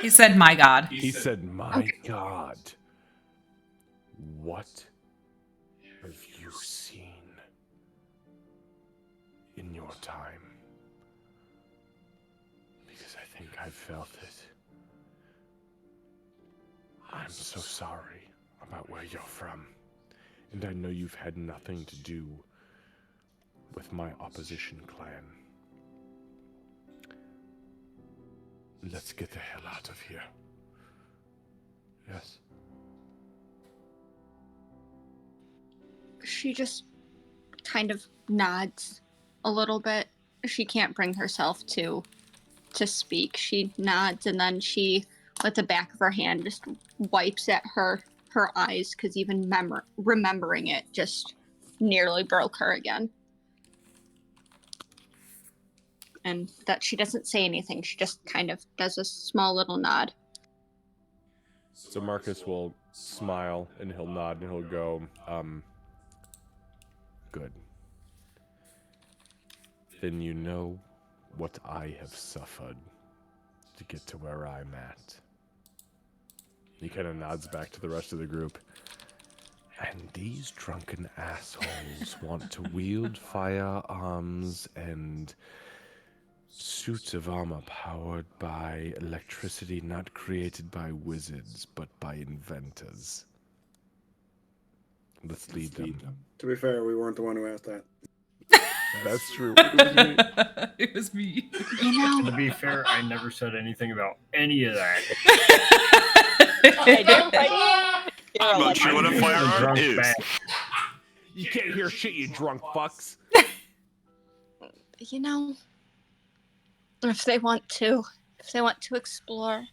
He said, "My God." He said, "My God. What have you seen in your time? Because I think I felt it. I'm so sorry about where you're from, and I know you've had nothing to do with my opposition clan. Let's get the hell out of here." Yes? She just kind of nods a little bit. She can't bring herself to speak. She nods, and then she, with the back of her hand, just wipes at her eyes, because even remembering it just nearly broke her again. And that she doesn't say anything. She just kind of does a small little nod. So Marcus will smile, and he'll nod, and he'll go, good. Then you know what I have suffered to get to where I'm at. He kind of nods back to the rest of the group. And these drunken assholes want to wield firearms and suits of armor powered by electricity not created by wizards, but by inventors. Let's lead them. To be fair, we weren't the one who asked that. That's true. It was me. You know, To be fair, I never said anything about any of that. I'm not sure what a firearm drunk is. bag. You can't hear shit, you drunk fucks. You know, if they want to explore,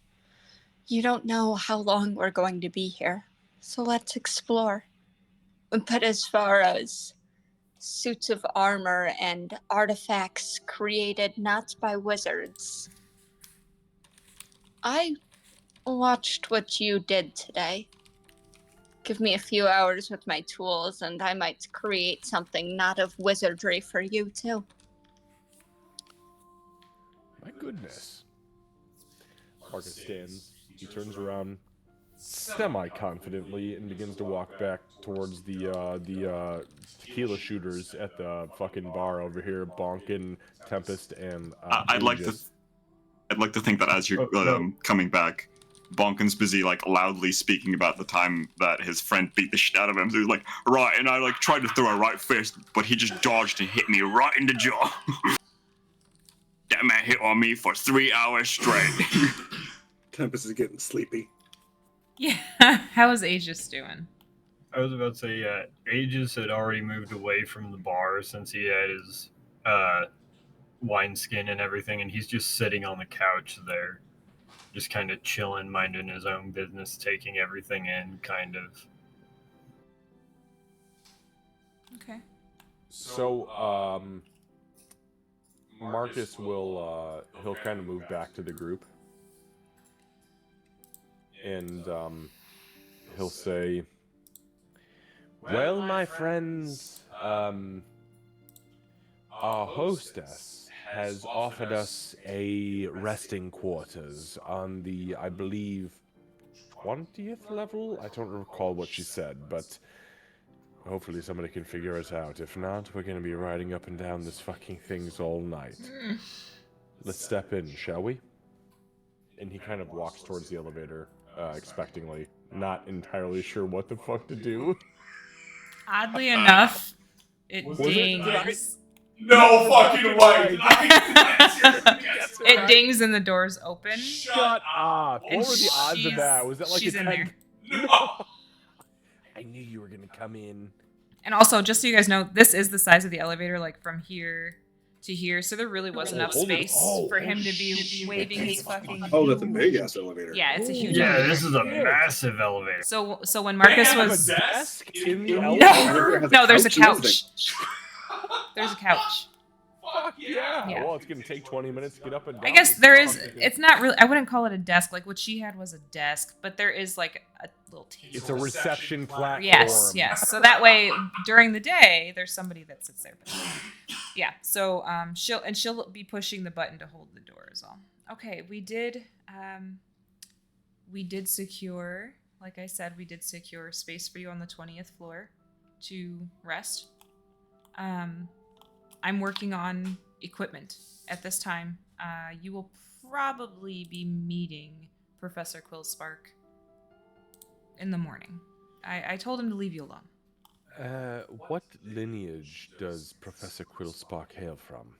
you don't know how long we're going to be here. So let's explore. But as far as suits of armor and artifacts created not by wizards, I watched what you did today. Give me a few hours with my tools and I might create something not of wizardry for you too. My goodness. Marcus stands. He turns around semi-confidently and begins to walk back towards the tequila shooters at the fucking bar over here, Bonkin, Tempest, and I'd like to think that as you're coming back, Bonkin's busy like loudly speaking about the time that his friend beat the shit out of him. So he's like, right, and I like tried to throw a right fist, but he just dodged and hit me right in the jaw. That man hit on me for 3 hours straight. Tempest is getting sleepy. Yeah. How is Aegis doing? I was about to say, yeah, Aegis had already moved away from the bar since he had his wineskin and everything, and he's just sitting on the couch there, just kind of chilling, minding his own business, taking everything in, kind of. Okay. So, Marcus will, he'll kind of move back to the group. And, he'll say, well, my friends, our hostess has offered us a resting quarters on the, I believe, 20th level? I don't recall what she said, but hopefully somebody can figure it out. If not, we're going to be riding up and down this fucking things all night. Let's step in, shall we? And he kind of walks towards the elevator, expectingly, not entirely sure what the fuck to do. Oddly enough, it Was dings. No fucking way! It dings and the doors open. Shut up! What And were the odds of she's- that? Was that like she's a in 10? there. No! I knew you were gonna come in. And also, just so you guys know, this is the size of the elevator, like from here to here. So there really was enough space for him to be waving his fucking. Oh, that's a big ass elevator. Yeah, it's a huge Yeah, elevator. this is a massive elevator. So when Marcus They have was a desk in the no, elevator? no, there's a Couch and couch. There's a couch. Fuck yeah! Yeah. Well, it's gonna take 20 minutes to get up and down. I guess there is. It's not really. I wouldn't call it a desk. Like what she had was a desk, but there is like a little table. It's a reception platform. Yes. So that way, during the day, there's somebody that sits there. But yeah. So she'll be pushing the button to hold the door as well. Okay, we did secure. Like I said, we did secure space for you on the 20th floor to rest. I'm working on equipment at this time. You will probably be meeting Professor Quillspark in the morning. I told him to leave you alone. What lineage does Professor Quillspark hail from?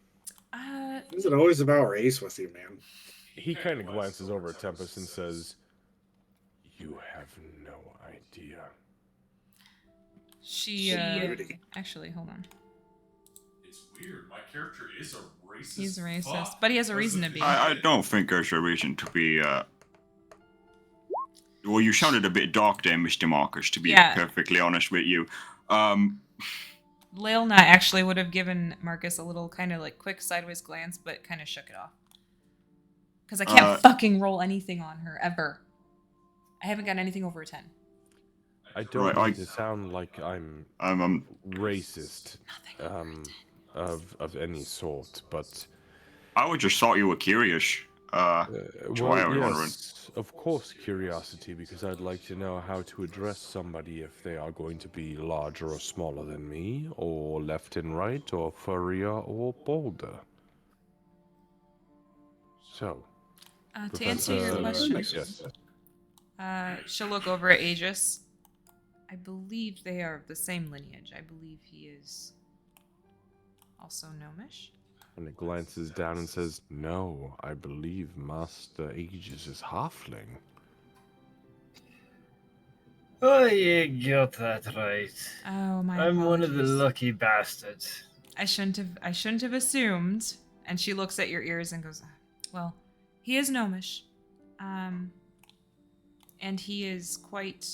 Is it always about race with you, man? He kind of glances over at Tempest and says, you have no idea. She actually, hold on. It's weird. My character is a racist. He's a racist, fuck. but he has a reason to be. I don't think there's a reason to be, well, you sounded a bit dark there, Mr. Marcus, to be perfectly honest with you. Leilna actually would have given Marcus a little kind of like quick sideways glance, but kind of shook it off. Because I can't fucking roll anything on her, ever. I haven't gotten anything over a 10. I don't need to sound like I'm racist of any sort, but I would just thought you were curious. That's why I was wondering. Of course, curiosity, because I'd like to know how to address somebody if they are going to be larger or smaller than me, or left and right, or furrier or bolder. So, to answer your question, yes. she'll look over at Aegis. I believe they are of the same lineage. I believe he is also gnomish. And it glances down and says, no, I believe Master Aegis is halfling. Oh, you got that right. Oh, my I'm one of the apologies. lucky bastards. I shouldn't have assumed. And she looks at your ears and goes, well, he is gnomish. And he is quite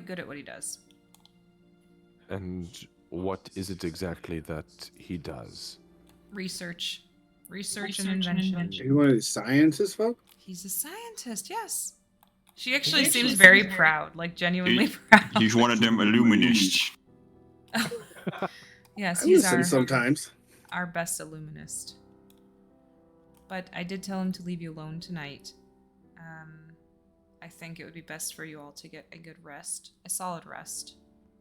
good at what he does. And what is it exactly that he does? Research and invention. You one of these scientists, folk? He's a scientist, yes. She actually seems very proud, like genuinely proud. He's one of them illuminists. Yes, I he's listen sometimes. our best illuminist. But I did tell him to leave you alone tonight. I think it would be best for you all to get a good rest, a solid rest,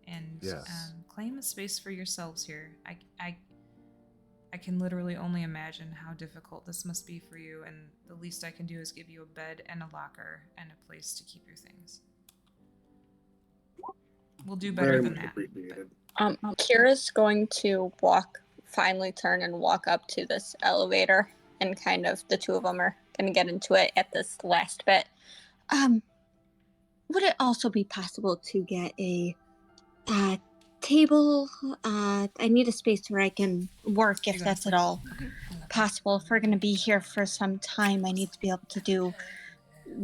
and Yes. claim a space for yourselves here. I can literally only imagine how difficult this must be for you, and the least I can do is give you a bed and a locker and a place to keep your things. We'll do better Very than much that. appreciated. Kira's going to finally turn and walk up to this elevator, and kind of the two of them are going to get into it at this last bit. Would it also be possible to get a table? I need a space where I can work, if that's at all possible. If we're going to be here for some time, I need to be able to do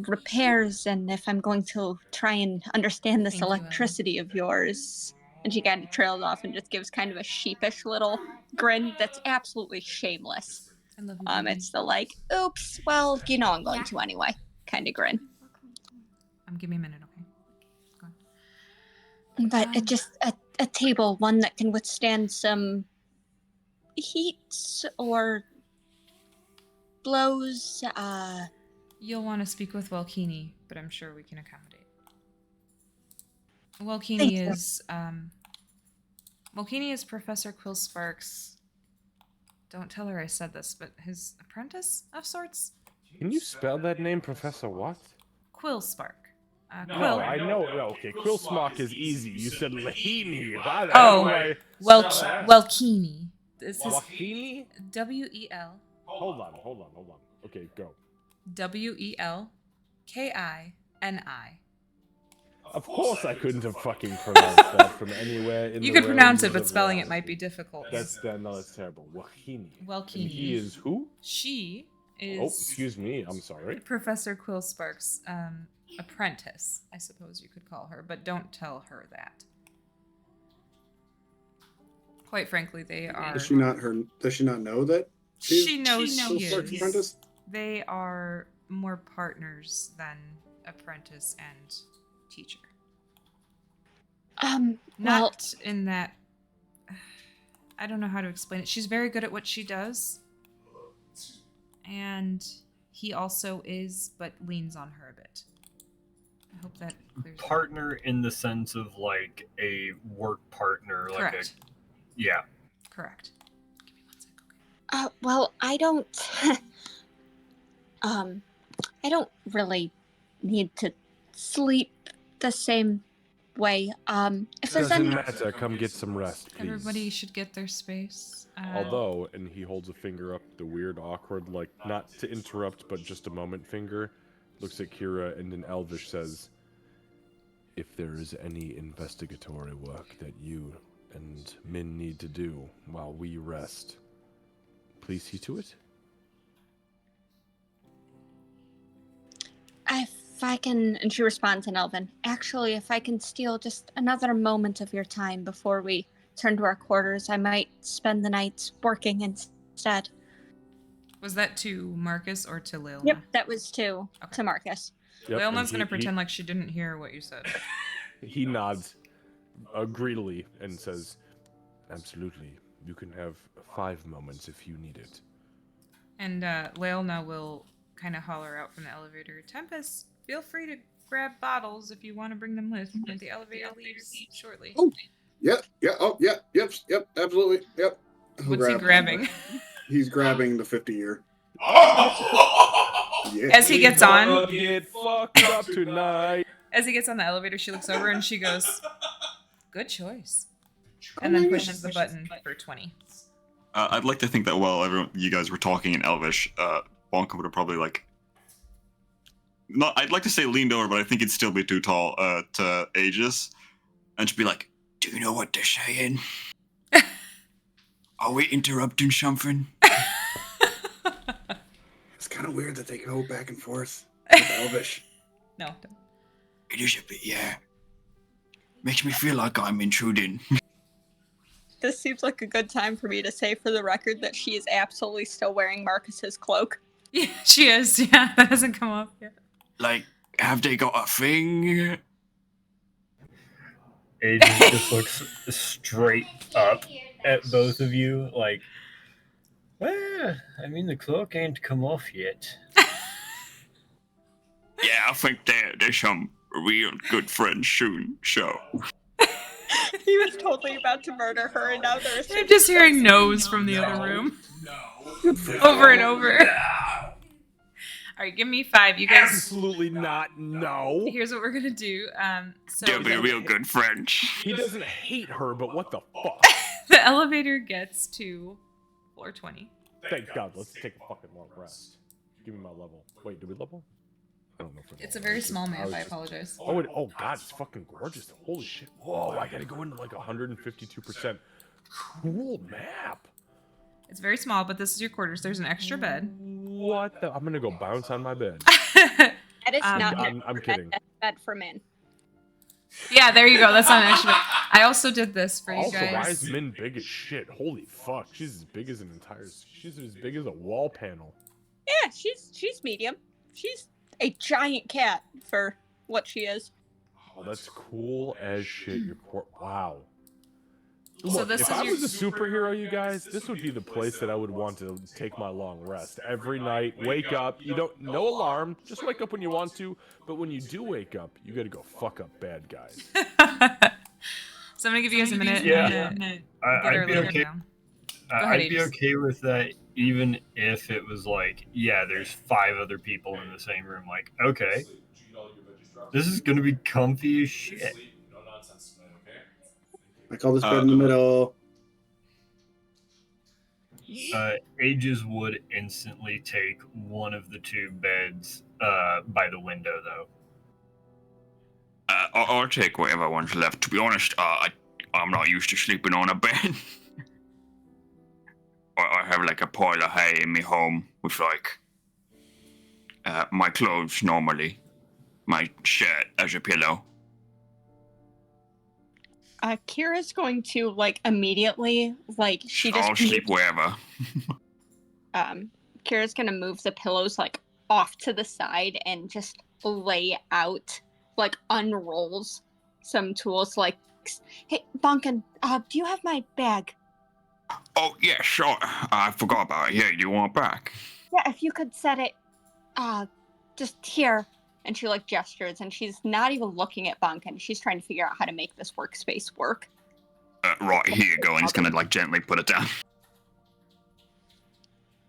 repairs, and if I'm going to try and understand this Thank you, electricity of yours. And she kind of trails off and just gives kind of a sheepish little grin that's absolutely shameless. I love you, baby. It's the like, oops, well, you know I'm going to anyway kind of grin. Give me a minute, okay? Go on. But it just a table, one that can withstand some heat or blows. You'll want to speak with Welkini, but I'm sure we can accommodate. Thank Welkini is Professor Quill Sparks. Don't tell her I said this, but his apprentice of sorts? Can you spell that name, Professor what? Quill Spark. No, Quill. I know. Okay, Quill Smock is easy. You said Lahini. Welkini. This is Wahini? W-E-L. Hold on. Okay, go. W-E-L-K-I-N-I. Of course I couldn't have fucking pronounced that from anywhere in You the could pronounce it, realms but of spelling it reality. might be difficult. That's terrible. Wahini. Welkini. And he is who? She is... Oh, excuse me. I'm sorry. Professor Quill Sparks' apprentice, I suppose you could call her, but don't tell her that. Quite frankly, they are... Does she not know that? She knows Quill she Sparks' is. apprentice? They are more partners than apprentice and teacher. Not in that... I don't know how to explain it. She's very good at what she does. And he also is, but leans on her a bit. I hope that clears it up. Partner in the sense of like a work partner. Correct. Yeah. Correct. Give me 1 sec, okay? Well, I don't... I don't really need to sleep the same way. If there's Doesn't any... matter. Come get some rest, please. Everybody should get their space. Although, and he holds a finger up, the weird, awkward, like, not to interrupt, but just a moment finger, looks at Kira and in Elvish says, if there is any investigatory work that you and Min need to do while we rest, please see to it. If I can... And she responds in Elven. Actually, if I can steal just another moment of your time before we turn to our quarters, I might spend the night working instead. Was that to Marcus or to Lil? Yep, that was to Marcus. Yep, Lilna's and gonna pretend like she didn't hear what you said. He nods greedily and says, absolutely, you can have 5 moments if you need it. And Leilna will kind of holler out from the elevator, Tempest, feel free to grab bottles if you want to bring them with. And the elevator leaves shortly. Oh, yep, absolutely, yep. What's he grabbing? He's grabbing the 50-year. Yeah. As he gets on, Get fucked up tonight. as he gets on the elevator, she looks over and she goes, "Good choice," and then pushes the button for 20. I'd like to think that while you guys were talking in Elvish, Bonka would have probably like not. I'd like to say leaned over, but I think it'd still be too tall to Aegis, and she'd be like, "Do you know what they're saying? Are we interrupting something?" It's kind of weird that they go back and forth with Elvish. No. Don't. It is a bit, yeah. Makes me feel like I'm intruding. This seems like a good time for me to say for the record that she is absolutely still wearing Marcus's cloak. Yeah, she is. Yeah, that hasn't come up yet. Like, have they got a thing? Aegis just looks straight up at both of you, like, well, I mean, the cloak ain't come off yet. Yeah, I think there's some real good friends soon, so. He was totally about to murder her, and now there's. I'm just hearing no's from the other room. Over and over. Alright, give me 5. You guys. Absolutely not. No. Here's what we're gonna do. So They'll be real good friends. He doesn't hate her, but what the fuck? the elevator gets to floor 20. Thank God. Let's take a fucking long rest. Give me my level. Wait, do we level? I don't know. If It's a very small map. I apologize. Oh God, it's fucking gorgeous. Holy shit. Whoa, I gotta go into like 152%. Cool map. It's very small, but this is your quarters. There's an extra bed. What the? I'm gonna go bounce on my bed. That is not I'm kidding. That's bed for men. Yeah, there you go. That's not an extra bed. I also did this for you Also, guys. why is Min big as shit? Holy fuck. She's as big as an entire. She's as big as a wall panel. Yeah, she's medium. She's a giant cat for what she is. Oh, that's cool as shit. Wow. So Look, this if is I your- was a superhero, you guys, this would be the place that I would want to take my long rest. Every night, wake up. You don't, no alarm. Just wake up when you want to. But when you do wake up, you gotta go fuck up bad guys. So I'm gonna give you guys a minute. Yeah. Get I'd our be leader okay. down. Go ahead, I'd be Aegis. okay with that, even if it was like, yeah, there's 5 other people in the same room. Like, okay, this is gonna be comfy as shit. I call this bed in the middle. Aegis would instantly take one of the 2 beds by the window, though. I'll take whatever one's left. To be honest, I'm not used to sleeping on a bed. I have like a pile of hay in my home with like my clothes normally, my shirt as a pillow. Kira's going to like immediately like she just. I'll sleep wherever. Kira's gonna move the pillows like off to the side and just lay out, like unrolls some tools. Like, hey, Bunkin, do you have my bag? Oh yeah, sure. I forgot about it. Yeah, you want it back? Yeah, if you could set it, just here. And she like gestures, and she's not even looking at Bunkin. She's trying to figure out how to make this workspace work. Right, here you go. And he's gonna like gently put it down.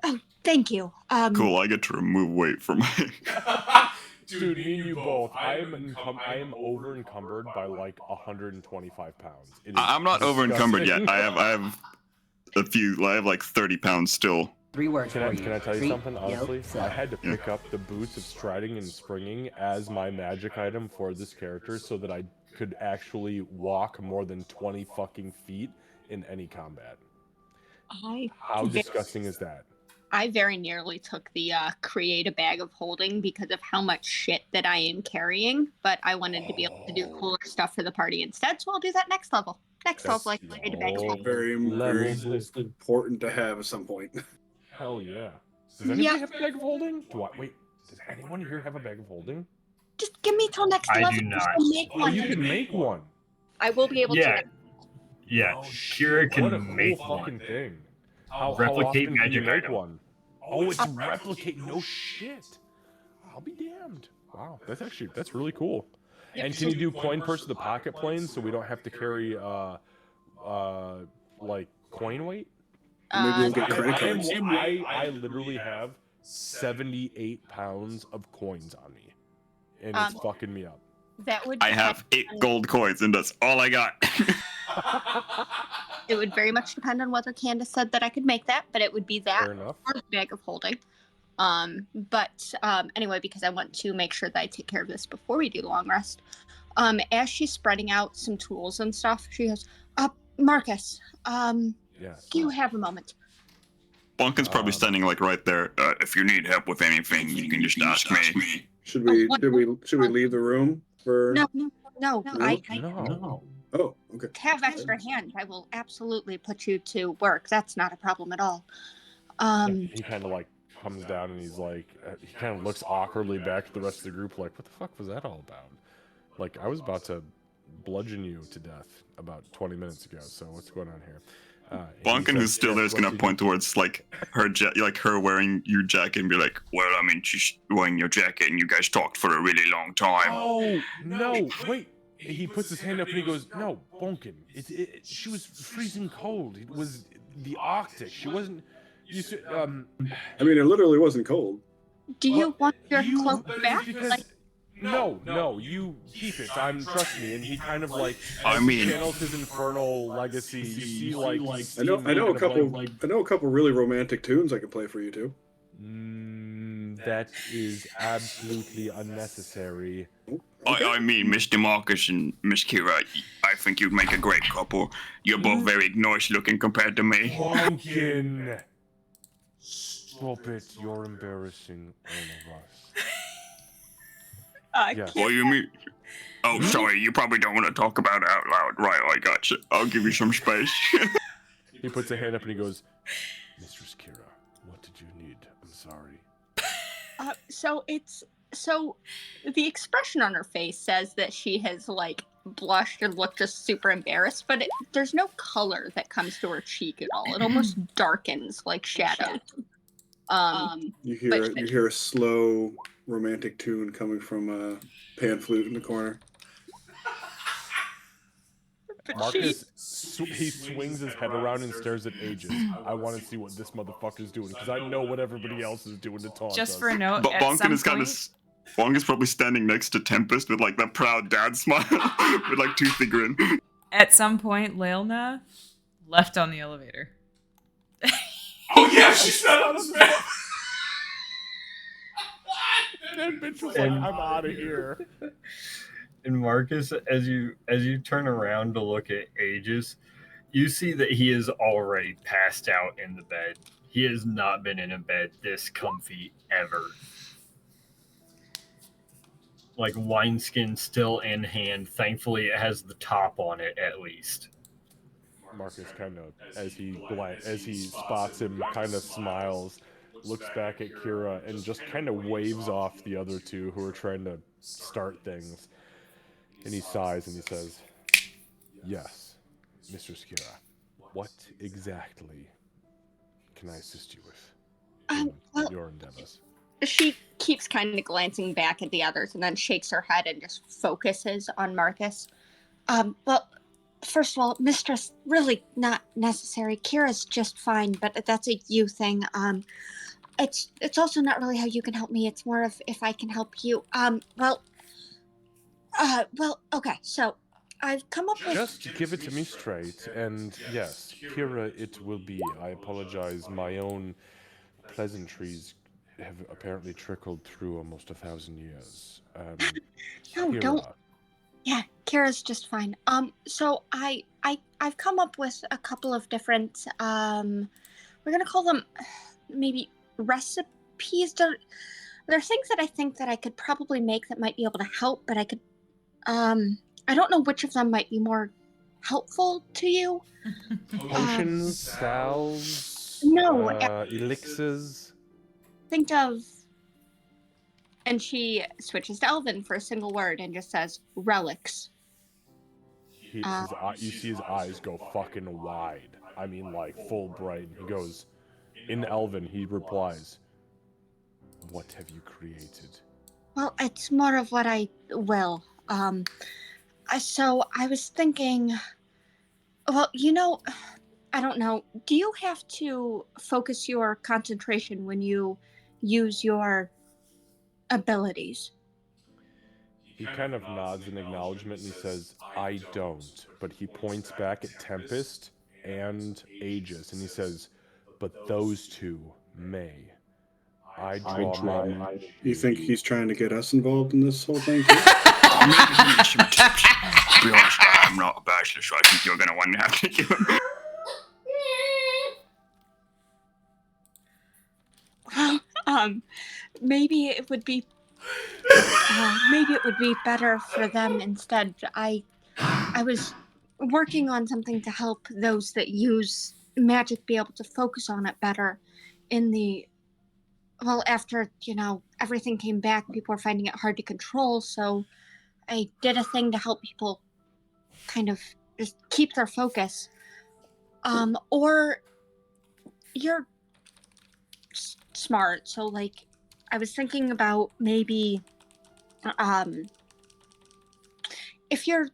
Oh, thank you. Cool, I get to remove weight from my... Dude, me and you both. I am over encumbered by like 125 pounds. I'm not over encumbered yet. I have a few. I have like 30 pounds still. 3 words Can I tell you Treat something, honestly? yourself. I had to pick up the boots of striding and springing as my magic item for this character so that I could actually walk more than 20 fucking feet in any combat. How disgusting is that? I very nearly took the create a bag of holding because of how much shit that I am carrying, but I wanted to be able to do cooler stuff for the party instead, so I'll do that next level. Next level, like create a bag of holding. Very Levels. important to have at some point. Hell yeah. Does anybody have a bag of holding? Wait, does anyone here have a bag of holding? Just give me till next I level. do not. I'll make Oh, one. you can make one. I will be able Yeah. to. Yeah, Oh, Kira can what a cool make fucking one. thing. Replicate how often can magic you make item. one? Oh, it's replicate. No shit. I'll be damned. Wow, that's really cool. Yep. And can you do coin purse of the pocket planes so we don't have to carry like coin weight? Maybe we'll get Uh, credit cards. I literally have 78 pounds of coins on me, and it's fucking me up. that would. I have 8 gold coins, and that's all I got. It would very much depend on whether Candace said that I could make that, but it would be that Fair enough. or the bag of holding. Anyway, because I want to make sure that I take care of this before we do the long rest. As she's spreading out some tools and stuff, she goes, Marcus, Yes. do you have a moment? Bonkin's probably standing like right there. If you need help with anything, you can just ask me. Should we leave the room for? No. No. Oh, okay. Have extra hands. I will absolutely put you to work. That's not a problem at all. He kind of like comes down and he's like, he kind of looks awkwardly back at the rest of the group, like, what the fuck was that all about? Like, I was about to bludgeon you to death about 20 minutes ago. So what's going on here? Bonkin, who's still there, is gonna point towards like her wearing your jacket and be like, "Well, I mean, she's wearing your jacket, and you guys talked for a really long time." Oh no! Wait. He puts his hand up and he goes, "No, Bonkin. She was freezing cold. It was the Arctic. She wasn't. I mean, it literally wasn't cold. Do you want your cloak back? Because, no, you keep it. Trust me." And he kind of like, I mean, channels his infernal legacy. You see, like, I know a couple really romantic tunes I can play for you too. That is absolutely unnecessary. I mean, Mr. Marcus and Miss Kira, I think you'd make a great couple. You're both very nice looking compared to me. Pumpkin! Stop it. You're embarrassing all of us. What do you mean? Oh, sorry, you probably don't want to talk about it out loud. Right, I got you. I'll give you some space. He puts a hand up and he goes, Mistress Kira, what did you need? I'm sorry. So the expression on her face says that she has like blushed and looked just super embarrassed, but there's no color that comes to her cheek at all. It almost darkens like shadow. You hear a slow romantic tune coming from a pan flute in the corner. Marcus, he swings his head around and stares at Aegis. I want to see what this motherfucker's doing, because I know what everybody else is doing to taunt Just us. for a note, But at Bonkin some is point, Bonk is probably standing next to Tempest with like that proud dad smile with like toothy grin. at some point, Leilna left on the elevator. Oh yeah, she sat on his bed. That bitch was like, I'm out of here. And Marcus, as you turn around to look at Aegis, you see that he is already passed out in the bed. He has not been in a bed this comfy ever. Like, wineskin still in hand. Thankfully, it has the top on it at least. Marcus kind of, as he spots him, kind of smiles, looks back at Kira, and just kind of waves off the other two who are trying to start things. And he sighs and he says, "Yes, Mistress Kira, what exactly can I assist you with in your endeavors?" She keeps kind of glancing back at the others and then shakes her head and just focuses on Marcus. Well, first of all, Mistress, really not necessary. Kira's just fine, but that's a you thing. It's also not really how you can help me. It's more of if I can help you. Okay, so I've come up with... Just give it to me straight, and yes, Kira it will be. I apologize, my own pleasantries have apparently trickled through almost 1,000 years. No, Kira. don't. Yeah, Kira's just fine. So I've come up with a couple of different, we're gonna call them maybe recipes. There are things that I think that I could probably make that might be able to help, but I could, I don't know which of them might be more helpful to you. Potions, salves, No, elixirs. Think of... And she switches to Elven for a single word and just says, relics. You see his eyes go fucking wide. I mean, like, full bright. He goes, in Elven, he replies, "What have you created?" Well, it's more of what I will. So I was thinking, well, I don't know. Do you have to focus your concentration when you use your abilities? He kind of nods in acknowledgement and he says, "I don't." But he points back at Tempest and Aegis and he says, "But those two may. I draw my... You think he's trying to get us involved in this whole thing too? Maybe he needs some tips. To be honest, I'm not a bachelor, so I think you're gonna want to have to do it. Maybe it would be better for them instead. I was working on something to help those that use magic be able to focus on it better after, everything came back, people were finding it hard to control, so I did a thing to help people kind of just keep their focus. Or you're smart, so I was thinking about maybe if you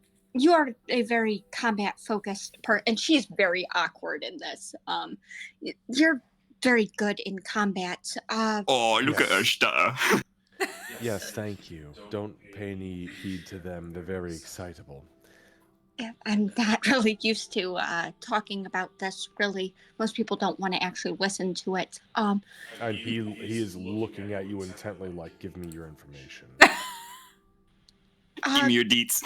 are a very combat focused and she's very awkward in this. You're very good in combat. Look at her stutter. Yes, thank you. Don't pay any heed to them. They're very excitable. I'm not really used to talking about this, really. Most people don't want to actually listen to it. And he is looking at you intently like, give me your information. Give me your deets.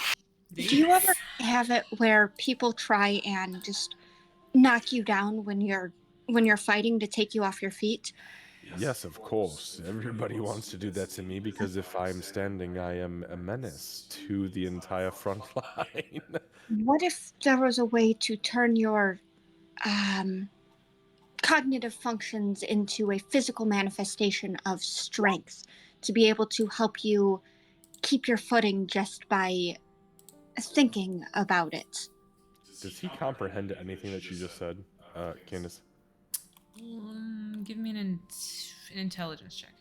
Do you ever have it where people try and just knock you down when you're fighting to take you off your feet? Yes, of course. Everybody wants to do that to me because if I'm standing, I am a menace to the entire front line. What if there was a way to turn your cognitive functions into a physical manifestation of strength to be able to help you keep your footing just by thinking about it? Does he comprehend anything that you just said, Candace? Give me an intelligence check.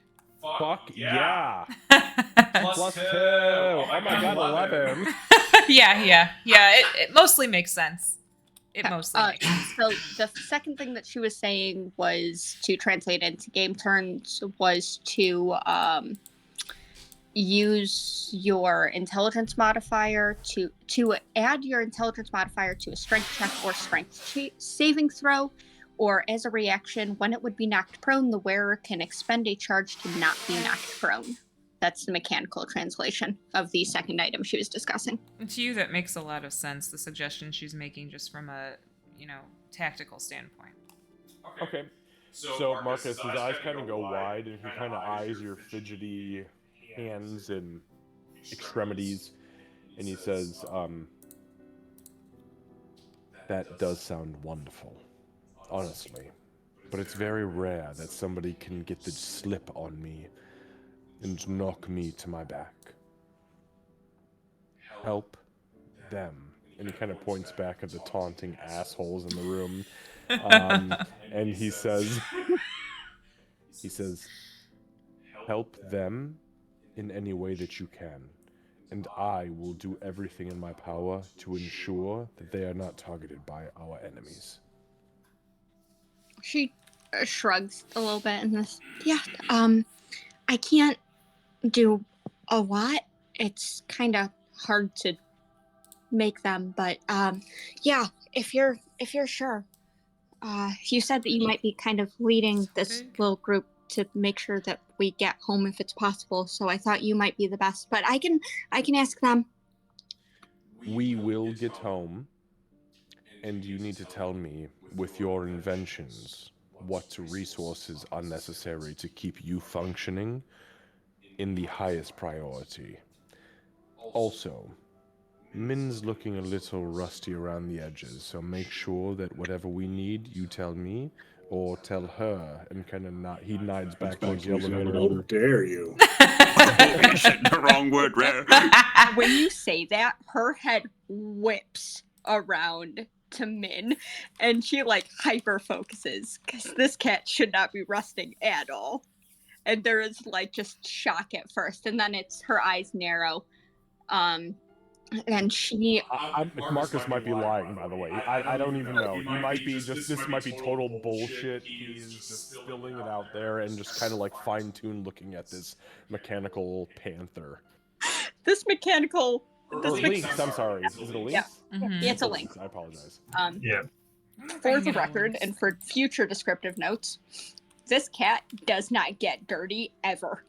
Fuck yeah! Plus 2! Oh my god, 11! Yeah. It mostly makes sense. It mostly makes sense. So the second thing that she was saying was to translate into game terms was to use your intelligence modifier to add your intelligence modifier to a strength check or strength saving throw, or as a reaction, when it would be knocked prone, the wearer can expend a charge to not be knocked prone. That's the mechanical translation of the second item she was discussing. And to you, that makes a lot of sense, the suggestion she's making just from a, tactical standpoint. Okay. So Marcus, his eyes kind of go wide, and he kind of eyes your fidgety hands and extremities, and he says, that does sound wonderful, honestly, but it's very rare that somebody can get the slip on me and knock me to my back. Help them. And he kind of points back at the taunting assholes in the room, and he says, help them in any way that you can, and I will do everything in my power to ensure that they are not targeted by our enemies. She shrugs a little bit in this. Yeah, I can't do a lot. It's kind of hard to make them, but yeah, if you're sure. You said that you might be kind of leading this little group to make sure that we get home if it's possible, so I thought you might be the best, but I can ask them. We will get home, and you need to tell me, with your inventions, what resources are necessary to keep you functioning in the highest priority. Also, Min's looking a little rusty around the edges, so make sure that whatever we need, you tell me, or tell her, and kind of he nods back towards the elevator. How dare you? You said the wrong word, rare. When you say that, her head whips around to Min, and she hyper focuses because this cat should not be rusting at all. And there is just shock at first, and then it's her eyes narrow. And she... Marcus might be lying, by the way. I don't even know. He might be this might be total bullshit. He's just spilling it out there and just kind of fine-tuned looking at this mechanical panther. This mechanical... lynx, I'm sorry. Is it a lynx? Yeah, Mm-hmm. it's a lynx. I apologize. Yeah. For the record, and for future descriptive notes, this cat does not get dirty ever.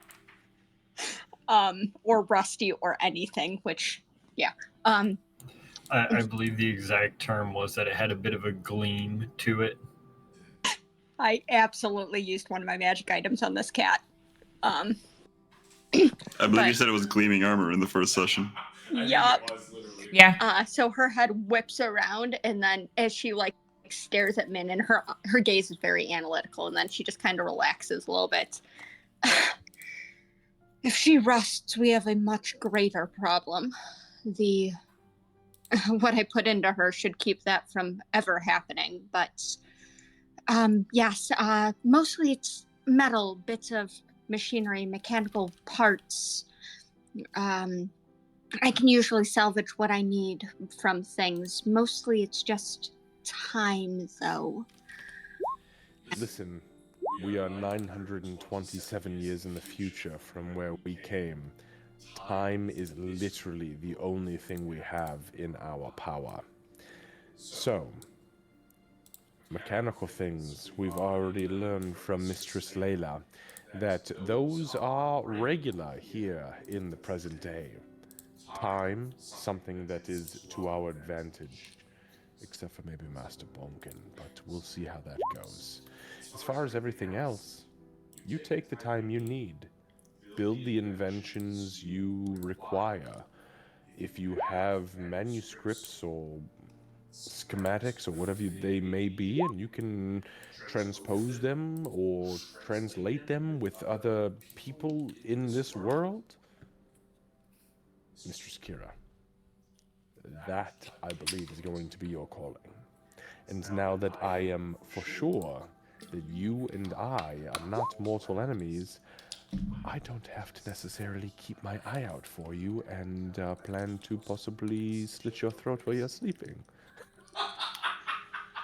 Or rusty or anything, which, yeah. I believe the exact term was that it had a bit of a gleam to it. I absolutely used one of my magic items on this cat. I believe you said it was gleaming armor in the first session. Yup. Yeah. So her head whips around, and then as she like stares at Min, and her gaze is very analytical, and then she just kind of relaxes a little bit. If she rusts, we have a much greater problem. What I put into her should keep that from ever happening. But yes, mostly it's metal, bits of machinery, mechanical parts. I can usually salvage what I need from things. Mostly it's just time, though. Listen, we are 927 years in the future from where we came. Time is literally the only thing we have in our power. So, mechanical things, we've already learned from Mistress Layla that those are regular here in the present day. Time, something that is to our advantage, except for maybe Master Bonkin, but we'll see how that goes. As far as everything else, you take the time you need. Build the inventions you require. If you have manuscripts or schematics or whatever they may be, and you can transpose them or translate them with other people in this world, Mistress Kira, that, I believe, is going to be your calling. And now that I am for sure that you and I are not mortal enemies, I don't have to necessarily keep my eye out for you and plan to possibly slit your throat while you're sleeping.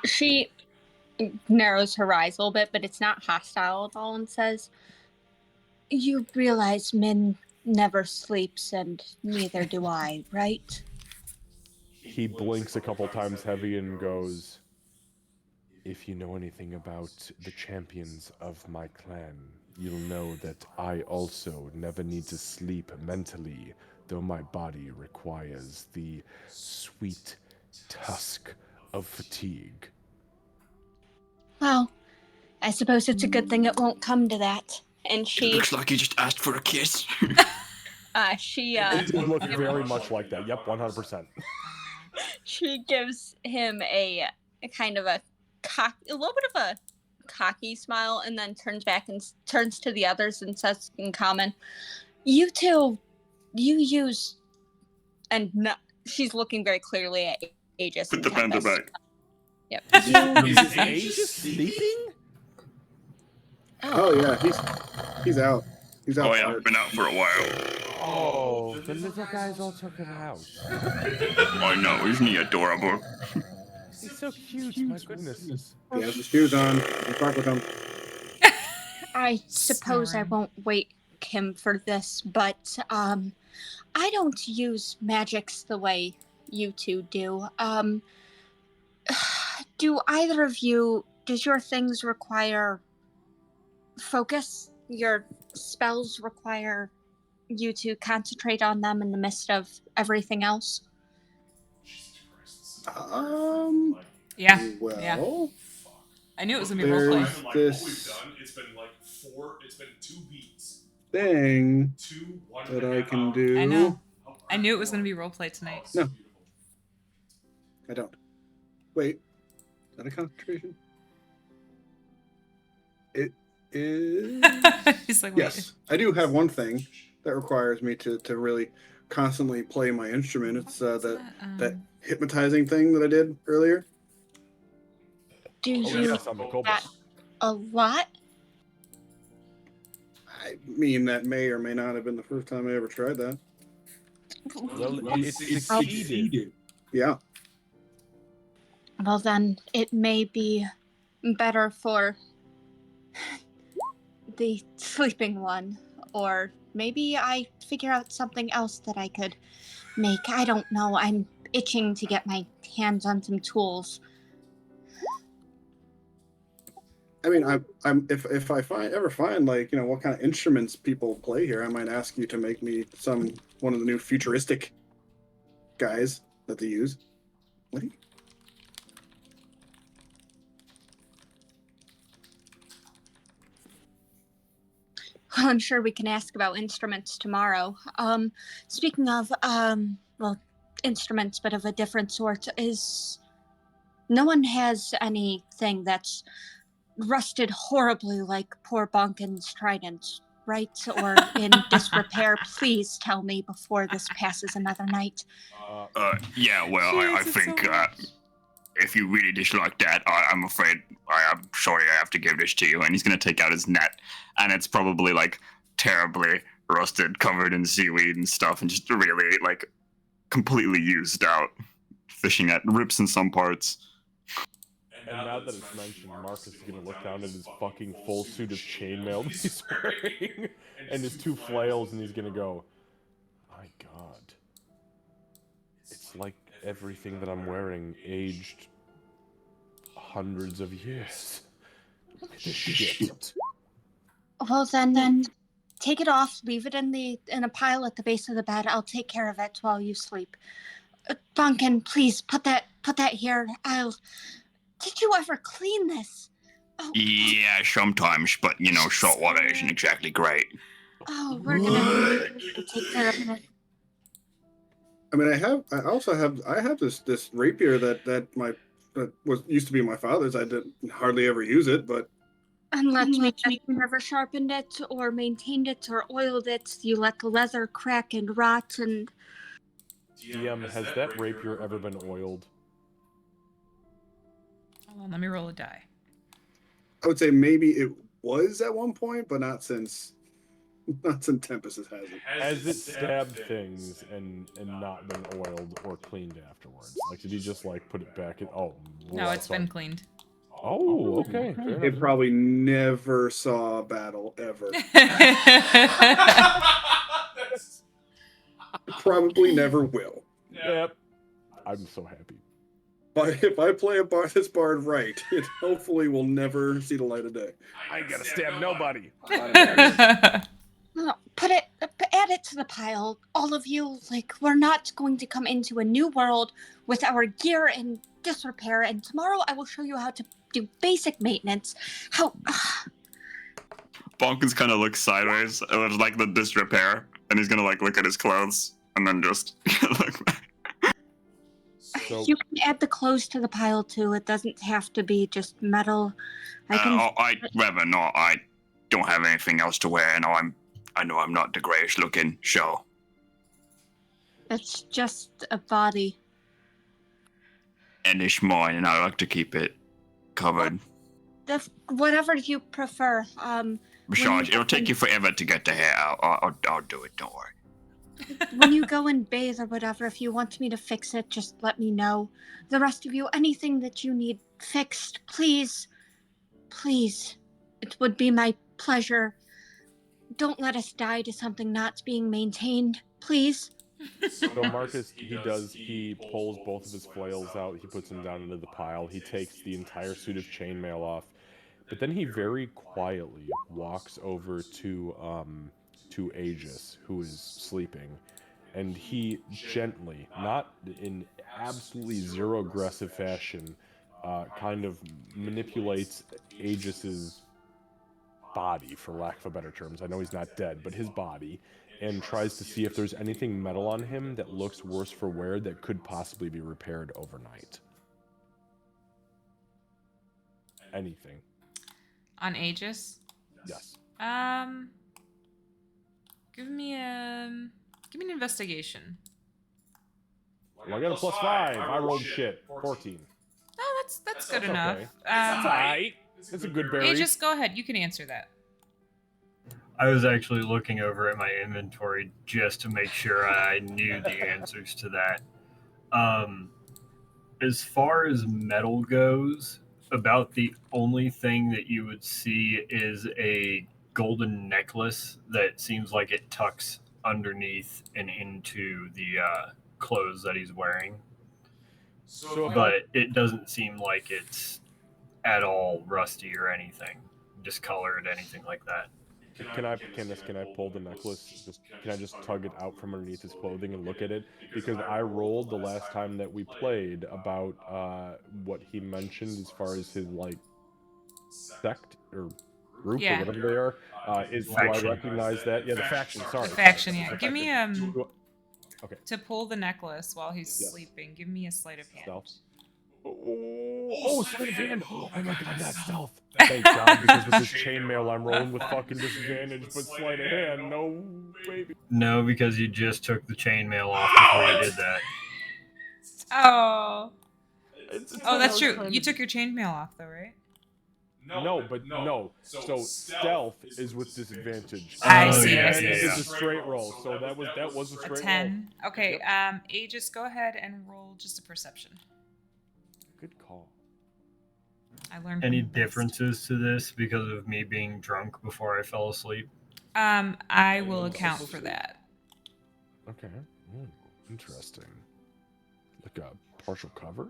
She narrows her eyes a little bit, but it's not hostile at all, and says, "You realize Min never sleeps, and neither do I, right?" He blinks a couple times heavy and goes, "If you know anything about the champions of my clan, you'll know that I also never need to sleep mentally, though my body requires the sweet tusk of fatigue." Well, I suppose it's a good thing it won't come to that. And It looks like you just asked for a kiss. It did look very much like that. Yep, 100%. She gives him a kind of a little bit of a cocky smile, and then turns back and turns to the others and says in common, "You two, you use," and no, she's looking very clearly at Aegis. Put the panda back. Yep. Is Aegis sleeping? Oh yeah, he's out. He's out. Oh yeah, been out for a while. Oh, the little guys all took him out. I know, isn't he adorable? He's so cute, my goodness. He has his shoes on. You talk with him. I suppose I won't wake him for this, but I don't use magics the way you two do. Do either of you, does your things require focus? Your spells require you to concentrate on them in the midst of everything else? Yeah. Well, Yeah. I knew it was gonna be there's roleplay. this It's been 2 beats. thing that I can do. I know. I knew it was gonna be roleplay tonight. No, I don't. Wait, is that a concentration? It is. He's like, wait. Yes, I do have one thing that requires me to really constantly play my instrument. It's that hypnotizing thing that I did earlier. Do you do that a lot? I mean, that may or may not have been the first time I ever tried that. Well, it succeeded. Yeah. Well, then it may be better for the sleeping one, or maybe I figure out something else that I could make. I don't know. I'm itching to get my hands on some tools. I mean, I'm if I ever find like what kind of instruments people play here, I might ask you to make me one of the new futuristic guys that they use. What do you? Well, I'm sure we can ask about instruments tomorrow. Speaking of, well, instruments, but of a different sort, no one has anything that's rusted horribly like poor Bonkin's trident, right? Or in disrepair. Please tell me before this passes another night. Yeah, well, I think if you really dislike that, I'm afraid I'm sorry I have to give this to you. And he's going to take out his net, and it's probably like terribly rusted, covered in seaweed and stuff, and just really like completely used out. Fishing net rips in some parts. And now that it's mentioned, Marcus is gonna look down at his fucking full suit of chainmail that he's wearing, and his 2 flails, and he's gonna go, "My God, it's like everything that I'm wearing aged hundreds of years. Look at this shit." Well, then take it off. Leave it in a pile at the base of the bed. I'll take care of it while you sleep. Bonkin, please put that here. Did you ever clean this? Oh. Yeah, sometimes, but salt water isn't exactly great. Oh, we're gonna take care of it. I mean, I also have this rapier that used to be my father's. I didn't hardly ever use it, but. And let me you never sharpened it or maintained it or oiled it. You let the leather crack and rot and. DM, has that rapier ever been oiled? Hold on, let me roll a die. I would say maybe it was at one point, but not since Tempest has it. Has it stabbed things and not been oiled or cleaned afterwards? Like, did he just like put it back in? Oh, no, it's been cleaned. Oh, okay. It probably never saw a battle ever. Probably never will. Yep. I'm so happy. But if I play this bard right, it hopefully will never see the light of day. I ain't gotta stab nobody. Add it to the pile. All of you, like, we're not going to come into a new world with our gear in disrepair, and tomorrow I will show you how to do basic maintenance. Bonkins kind of looks sideways. It was like the disrepair, and he's gonna like look at his clothes and then just look back. So, you can add the clothes to the pile too. It doesn't have to be just metal. I'd rather not. I don't have anything else to wear, and I know I'm not the greatest looking, so. It's just a body. And it's mine, and I like to keep it covered. Whatever you prefer. Besides, it'll take you forever to get the hair out. I'll do it, don't worry. When you go and bathe or whatever, if you want me to fix it, just let me know. The rest of you, anything that you need fixed, please. It would be my pleasure. Don't let us die to something not being maintained, please. So Marcus, he pulls both of his flails out, he puts them down into the pile, he takes the entire suit of chainmail off, but then he very quietly walks over to Aegis, who is sleeping, and he gently, not in absolutely zero aggressive fashion, kind of manipulates Aegis's body, for lack of a better terms. I know he's not dead, but his body, and tries to see if there's anything metal on him that looks worse for wear that could possibly be repaired overnight. Anything. On Aegis? Yes. Give me an investigation. Well, I got a +5. I rolled shit. 14. Oh, that's good enough. Okay. That's alright. It's a good berry. Aegis, go ahead. You can answer that. I was actually looking over at my inventory just to make sure I knew the answers to that. As far as metal goes, about the only thing that you would see is a golden necklace that seems like it tucks underneath and into the clothes that he's wearing. But it doesn't seem like it's at all rusty or anything, discolored, anything like that. Can I pull the necklace? Can I just tug it out from underneath his clothing and look at it? Because I rolled the last time that we played about what he mentioned as far as his like sect or group or whatever they are. Do I recognize that? Yeah, the faction. Sorry, the faction. Yeah, the give me Okay. To pull the necklace while he's sleeping. Give me a sleight of hand. Stealth. Oh, sleight of hand! Oh my god, that's stealth! Thank God, because with this chainmail, I'm rolling with fucking disadvantage, but sleight of hand, no, baby. No, because you just took the chainmail off before you did that. Oh. Oh, that's true. You took your chainmail off, though, right? No. So stealth is with disadvantage. I see. It's a straight roll. So that was a straight 10. roll. Okay. Aegis, go ahead and roll just a perception. Good call. I learned. Any differences to this because of me being drunk before I fell asleep? I will account for that. Okay. Interesting. Like a partial cover?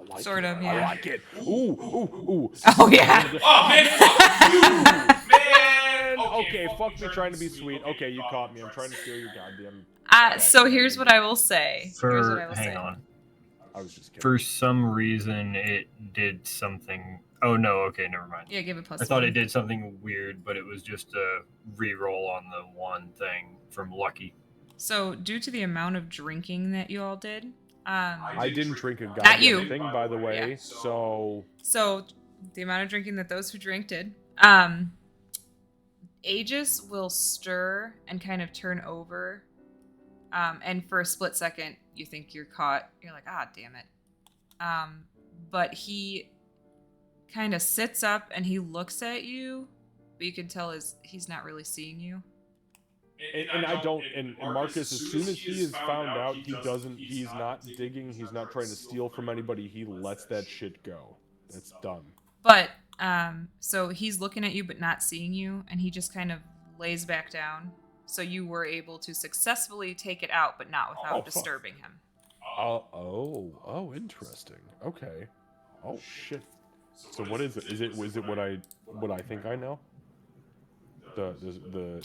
I like sort it. of, yeah. I like it. Ooh. Oh, yeah. Oh, man, fuck you, man! Okay, fuck me trying to be sweet. Okay, you caught me. I'm trying to steal your goddamn... So here's what I will say. Hang on. I was just kidding. For some reason, it did something... Oh, no, okay, never mind. Yeah, give it plus I thought one. it did something weird, but it was just a re-roll on the one thing from Lucky. So, due to the amount of drinking that you all did... I didn't drink a Not goddamn you. thing, by the way, Yeah. so... So, the amount of drinking that those who drank did... Aegis will stir and kind of turn over. And for a split second, you think you're caught. You're like, ah, damn it. But he kind of sits up and he looks at you, but you can tell he's not really seeing you. And Marcus, as soon as he is found out, he's not digging, he's not trying to steal from anybody, he lets that shit go. That's done. But, so he's looking at you but not seeing you, and he just kind of lays back down. So you were able to successfully take it out, but not without disturbing him. Oh, interesting. Okay. Oh shit. So what is it? Is it what I think I know? Go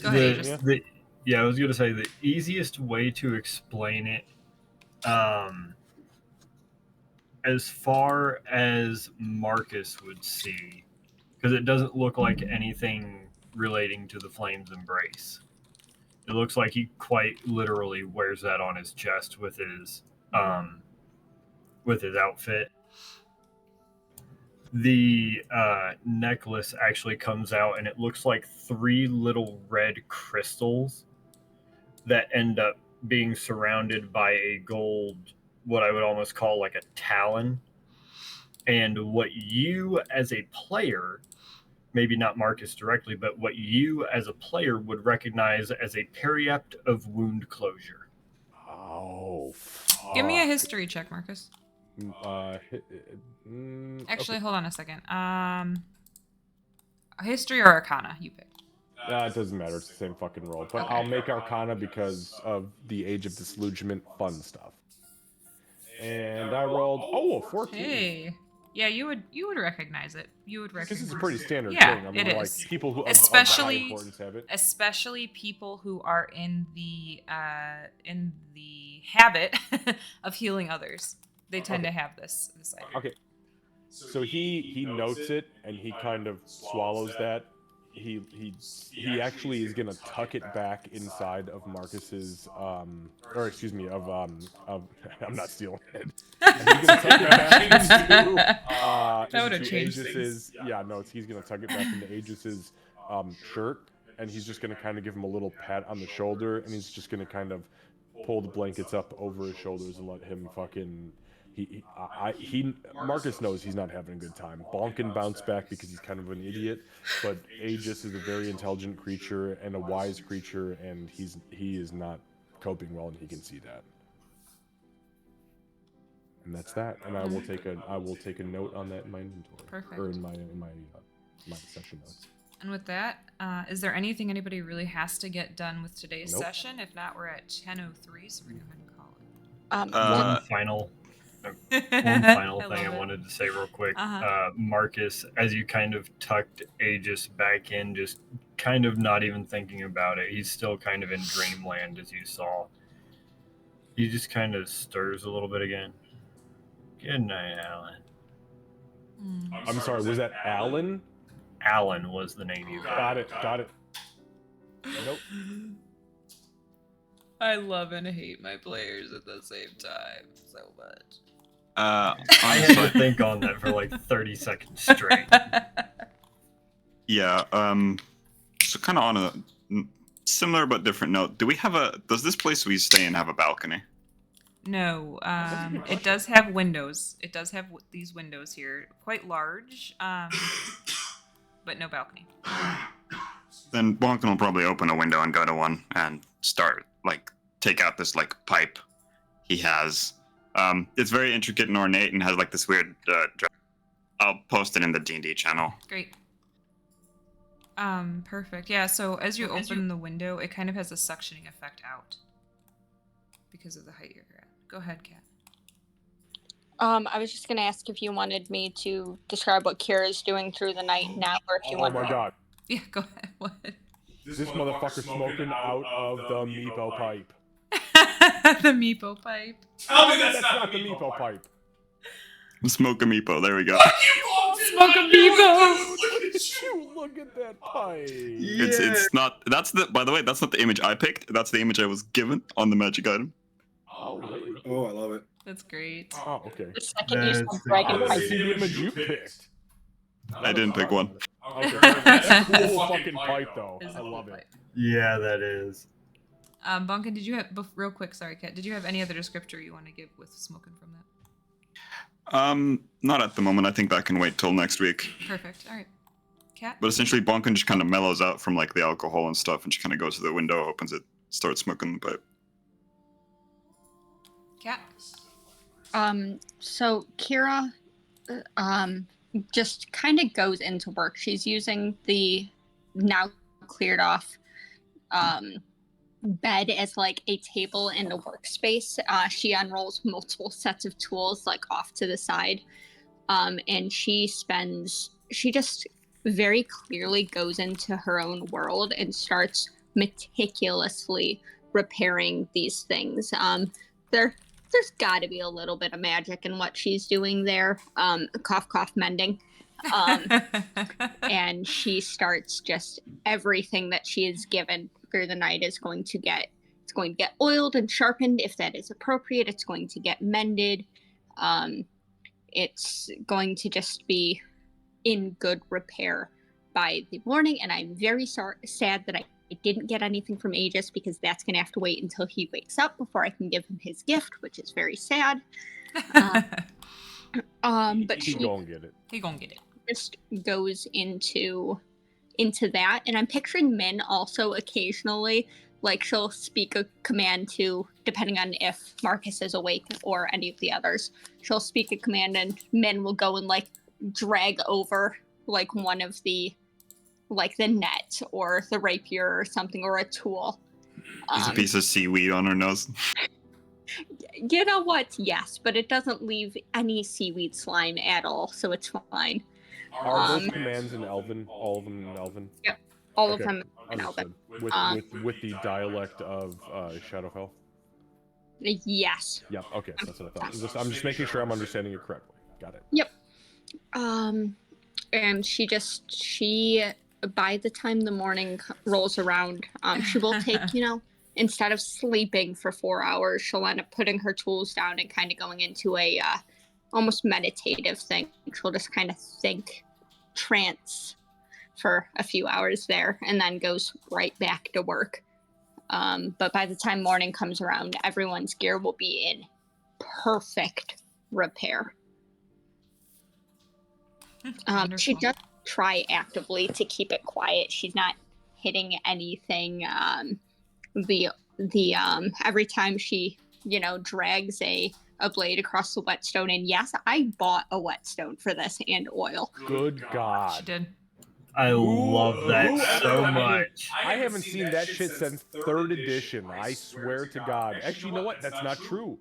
ahead, Yeah, I was gonna say the easiest way to explain it, as far as Marcus would see, because it doesn't look like anything relating to the Flame's Embrace. It looks like he quite literally wears that on his chest with his outfit. The necklace actually comes out, and it looks like 3 little red crystals that end up being surrounded by a gold, what I would almost call like a talon. And what you as a player, maybe not Marcus directly, but what you as a player would recognize as a periapt of wound closure. Oh, fuck. Give me a history check, Marcus. Actually, okay. hold on a second. History or Arcana, you pick. It doesn't matter. It's the same fucking roll. But Okay. I'll make Arcana because of the Age of Disillusionment fun stuff. And I rolled a 14. Hey, yeah, you would recognize it. You would recognize. This is a pretty standard Yeah, thing. I mean, it like is. people who of high Especially importance have it. Especially people who are in the habit of healing others. They tend to have this item. Okay. So he notes it and he kind of swallows that. He actually is gonna tuck it back inside of Marcus's I'm not stealing it. He's gonna tuck it back into Aegis's. Yeah, no, he's gonna tuck it back into Aegis's shirt, and he's just gonna kind of give him a little pat on the shoulder, and he's just gonna kind of pull the blankets up over his shoulders and let him fucking. Marcus knows he's not having a good time. Bonk and bounce back because he's kind of an idiot, but Aegis is a very intelligent creature and a wise creature, and he is not coping well, and he can see that. And that's that. And I will take a note on that in my inventory. Perfect. Or in my session notes. And with that, is there anything anybody really has to get done with today's Nope. session? If not, we're at 10:03, so we're gonna go ahead and call it. One final One final thing I love it. wanted to say real quick. Uh-huh. Marcus, as you kind of tucked Aegis back in, just kind of not even thinking about it, he's still kind of in dreamland, as you saw. He just kind of stirs a little bit again. Good night, Alan. I'm sorry, was that Alan? Alan was the name you Got it. Nope. I love and hate my players at the same time so much. I had to think on that for like 30 seconds straight. Yeah. So kind of on a similar but different note, does this place we stay in have a balcony? No, it does have windows. It does have these windows here, quite large, but no balcony. Then Bonkin will probably open a window and go to one and start, take out this, pipe he has. It's very intricate and ornate and has, this weird, I'll post it in the D&D channel. Great. Perfect. Yeah, so as you open the window, it kind of has a suctioning effect out because of the height you're at. Go ahead, Kat. I was just gonna ask if you wanted me to describe what Kira's doing through the night now, or if you want. Oh my god. Yeah, go ahead. What? This motherfucker's smoking out of the meepo pipe. The meepo pipe. Tell me That's not the meepo pipe. Smoke a meepo, there we go. Smoke a meepo! Look at that pipe. It's not, by the way, that's not the image I picked. That's the image I was given on the magic item. Oh, really? Oh, I love it. That's great. Oh, okay. The second you said That's dragon I pipe. see the image you picked. I didn't pick one. Okay, that's a cool fucking pipe, though. Is I the love pipe. it. Yeah, that is. Bunkin, did you have real quick? Sorry, Kat. Did you have any other descriptor you want to give with smoking from that? Not at the moment. I think that can wait till next week. Perfect. All right, Kat. But essentially, Bonkin just kind of mellows out from the alcohol and stuff, and she kind of goes to the window, opens it, starts smoking the pipe. Kat. So Kira, just kind of goes into work. She's using the now cleared off, bed as a table in a workspace. She unrolls multiple sets of tools off to the side, and she just very clearly goes into her own world and starts meticulously repairing these things. There's got to be a little bit of magic in what she's doing there. Cough, cough, mending. And she starts just everything that she is given through the night is going to get oiled and sharpened if that is appropriate. It's going to get mended. It's going to just be in good repair by the morning. And I'm very sad that I didn't get anything from Aegis, because that's going to have to wait until he wakes up before I can give him his gift, which is very sad. But He gonna get it. He gonna get it. Just goes into that, and I'm picturing Min also occasionally, she'll speak a command to, depending on if Marcus is awake or any of the others, she'll speak a command and Min will go and drag over one of the the net or the rapier or something, or a tool. There's a piece of seaweed on her nose. You know what? Yes, but it doesn't leave any seaweed slime at all, so it's fine. Are those commands in Elven? All of them in Elven? Yep, all Okay, of them in Elven. Understood. With the dialect of Shadowfell? Yes. Yep, okay, that's what I thought. I'm just making sure I'm understanding it correctly. Got it. Yep. And she by the time the morning rolls around, she will take, instead of sleeping for 4 hours, she'll end up putting her tools down and kind of going into a almost meditative thing. She'll just kind of think trance for a few hours there, and then goes right back to work. But by the time morning comes around, everyone's gear will be in perfect repair. She does try actively to keep it quiet. She's not hitting anything. Every time she, drags a blade across the whetstone, and yes, I bought a whetstone for this and oil. Good God. She did. I love that so much. I haven't seen that shit since 3rd edition. I swear to God. Actually, you know what? That's not true.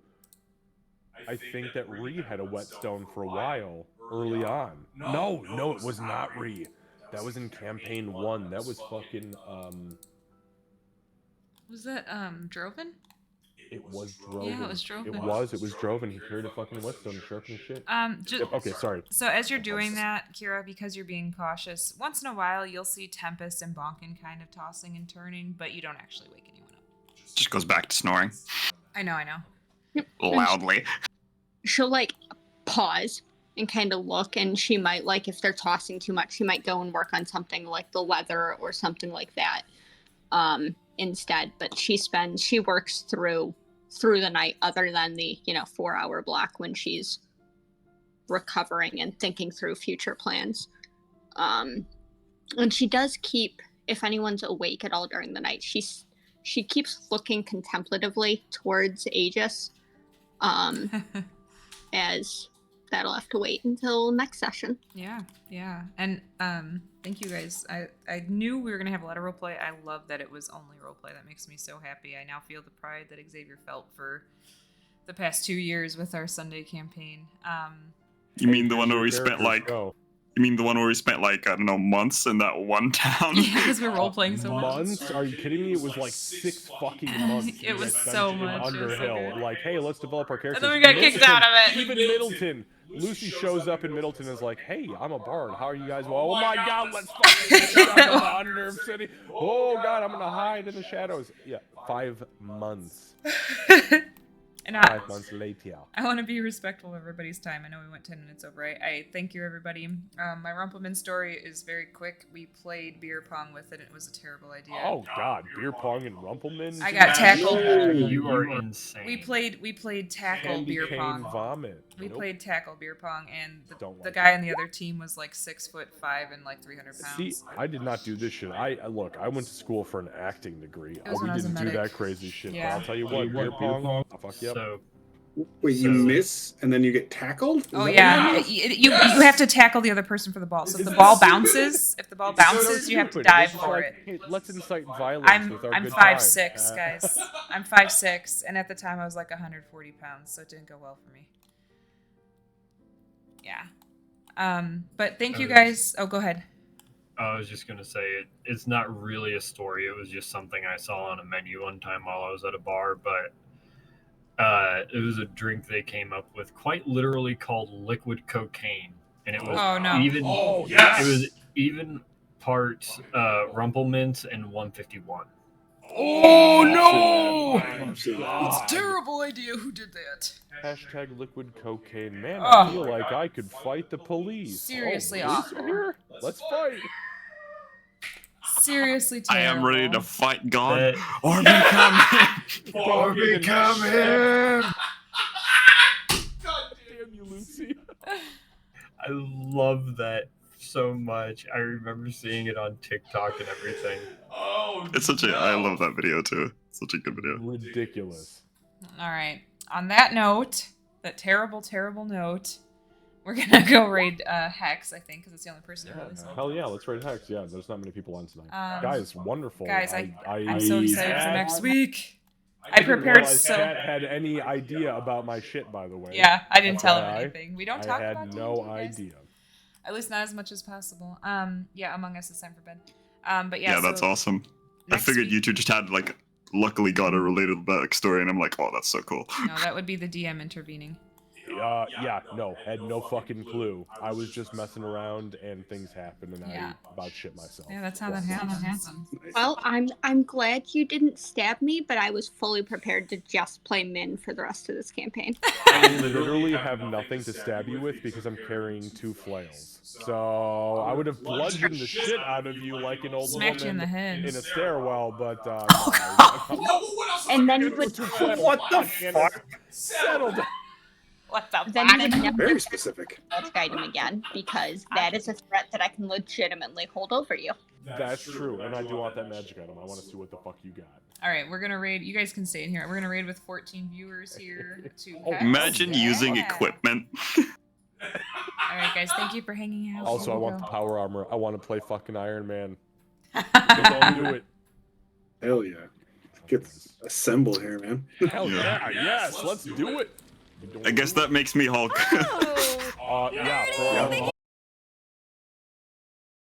I think that Ree had a whetstone for a while early on. No, it was not Ree. That was in campaign 1. That was fucking Was that Droven? It was Droven. Yeah, it was Droven. It was Droven. He carried a fucking whetstone, sharpened shit. Okay, sorry. So as you're doing that, Kira, because you're being cautious, once in a while you'll see Tempest and Bonkin kind of tossing and turning, but you don't actually wake anyone up. Just goes back to snoring. I know. Loudly. She'll like pause and kind of look, and she might, like, if they're tossing too much, she might go and work on something like the leather or something like that instead. But she works through the night, other than the 4-hour block when she's recovering and thinking through future plans. And she does keep, if anyone's awake at all during the night, she keeps looking contemplatively towards Aegis, as that'll have to wait until next session. Yeah. And thank you guys. I knew we were gonna have a lot of roleplay. I love that it was only roleplay. That makes me so happy. I now feel the pride that Xavier felt for the past 2 years with our Sunday campaign. You mean the one where we spent like I don't know, months in that one town? Yeah, because we're role playing so much. Months? Are you kidding me? It was like 6 fucking months. It was so much. Underhill. Like, hey, let's develop our characters. And then we got kicked out of it. Even Middleton. Lucy shows up in Middleton and is like, hey, I'm a bard. How are you guys? Well, oh my god, let's fucking get out of Underhill City. Oh god, I'm gonna hide in the shadows. Yeah, 5 months. And 5 months later. I want to be respectful of everybody's time. I know we went 10 minutes over. I thank you, everybody. My Rumpleman story is very quick. We played beer pong with it. It was a terrible idea. Oh god, beer pong and Rumpleman. I got tackled. You are insane. We played tackle Candy beer cane pong. Vomit. We played tackle beer pong, and the like guy on the other team was like 6'5" and like 300 pounds. See, I did not do this shit. I went to school for an acting degree. It was when I was a didn't do medic. that crazy shit. Yeah. But I'll tell you what, beer pong. I'll fuck you up. So, Wait, you miss and then you get tackled? Is Oh that yeah, what it is? you have to tackle the other person for the ball. So if the ball bounces, you have to Stupid. dive It's for like, it. hey, let's incite violence I'm with our 5'6", guys. I'm 5'6", and at the time I was like 140 pounds, so it didn't go well for me. Yeah. But thank you guys. Oh, go ahead. I was just gonna say it's not really a story. It was just something I saw on a menu one time while I was at a bar, but it was a drink they came up with, quite literally called liquid cocaine, and it was it was even parts Rumplemint and 151. Oh no! It's a terrible idea. Who did that? Hashtag liquid cocaine. Man, Oh. I feel like I could fight the police. Seriously police awful. are here? Let's fight. Seriously I terrible. am ready to fight God or Or become him. God damn you, Lucy. I love that so much. I remember seeing it on TikTok and everything. Oh, It's such a. I love that video too. Such a good video. Ridiculous. All right. On that note, that terrible, terrible note, we're gonna go raid Hex, I think, because it's the only person who really saw. Hell yeah, let's raid Hex. Yeah, there's not many people on tonight. Guys, wonderful. Guys, I'm so excited for next week. I prepared realize so. Kat had any idea about my shit, by the way. Yeah, I didn't tell him FYI. anything. We don't talk I about had no D&D, guys. idea. At least not as much as possible. Yeah, Among Us is time for bed. But Yeah, yeah, that's so awesome. I next figured week- you two just had like luckily got a related backstory, and I'm like, oh, that's so cool. No, that would be the DM intervening. Had no fucking clue. I was just messing around and things happened and Yeah. I about shit myself. Yeah, that's how that happens. Well, I'm glad you didn't stab me, but I was fully prepared to just play Min for the rest of this campaign. I literally have nothing to stab you with because I'm carrying 2 flails. So I would have bludgeoned the shit out of you like an old Smacked you in woman the head. in a stairwell, but And then you would what the fuck? Settle down. What the then fuck? you would never Very specific. magic item again, because that is a threat that I can legitimately hold over you. That's true, and I do want that magic item. I want to see what the fuck you got. All right, we're gonna raid. You guys can stay in here. We're gonna raid with 14 viewers here. To Hex. Imagine using Yeah. equipment. All right, guys. Thank you for hanging out. Also, I Here we want the go. power armor. I want to play fucking Iron Man. Don't do it. Hell yeah. Get assemble here, man. Hell yeah, yes, let's do it. I guess that makes me Hulk. Yeah, for all the